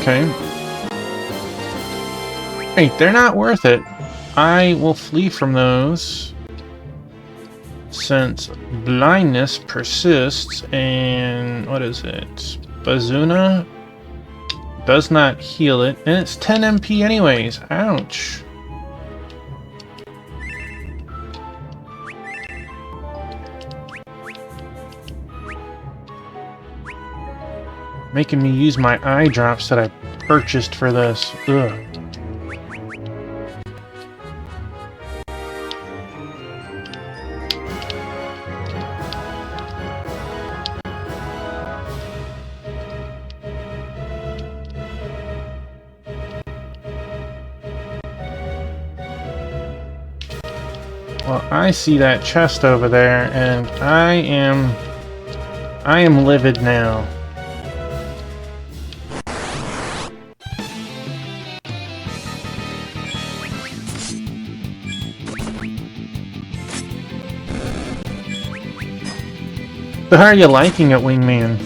Speaker 1: Okay. Wait, they're not worth it. I will flee from those, since blindness persists, and what is it? Bazuna does not heal it, and it's 10 MP anyways. Ouch. Making me use my eye drops that I purchased for this. Ugh. Well, I see that chest over there, and I am livid now. So how are you liking it, Wingman?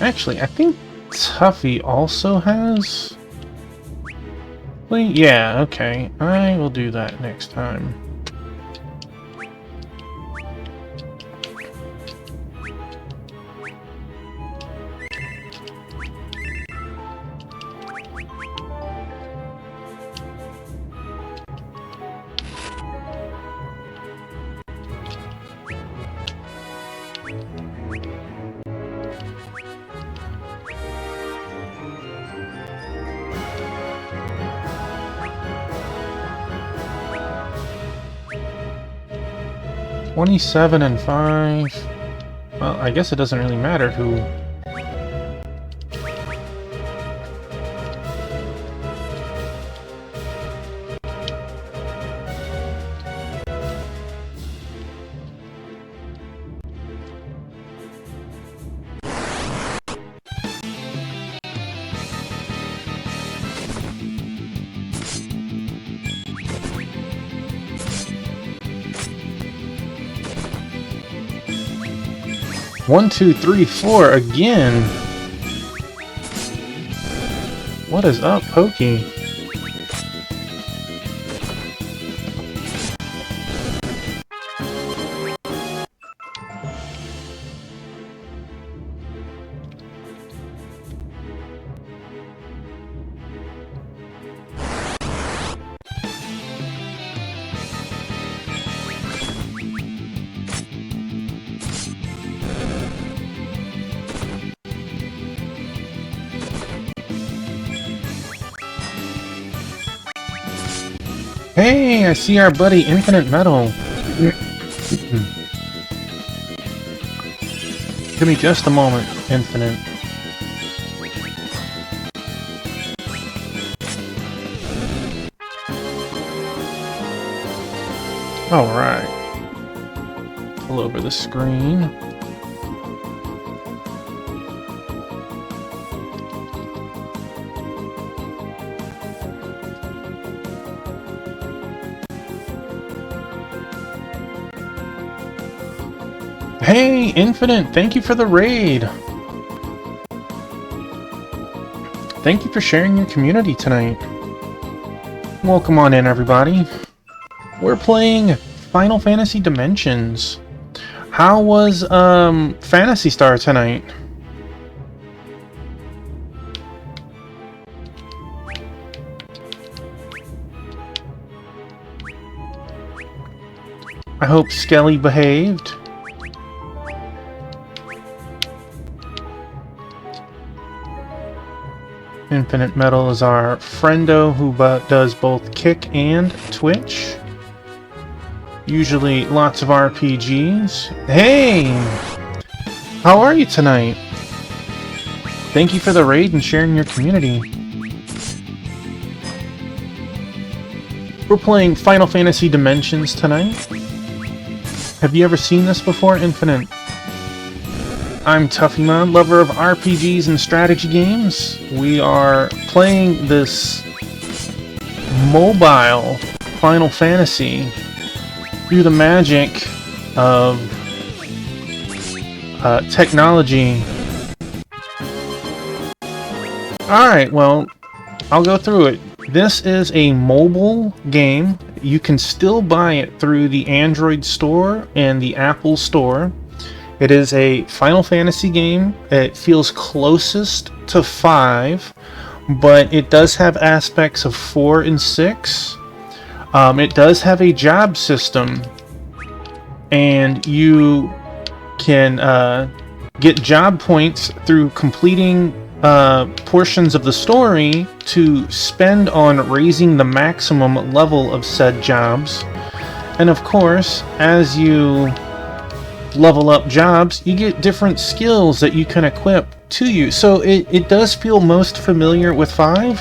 Speaker 1: Actually, I think Tuffy also has... Wait, yeah, okay. I will do that next time. $27 and $5. Well, I guess it doesn't really matter who. One, two, three, four again. What is up, Pokey? Hey, I see our buddy Infinite Metal. Give me just a moment, Infinite. Alright. Pull over the screen. Hey, Infinite, thank you for the raid. Thank you for sharing your community tonight. Welcome on in, everybody. We're playing Final Fantasy Dimensions. How was Phantasy Star tonight? I hope Skelly behaved. Infinite Metal is our friendo who does both Kick and Twitch. Usually lots of RPGs. Hey! How are you tonight? Thank you for the raid and sharing your community. We're playing Final Fantasy Dimensions tonight. Have you ever seen this before, Infinite? I'm Tuffymon, lover of RPGs and strategy games. We are playing this mobile Final Fantasy through the magic of technology. Alright, well, I'll go through it. This is a mobile game. You can still buy it through the Android store and the Apple store. It is a Final Fantasy game. It feels closest to 5, but it does have aspects of 4 and 6. It does have a job system, and you can get job points through completing portions of the story to spend on raising the maximum level of said jobs. And of course, as you level up jobs, you get different skills that you can equip to you. So it does feel most familiar with 5.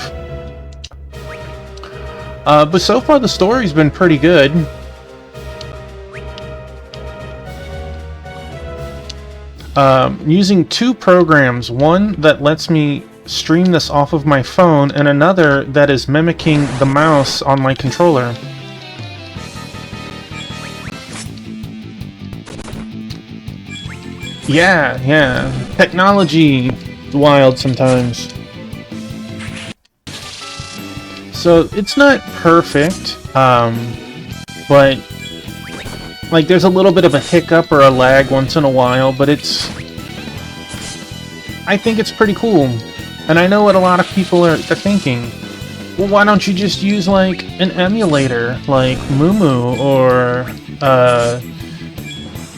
Speaker 1: But so far the story's been pretty good. Using 2 programs, one that lets me stream this off of my phone, and another that is mimicking the mouse on my controller. Yeah. Technology wild sometimes. So it's not perfect, but like there's a little bit of a hiccup or a lag once in a while, but I think it's pretty cool. And I know what a lot of people are thinking. Well, why don't you just use like an emulator like Mumu or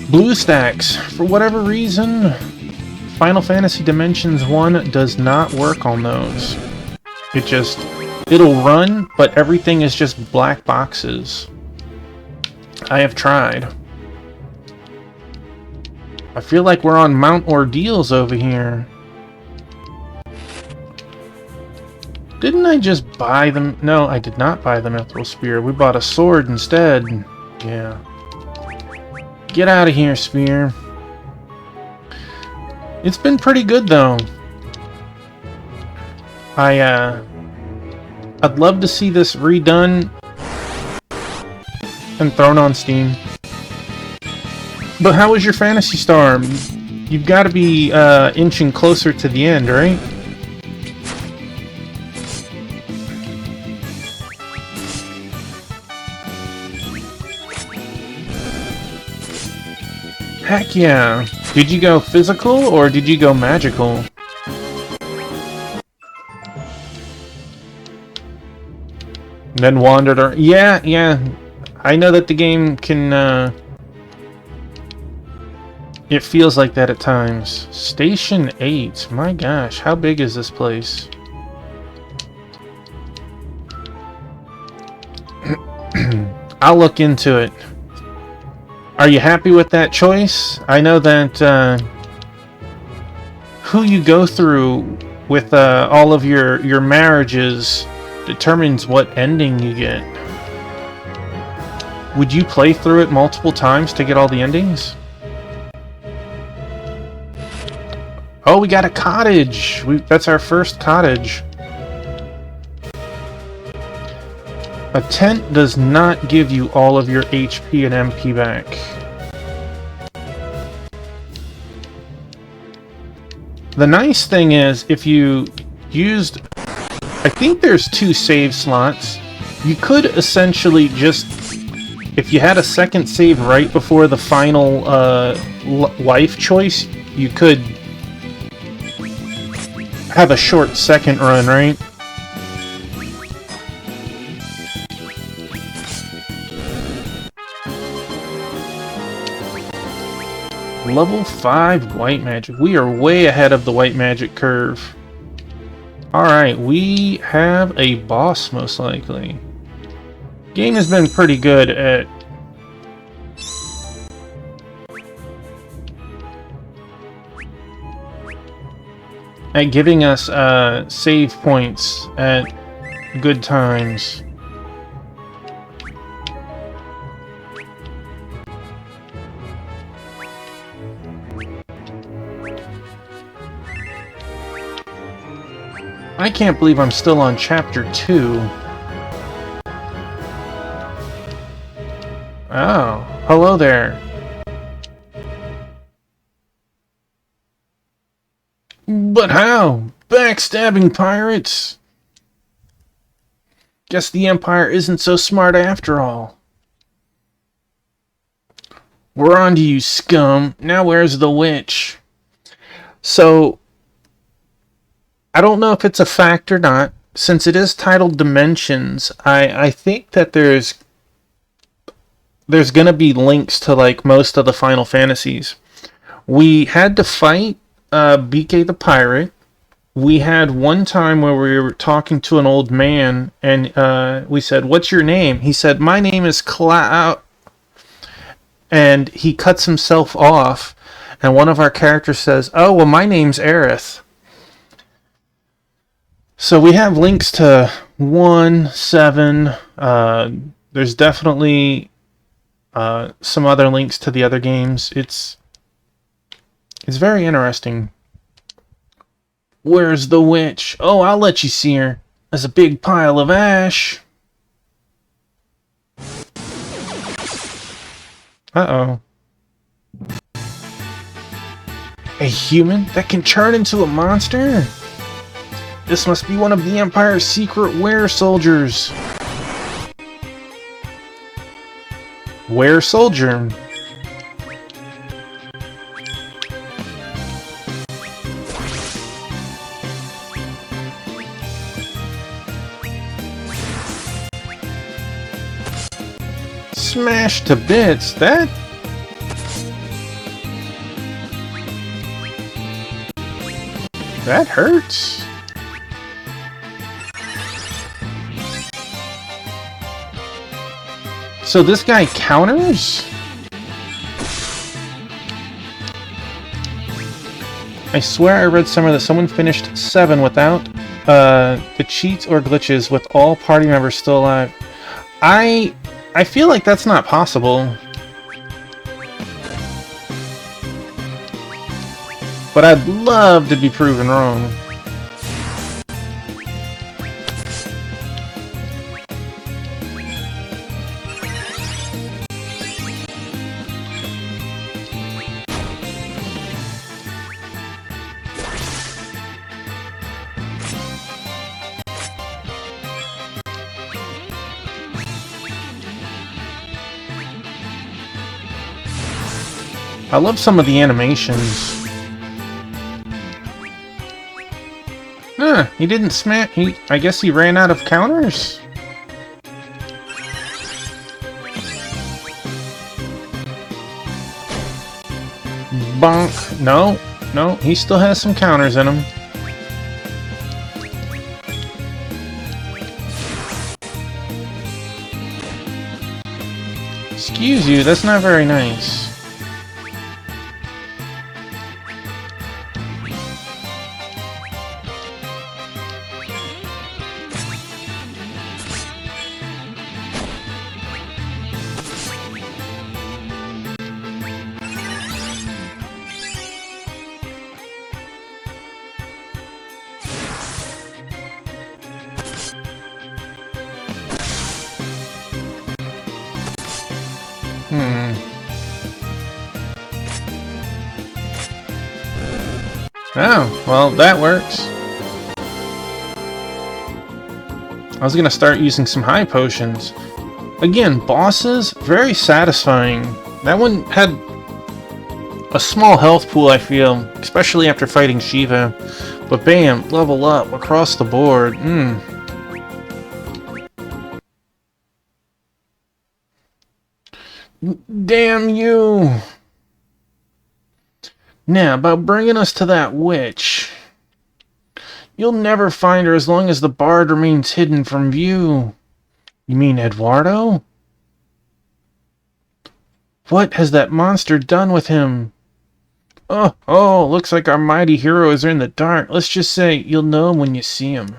Speaker 1: BlueStacks? For whatever reason, Final Fantasy Dimensions 1 does not work on those. It'll run, but everything is just black boxes. I have tried. I feel like we're on Mount Ordeals over here. Didn't I just buy them? No, I did not buy the Mithril Spear. We bought a sword instead. Yeah. Get out of here, Spear. It's been pretty good, though. I'd love to see this redone and thrown on Steam. But how was your Phantasy Star? You've got to be inching closer to the end, right? Heck yeah! Did you go physical or did you go magical? Then wandered or yeah. I know that the game can it feels like that at times. Station 8. My gosh, how big is this place? I'll look into it. Are you happy with that choice? I know that who you go through with all of your marriages determines what ending you get. Would you play through it multiple times to get all the endings? Oh, we got a cottage! That's our first cottage. A tent does not give you all of your HP and MP back. The nice thing is, if you used... I think there's 2 save slots. You could essentially just... If you had a second save right before the final life choice, you could have a short second run, right? Level 5 white magic. We are way ahead of the white magic curve. Alright, we have a boss most likely. Game has been pretty good at giving us save points at good times. I can't believe I'm still on chapter 2. Oh, hello there. But how? Backstabbing pirates? Guess the Empire isn't so smart after all. We're on to you, scum. Now where's the witch? So, I don't know if it's a fact or not. Since it is titled Dimensions, I think that there's gonna be links to like most of the Final Fantasies. We had to fight BK the Pirate. We had one time where we were talking to an old man, and we said, "What's your name?" He said, "My name is Cloud," and he cuts himself off, and one of our characters says, "Oh, well, my name's Aerith." So we have links to 1, 7. There's definitely some other links to the other games. It's very interesting. Where's the witch? Oh, I'll let you see her. There's a big pile of ash. Uh-oh. A human that can turn into a monster? This must be one of the Empire's secret were-soldiers. Were-soldier. Smashed to bits. That hurts. So this guy counters? I swear I read somewhere that someone finished 7 without the cheats or glitches with all party members still alive. I feel like that's not possible. But I'd love to be proven wrong. I love some of the animations. He didn't smash. I guess he ran out of counters. Bonk. No, he still has some counters in him. Excuse you, that's not very nice. Oh, well, that works. I was gonna start using some high potions. Again, bosses, very satisfying. That one had a small health pool, I feel, especially after fighting Shiva. But bam, level up across the board. Damn you! Now, about bringing us to that witch. You'll never find her as long as the bard remains hidden from view. You mean Eduardo? What has that monster done with him? Oh, looks like our mighty heroes are in the dark. Let's just say you'll know him when you see him.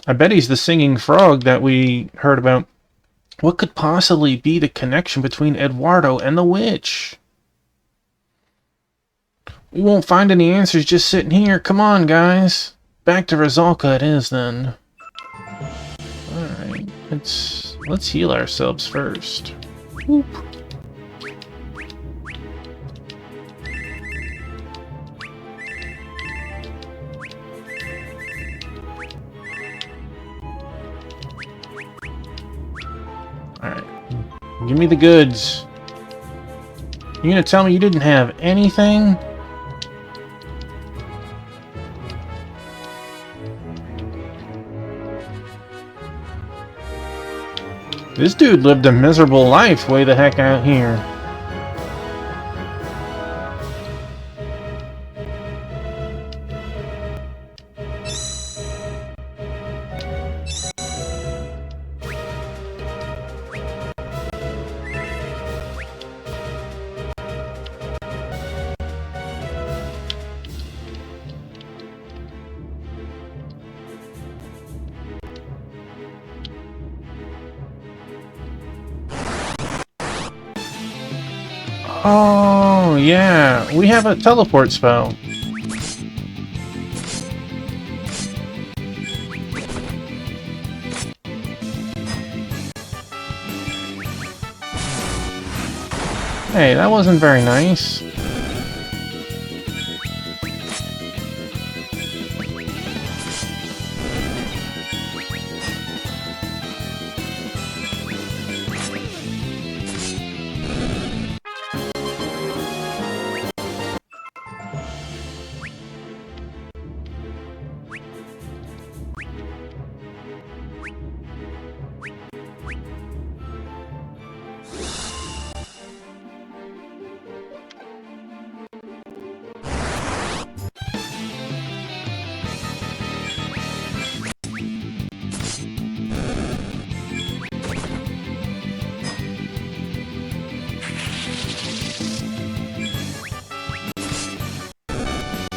Speaker 1: I bet he's the singing frog that we heard about. What could possibly be the connection between Eduardo and the witch? We won't find any answers just sitting here. Come on, guys. Back to Rusalka it is, then. Alright, let's heal ourselves first. Whoop. Alright. Give me the goods. You gonna tell me you didn't have anything? This dude lived a miserable life way the heck out here. Oh, yeah. We have a teleport spell. Hey, that wasn't very nice.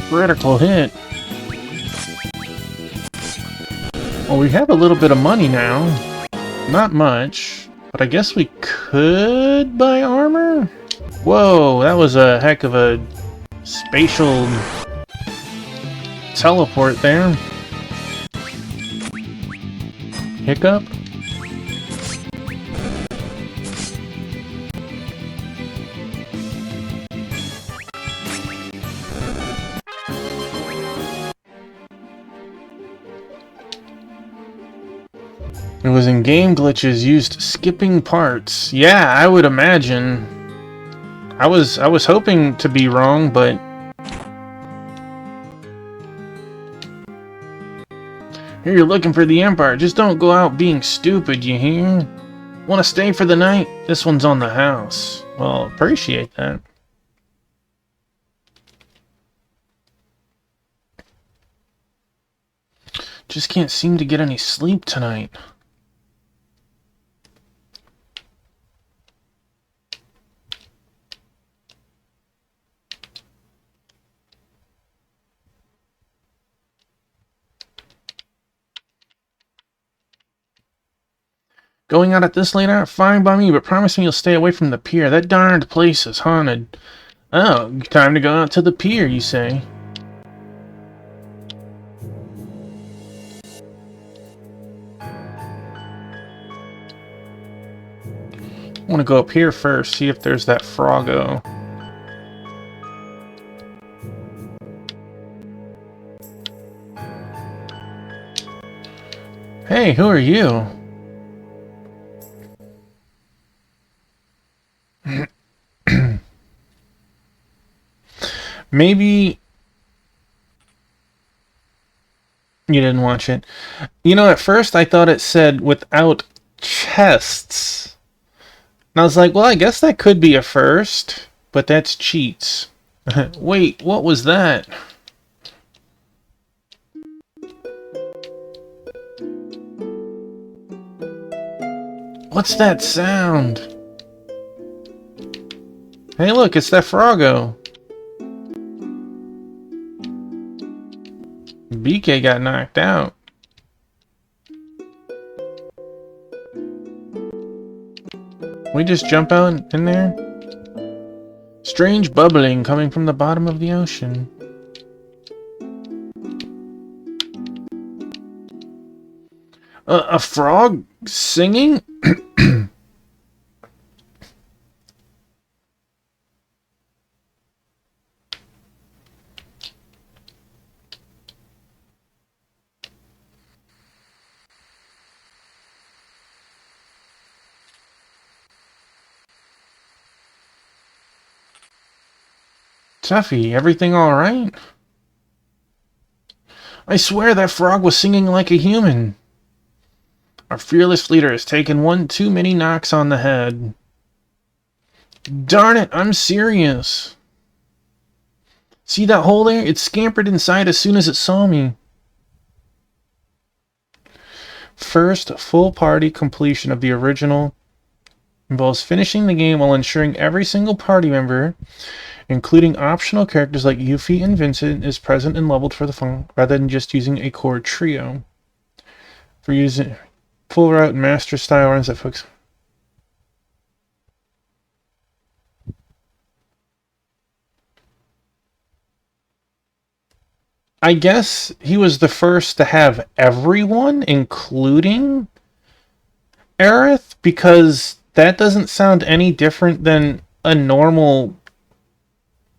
Speaker 1: Critical hit. Well, we have a little bit of money now. Not much, but I guess we could buy armor? Whoa, that was a heck of a spatial teleport there. Hiccup? It was in-game glitches used skipping parts. Yeah, I would imagine. I was hoping to be wrong, but here you're looking for the Empire. Just don't go out being stupid, you hear? Want to stay for the night? This one's on the house. Well, appreciate that. Just can't seem to get any sleep tonight. Going out at this late hour? Fine by me, but promise me you'll stay away from the pier. That darned place is haunted. Oh, time to go out to the pier, you say? I want to go up here first, see if there's that Froggo. Hey, who are you? Maybe you didn't watch it. You know, at first I thought it said without chests. And I was like, well, I guess that could be a first, but that's cheats. Wait, what was that? What's that sound? Hey, look, it's that Froggo. BK got knocked out. We just jump out in there? Strange bubbling coming from the bottom of the ocean. A frog singing? Tuffy, everything alright? I swear that frog was singing like a human. Our fearless leader has taken one too many knocks on the head. Darn it, I'm serious. See that hole there? It scampered inside as soon as it saw me. First full party completion of the original involves finishing the game while ensuring every single party member, including optional characters like Yuffie and Vincent, is present and leveled for the fun, rather than just using a core trio. For using full route and master style runs that focus. I guess he was the first to have everyone, including Aerith, because that doesn't sound any different than a normal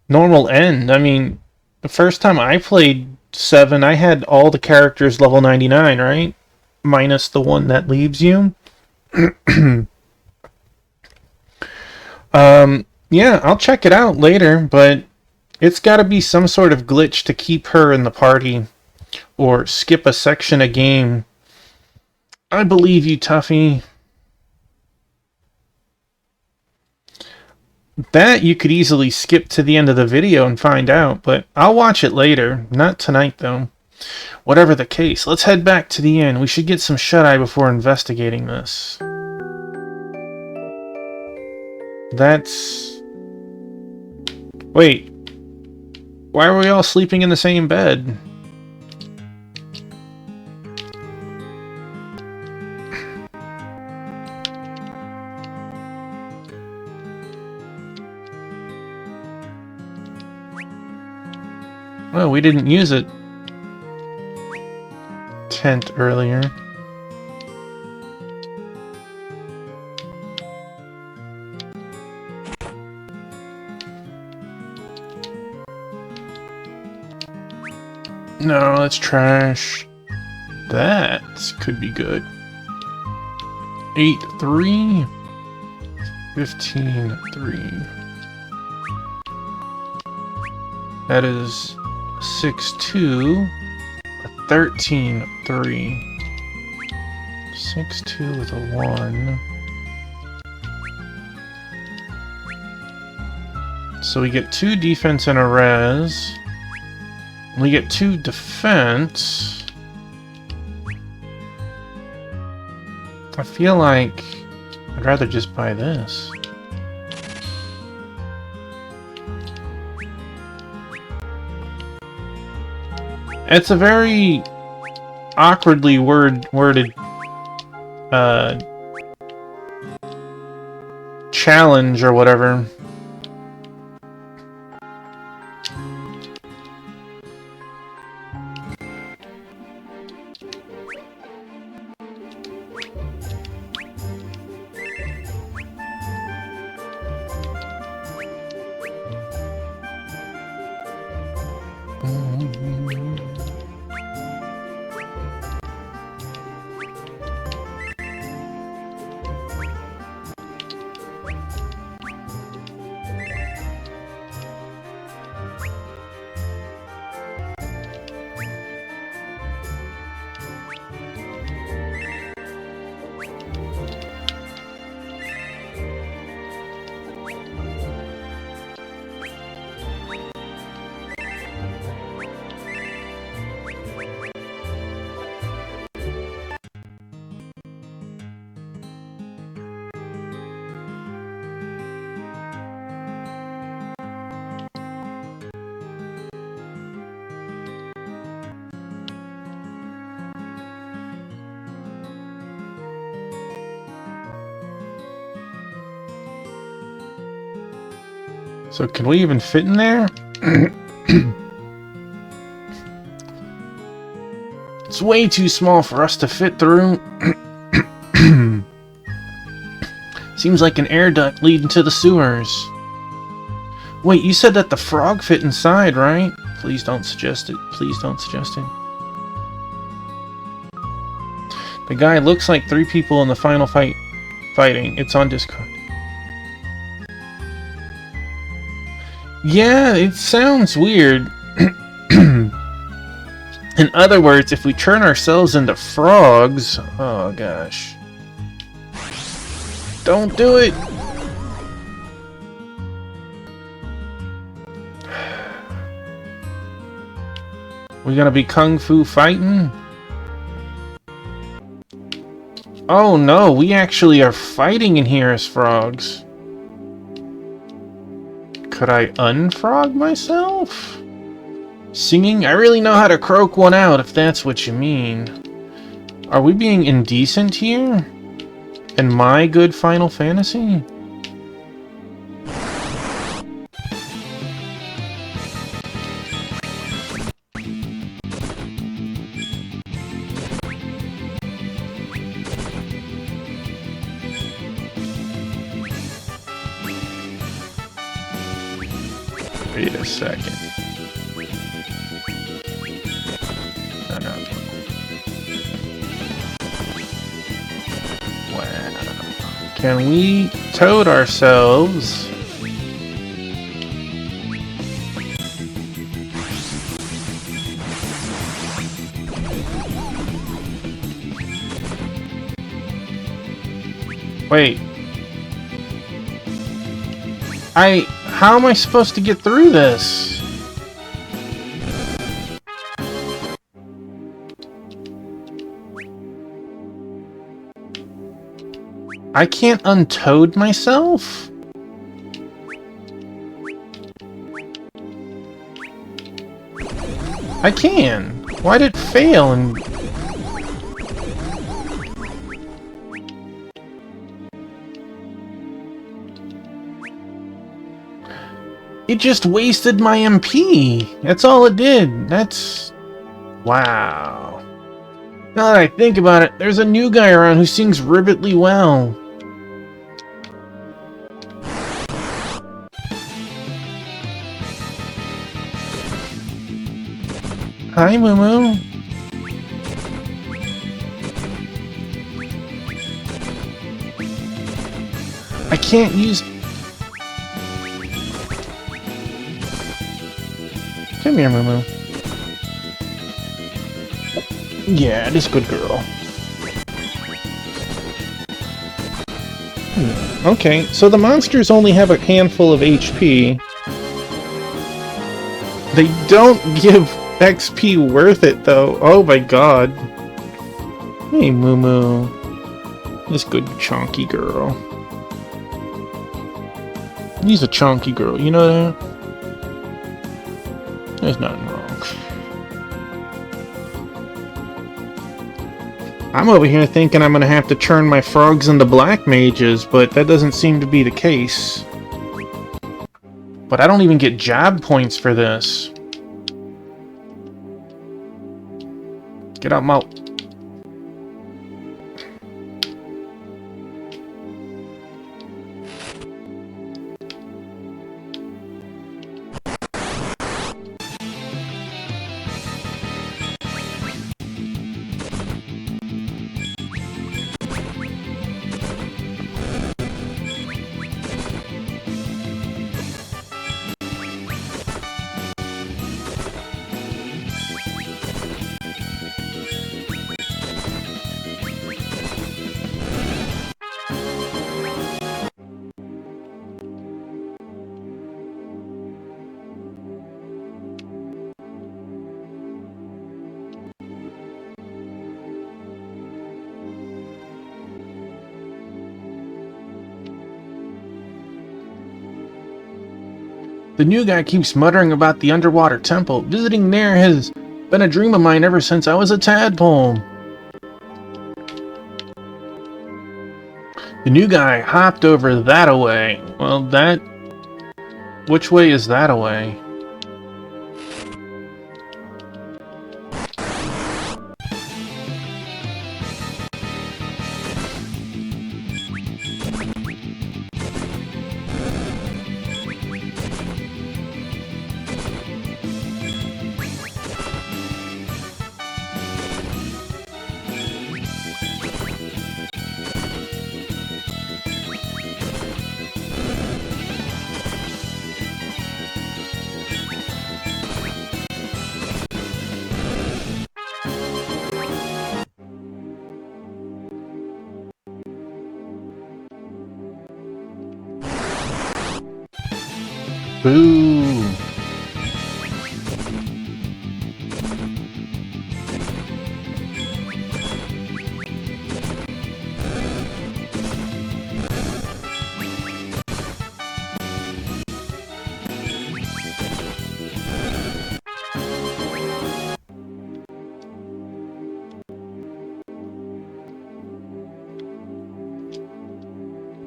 Speaker 1: end. I mean, the first time I played 7, I had all the characters level 99, right? Minus the one that leaves you. Yeah, I'll check it out later, but it's got to be some sort of glitch to keep her in the party, or skip a section of game. I believe you, Tuffy. That you could easily skip to the end of the video and find out, but I'll watch it later. Not tonight, though. Whatever the case, let's head back to the inn. We should get some shut-eye before investigating this. That's... Wait. Why are we all sleeping in the same bed? Well, we didn't use it. Tent earlier. No, that's trash. That could be good. 8-3. 15-3. That is 6-2. 13-3. 6-2 with a 1. So we get 2 defense and a res. We get 2 defense. I feel like I'd rather just buy this. It's a very awkwardly worded challenge or whatever. So can we even fit in there? It's way too small for us to fit through. Seems like an air duct leading to the sewers. Wait, you said that the frog fit inside, right? Please don't suggest it. Please don't suggest it. The guy looks like 3 people in the final fighting. It's on Discord. Yeah, it sounds weird. In other words, if we turn ourselves into frogs... Oh, gosh. Don't do it! We gonna be kung fu fighting? Oh no, we actually are fighting in here as frogs. Could I unfrog myself? Singing? I really know how to croak one out, if that's what you mean. Are we being indecent here? In my good Final Fantasy? Wait a second. No. Wow. Can we toad ourselves? Wait. How am I supposed to get through this? I can't untoad myself? I can. Why did it fail and... It just wasted my MP. That's all it did. That's... Wow. Now that I think about it, there's a new guy around who sings ribbitly well. Hi, Moo Moo. I can't use... Come here, Moo Moo. Yeah, this good girl. Okay, so the monsters only have a handful of HP. They don't give XP worth it, though. Oh my god. Hey, Moo Moo. This good chunky girl. He's a chunky girl, you know that? There's nothing wrong. I'm over here thinking I'm gonna have to turn my frogs into black mages, but that doesn't seem to be the case. But I don't even get job points for this. Get out my... The new guy keeps muttering about the underwater temple. Visiting there has been a dream of mine ever since I was a tadpole. The new guy hopped over that-a-way. Well, that... Which way is that-a-way? Boo!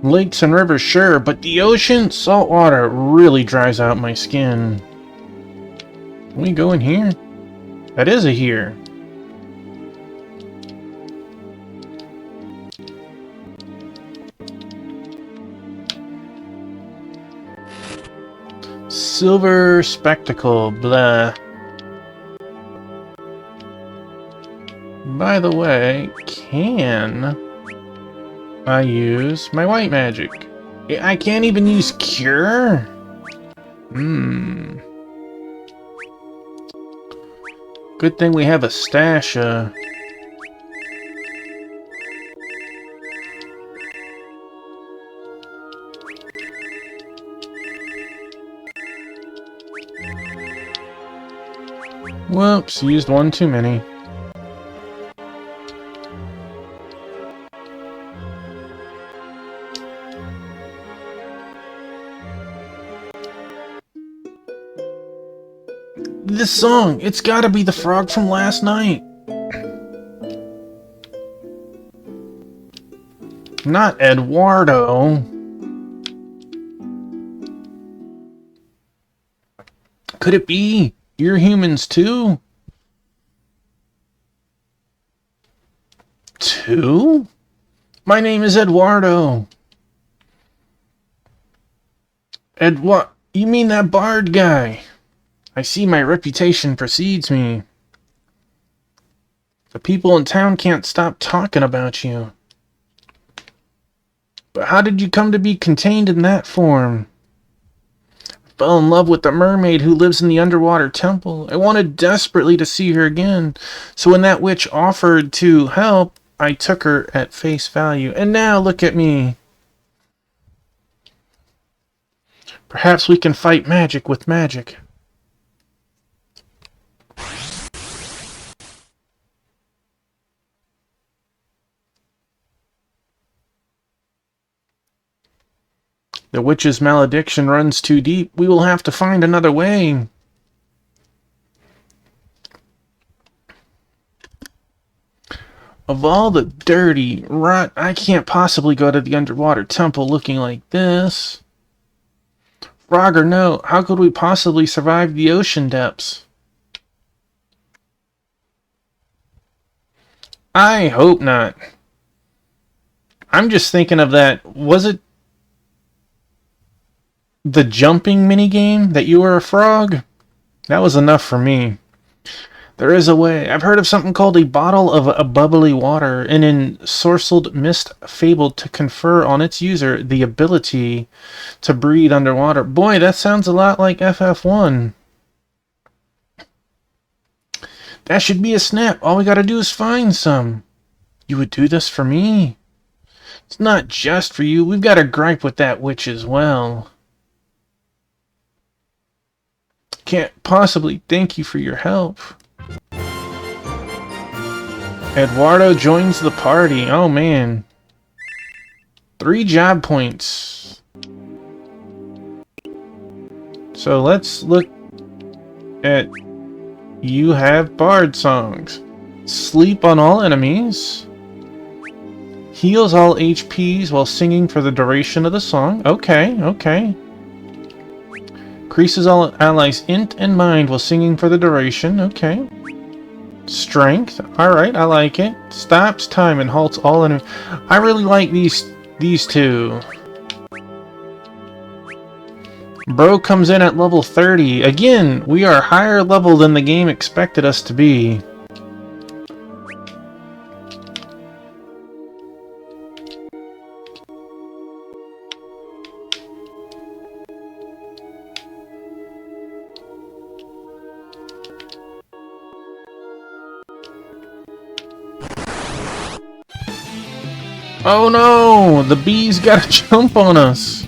Speaker 1: Lakes and rivers, sure, but the ocean, salt water, really dries out my skin. Can we go in here? That is a here. Silver spectacle, blah. By the way, can I use my white magic? I can't even use cure? Good thing we have a stash, Whoops, used one too many. This song, it's gotta be the frog from last night. Not Eduardo. Could it be? You're humans too? Two? My name is Eduardo. You mean that bard guy? I see my reputation precedes me. The people in town can't stop talking about you. But how did you come to be contained in that form? I fell in love with the mermaid who lives in the underwater temple. I wanted desperately to see her again. So when that witch offered to help, I took her at face value. And now look at me. Perhaps we can fight magic with magic. The witch's malediction runs too deep. We will have to find another way. Of all the dirty rot, I can't possibly go to the underwater temple looking like this. Frog or no, how could we possibly survive the ocean depths? I hope not. I'm just thinking of that. Was it the jumping minigame that you were a frog? That was enough for me. There is a way. I've heard of something called a bottle of a bubbly water, an ensorcelled mist fabled to confer on its user the ability to breathe underwater. Boy, that sounds a lot like FF1. That should be a snap. All we gotta do is find some. You would do this for me? It's not just for you. We've got a gripe with that witch as well. Can't possibly thank you for your help. Eduardo joins the party. Oh man. 3 job points. So let's look at... You have bard songs. Sleep on all enemies. Heals all HPs while singing for the duration of the song. Okay, okay. Increases all allies' int and mind while singing for the duration. Okay. Strength. Alright, I like it. Stops time and halts all enemies. I really like these two. Bro comes in at level 30. Again, we are higher level than the game expected us to be. Oh no! The bees gotta jump on us!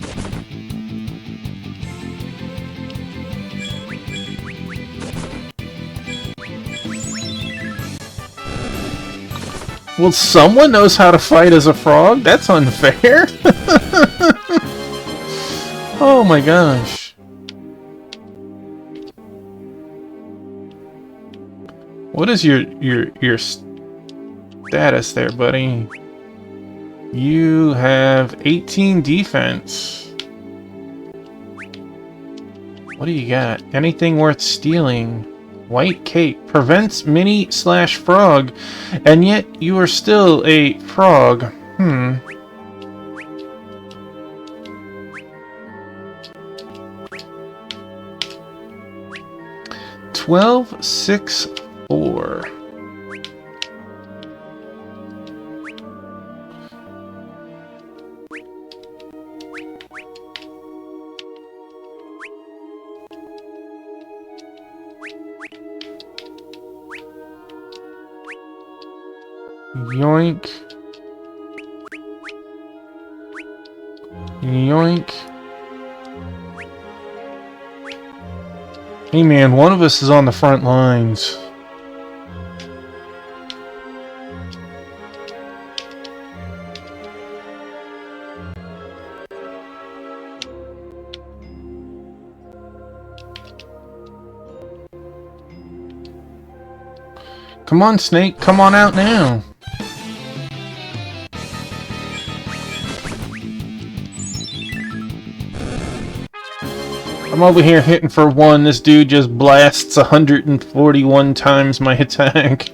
Speaker 1: Well, someone knows how to fight as a frog? That's unfair! Oh my gosh. What is your status there, buddy? You have 18 defense. What do you got? Anything worth stealing? White cape prevents mini/frog, and yet you are still a frog. 12, 6, 4. Yoink. Yoink. Hey man, one of us is on the front lines. Come on, Snake, come on out now. I'm over here hitting for 1. This dude just blasts 141 times my attack.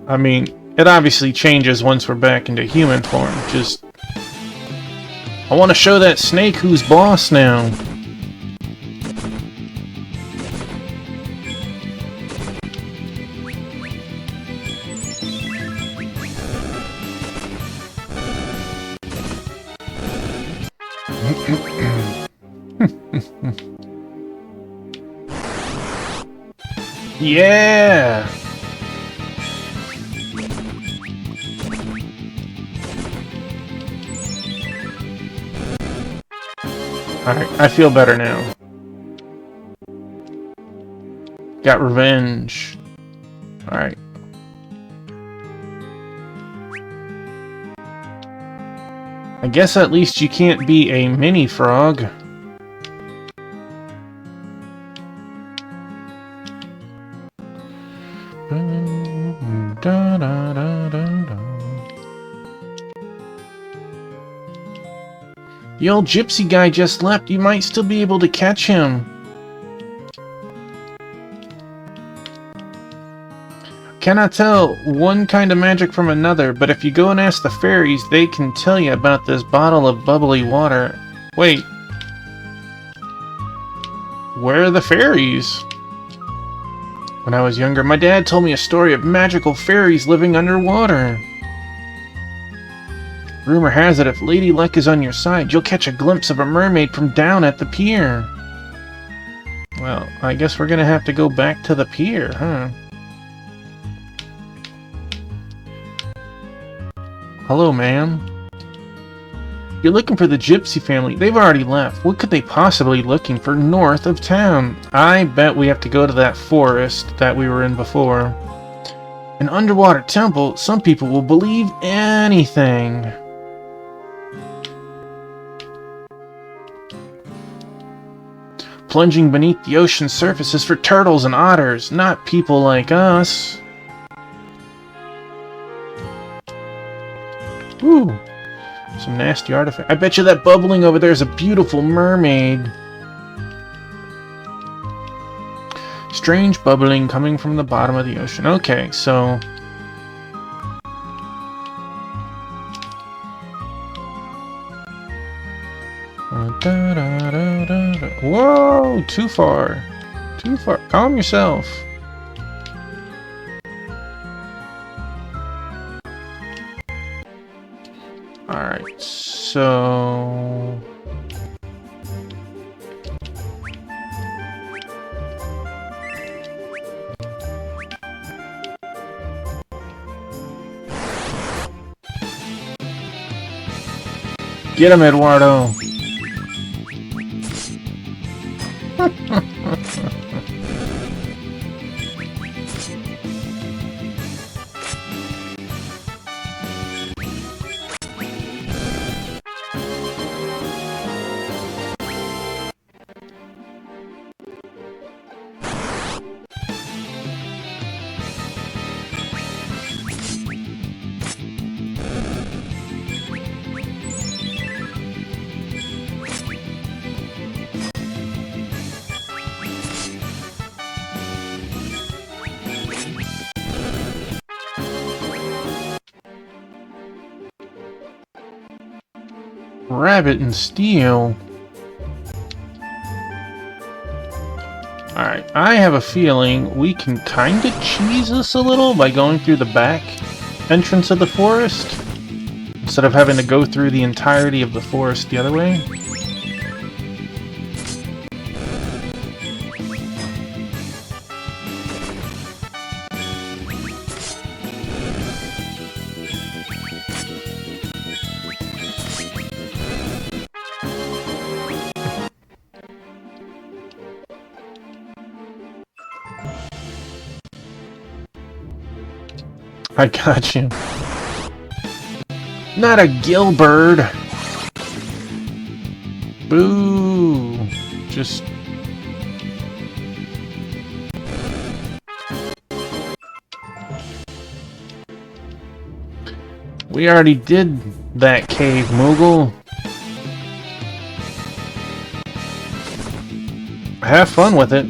Speaker 1: I mean, it obviously changes once we're back into human form. Just... I want to show that Snake who's boss now. Yeah! Alright, I feel better now. Got revenge. Alright. . I guess at least you can't be a mini frog. The old gypsy guy just left. You might still be able to catch him. Cannot tell one kind of magic from another, but if you go and ask the fairies, they can tell you about this bottle of bubbly water. Wait. Where are the fairies? When I was younger, my dad told me a story of magical fairies living underwater. Rumor has it if Lady Luck is on your side, you'll catch a glimpse of a mermaid from down at the pier. Well, I guess we're gonna have to go back to the pier, huh? Hello, ma'am. You're looking for the Gypsy family. They've already left. What could they possibly be looking for north of town? I bet we have to go to that forest that we were in before. An underwater temple? Some people will believe anything. Plunging beneath the ocean's surface is for turtles and otters, not people like us. Ooh, some nasty artifact. I bet you that bubbling over there is a beautiful mermaid. Strange bubbling coming from the bottom of the ocean. Okay, so... Whoa, too far. Too far. Calm yourself. Alright, so... Get him, Eduardo! Rabbit and steel. Alright, I have a feeling we can kind of cheese this a little by going through the back entrance of the forest instead of having to go through the entirety of the forest the other way. I got you. Not a gillbird. Boo. Just... We already did that cave, Moogle. Have fun with it.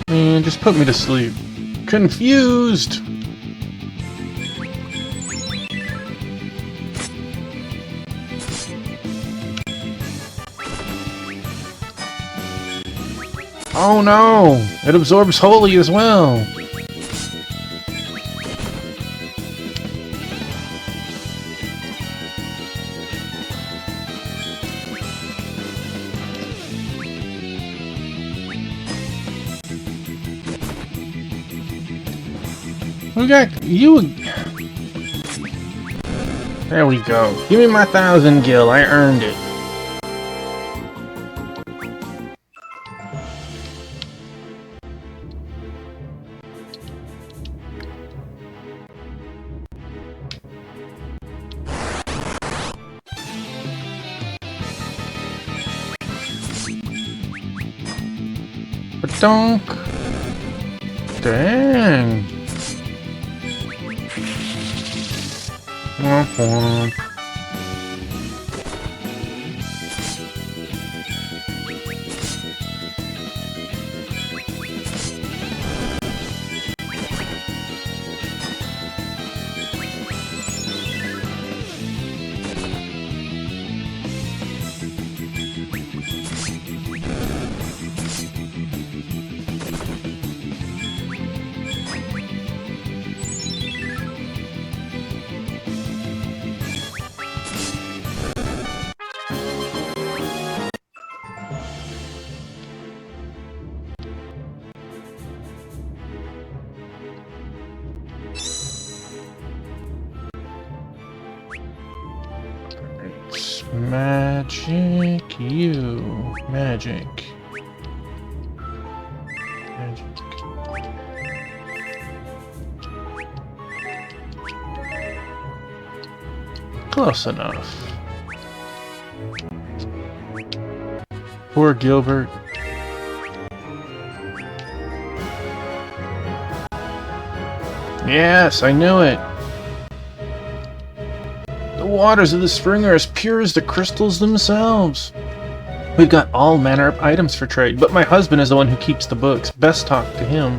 Speaker 1: Man, just put me to sleep. Confused! Oh no! It absorbs holy as well! We got you. There we go. Give me my 1,000 gil. I earned it. Donk. Dang. Womp womp. Magic you. Magic. Magic. Close enough. Poor Gilbert. Yes, I knew it. The waters of the spring are as pure as the crystals themselves. We've got all manner of items for trade, but my husband is the one who keeps the books. Best talk to him.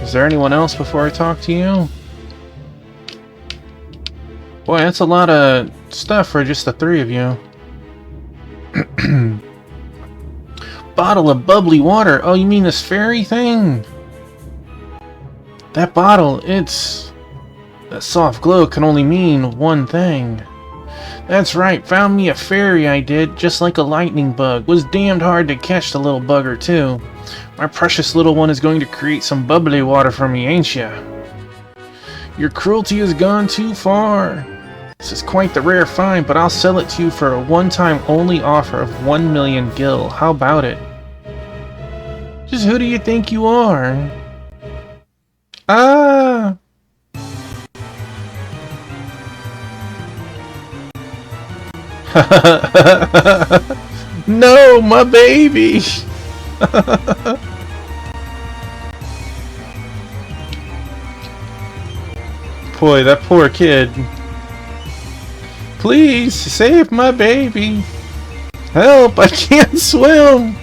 Speaker 1: Is there anyone else before I talk to you? Boy, that's a lot of stuff for just the three of you. Bottle of bubbly water. Oh, you mean this fairy thing? That bottle, it's... That soft glow can only mean one thing. That's right, found me a fairy I did, just like a lightning bug. Was damned hard to catch the little bugger too. My precious little one is going to create some bubbly water for me, ain't ya? Your cruelty has gone too far. This is quite the rare find, but I'll sell it to you for a one-time only offer of 1 million gil. How about it? Just who do you think you are? Ah! No, my baby! Boy, that poor kid. Please, save my baby! Help, I can't swim!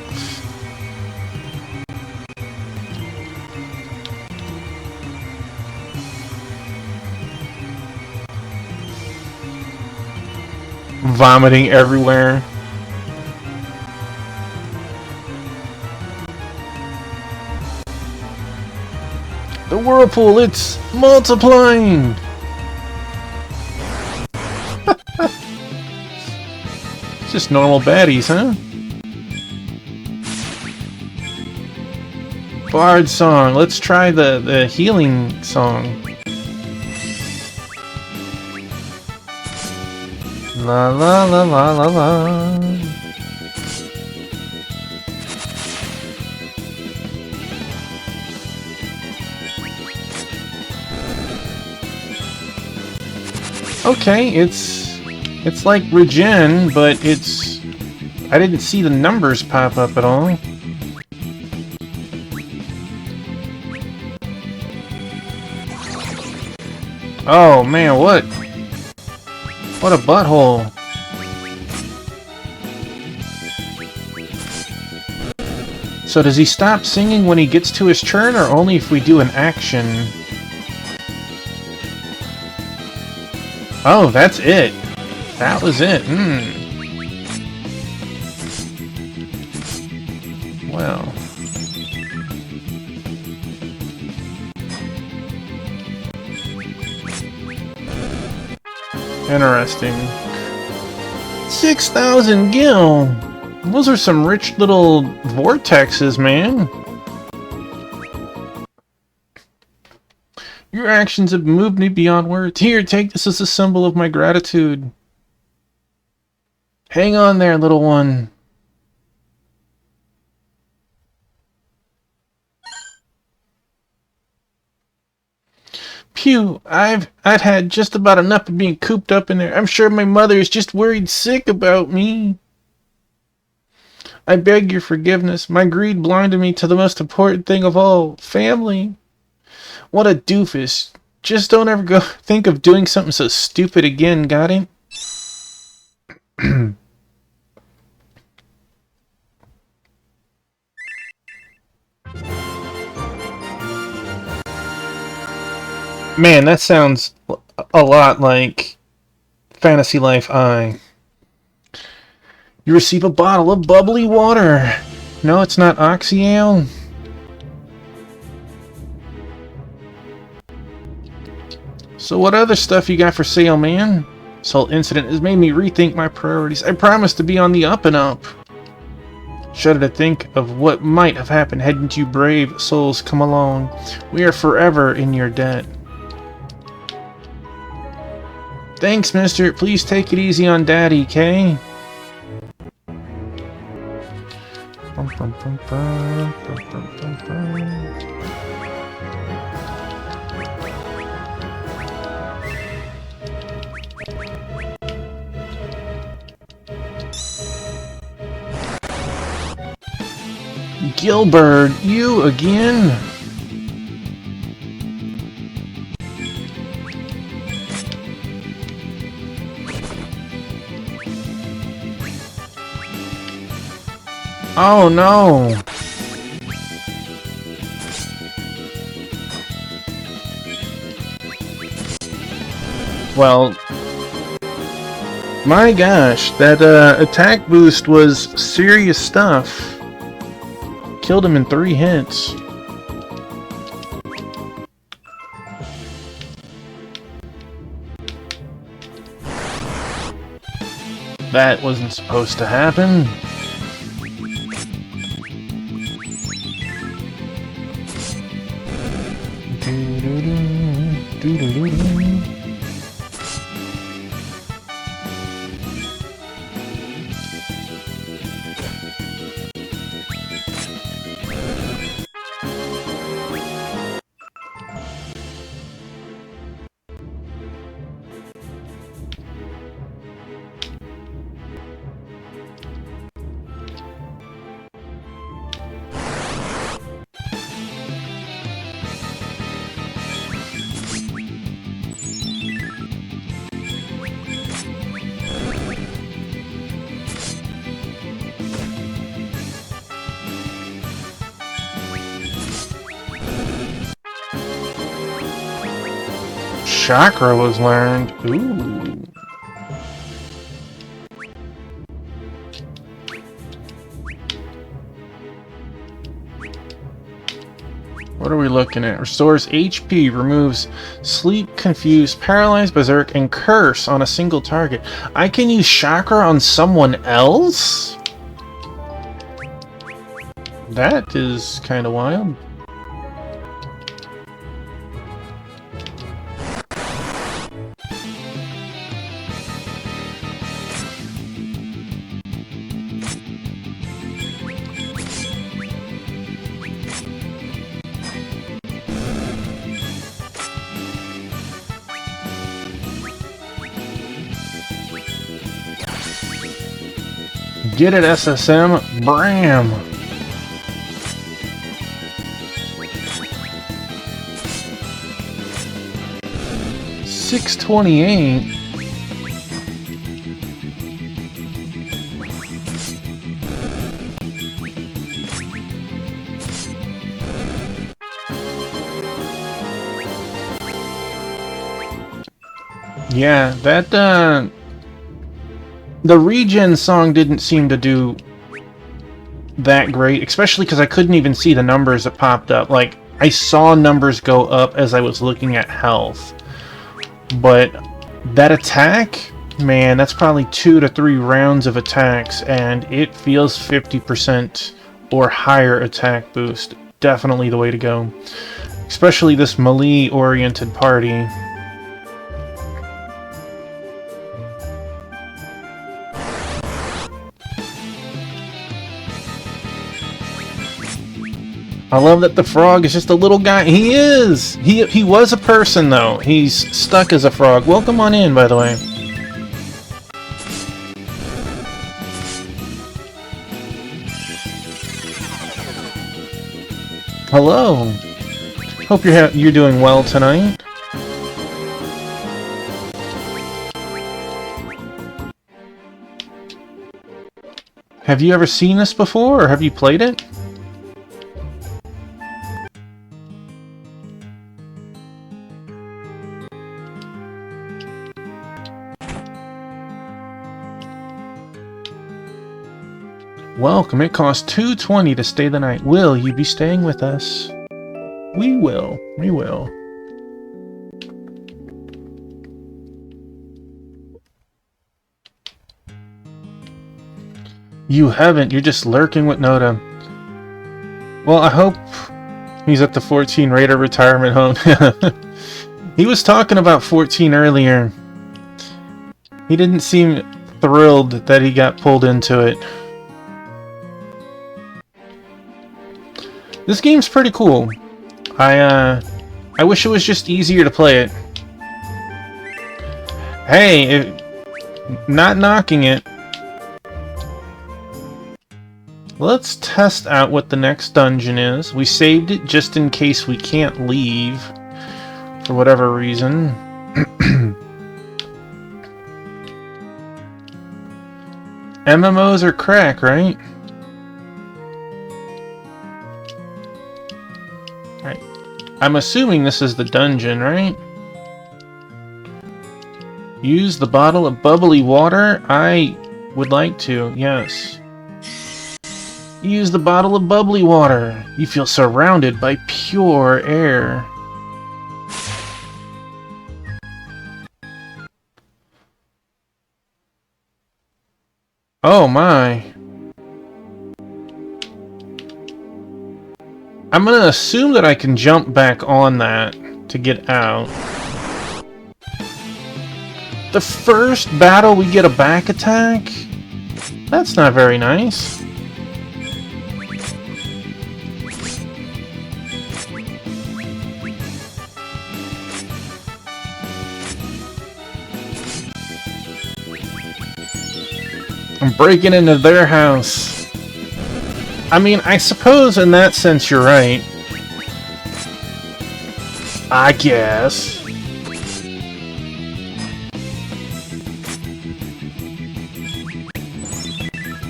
Speaker 1: Vomiting everywhere. The whirlpool, it's multiplying! It's just normal baddies, huh? Bard song. Let's try the healing song. La la la la la la. Okay, it's like regen, but it's... I didn't see the numbers pop up at all. Oh man, what? What a butthole. So does he stop singing when he gets to his turn, or only if we do an action? Oh, that's it. That was it. Well. Interesting. 6,000 gil! Those are some rich little vortexes, man. Your actions have moved me beyond words. Here, take this as a symbol of my gratitude. Hang on there, little one. Phew, I've had just about enough of being cooped up in there. I'm sure my mother is just worried sick about me. I beg your forgiveness. My greed blinded me to the most important thing of all, family. What a doofus. Just don't ever go think of doing something so stupid again, got it? Man, that sounds a lot like Fantasy Life I. You receive a bottle of bubbly water. No, it's not Oxyale. So what other stuff you got for sale, man? This whole incident has made me rethink my priorities. I promised to be on the up and up. Shudder to think of what might have happened had you brave souls come along. We are forever in your debt. Thanks, mister. Please take it easy on Daddy, Kay. Gilbert, you again? Oh no! Well, my gosh, that attack boost was serious stuff. Killed him in 3 hits. That wasn't supposed to happen. Chakra was learned. Ooh. What are we looking at? Restores HP, removes sleep, confuse, paralyze, berserk, and curse on a single target. I can use chakra on someone else? That is kind of wild. Get it, SSM. Bram. $628. Yeah, that, the regen song didn't seem to do that great, especially because I couldn't even see the numbers that popped up. Like, I saw numbers go up as I was looking at health. But that attack, man, that's probably 2 to 3 rounds of attacks, and it feels 50% or higher attack boost. Definitely the way to go. Especially this melee-oriented party. I love that the frog is just a little guy. He is! He was a person, though. He's stuck as a frog. Welcome on in, by the way. Hello. Hope you're doing well tonight. Have you ever seen this before, or have you played it? Welcome, it costs $2.20 to stay the night. Will you be staying with us? We will. We will. You haven't. You're just lurking with Noda. Well, I hope he's at the 14 Raider retirement home. He was talking about 14 earlier. He didn't seem thrilled that he got pulled into it. This game's pretty cool. I wish it was just easier to play it. Hey, not knocking it. Let's test out what the next dungeon is. We saved it just in case we can't leave for whatever reason. MMOs are crack, right? Alright. I'm assuming this is the dungeon, right? Use the bottle of bubbly water? I would like to, yes. Use the bottle of bubbly water. You feel surrounded by pure air. Oh my. I'm gonna assume that I can jump back on that to get out. The first battle we get a back attack? That's not very nice. I'm breaking into their house. I mean, I suppose in that sense you're right. I guess.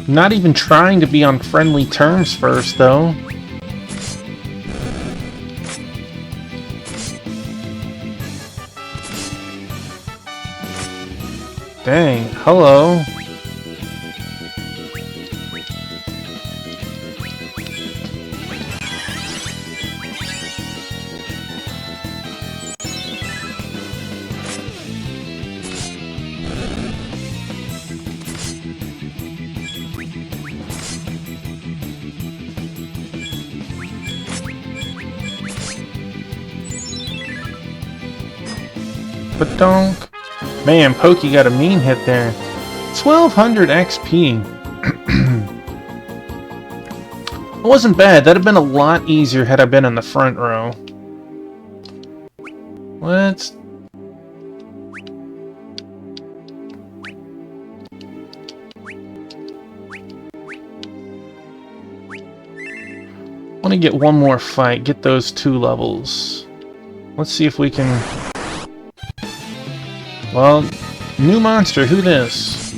Speaker 1: Not even trying to be on friendly terms first, though. Dang, hello. But donk. Man, Pokey got a mean hit there. 1200 XP. It wasn't bad. That'd have been a lot easier had I been in the front row. Let's... I want to get one more fight. Get those 2 levels. Let's see if we can... Well, new monster, who this?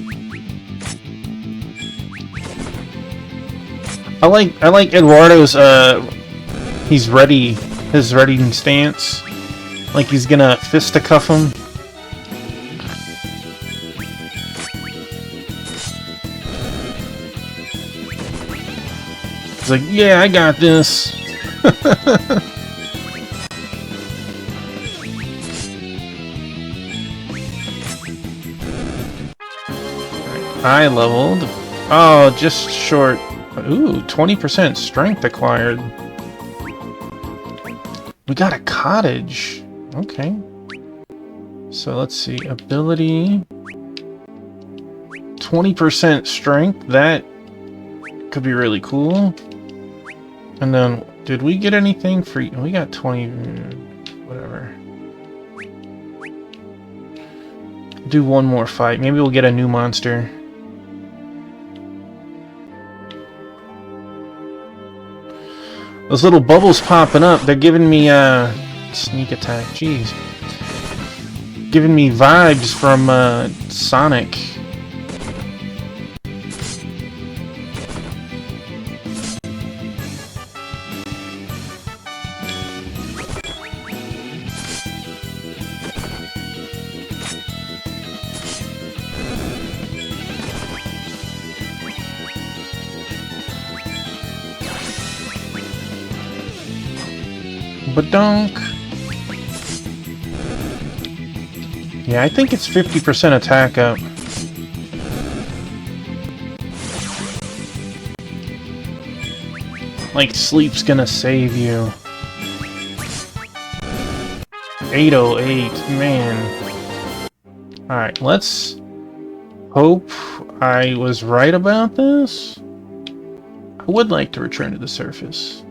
Speaker 1: I like Eduardo's he's ready, his ready stance. Like he's gonna fisticuff him. It's like, yeah, I got this. I leveled. Oh, just short. Ooh, 20% strength acquired. We got a cottage. Okay. So let's see. Ability. 20% strength. That could be really cool. And then, did we get anything free? We got 20. Whatever. Do one more fight. Maybe we'll get a new monster. Those little bubbles popping up, they're giving me sneak attack, jeez. Giving me vibes from Sonic. Badonk. Yeah, I think it's 50% attack up. Like, sleep's gonna save you. 808, man. Alright, let's hope I was right about this. I would like to return to the surface.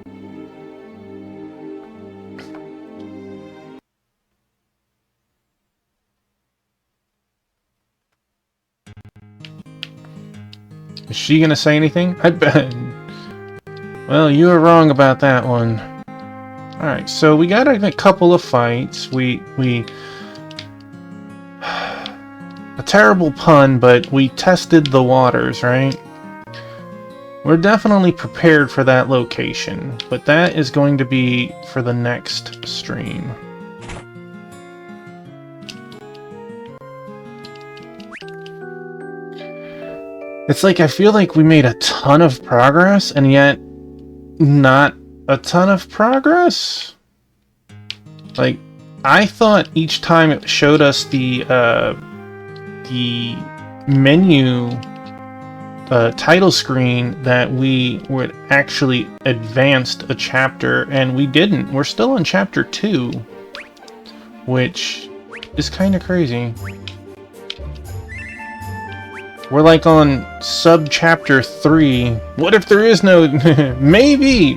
Speaker 1: Is she gonna say anything? I bet. Well, you were wrong about that one. Alright, so we got a couple of fights. We a terrible pun, but we tested the waters, right? We're definitely prepared for that location, but that is going to be for the next stream. It's like I feel like we made a ton of progress, and yet not a ton of progress. Like, I thought each time it showed us the menu title screen that we would actually advanced a chapter, and we didn't. We're still on chapter 2, which is kind of crazy. We're like on sub-chapter 3. What if there is no... maybe!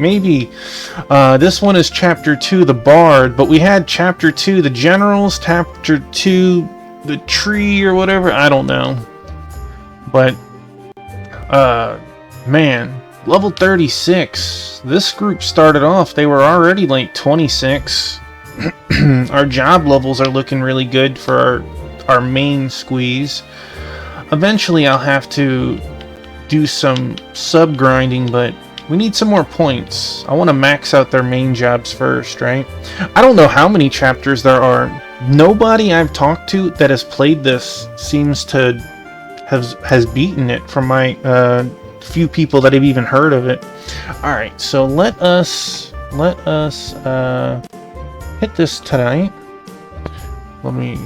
Speaker 1: This one is chapter 2, the Bard, but we had chapter 2, the Generals, chapter 2, the Tree, or whatever. I don't know. But, man, level 36. This group started off, they were already like 26. Our job levels are looking really good for our main squeeze. Eventually I'll have to do some sub-grinding, but we need some more points. I want to max out their main jobs first, right? I don't know how many chapters there are. Nobody I've talked to that has played this seems to has beaten it from my few people that have even heard of it. Alright, so let us hit this tonight. Let me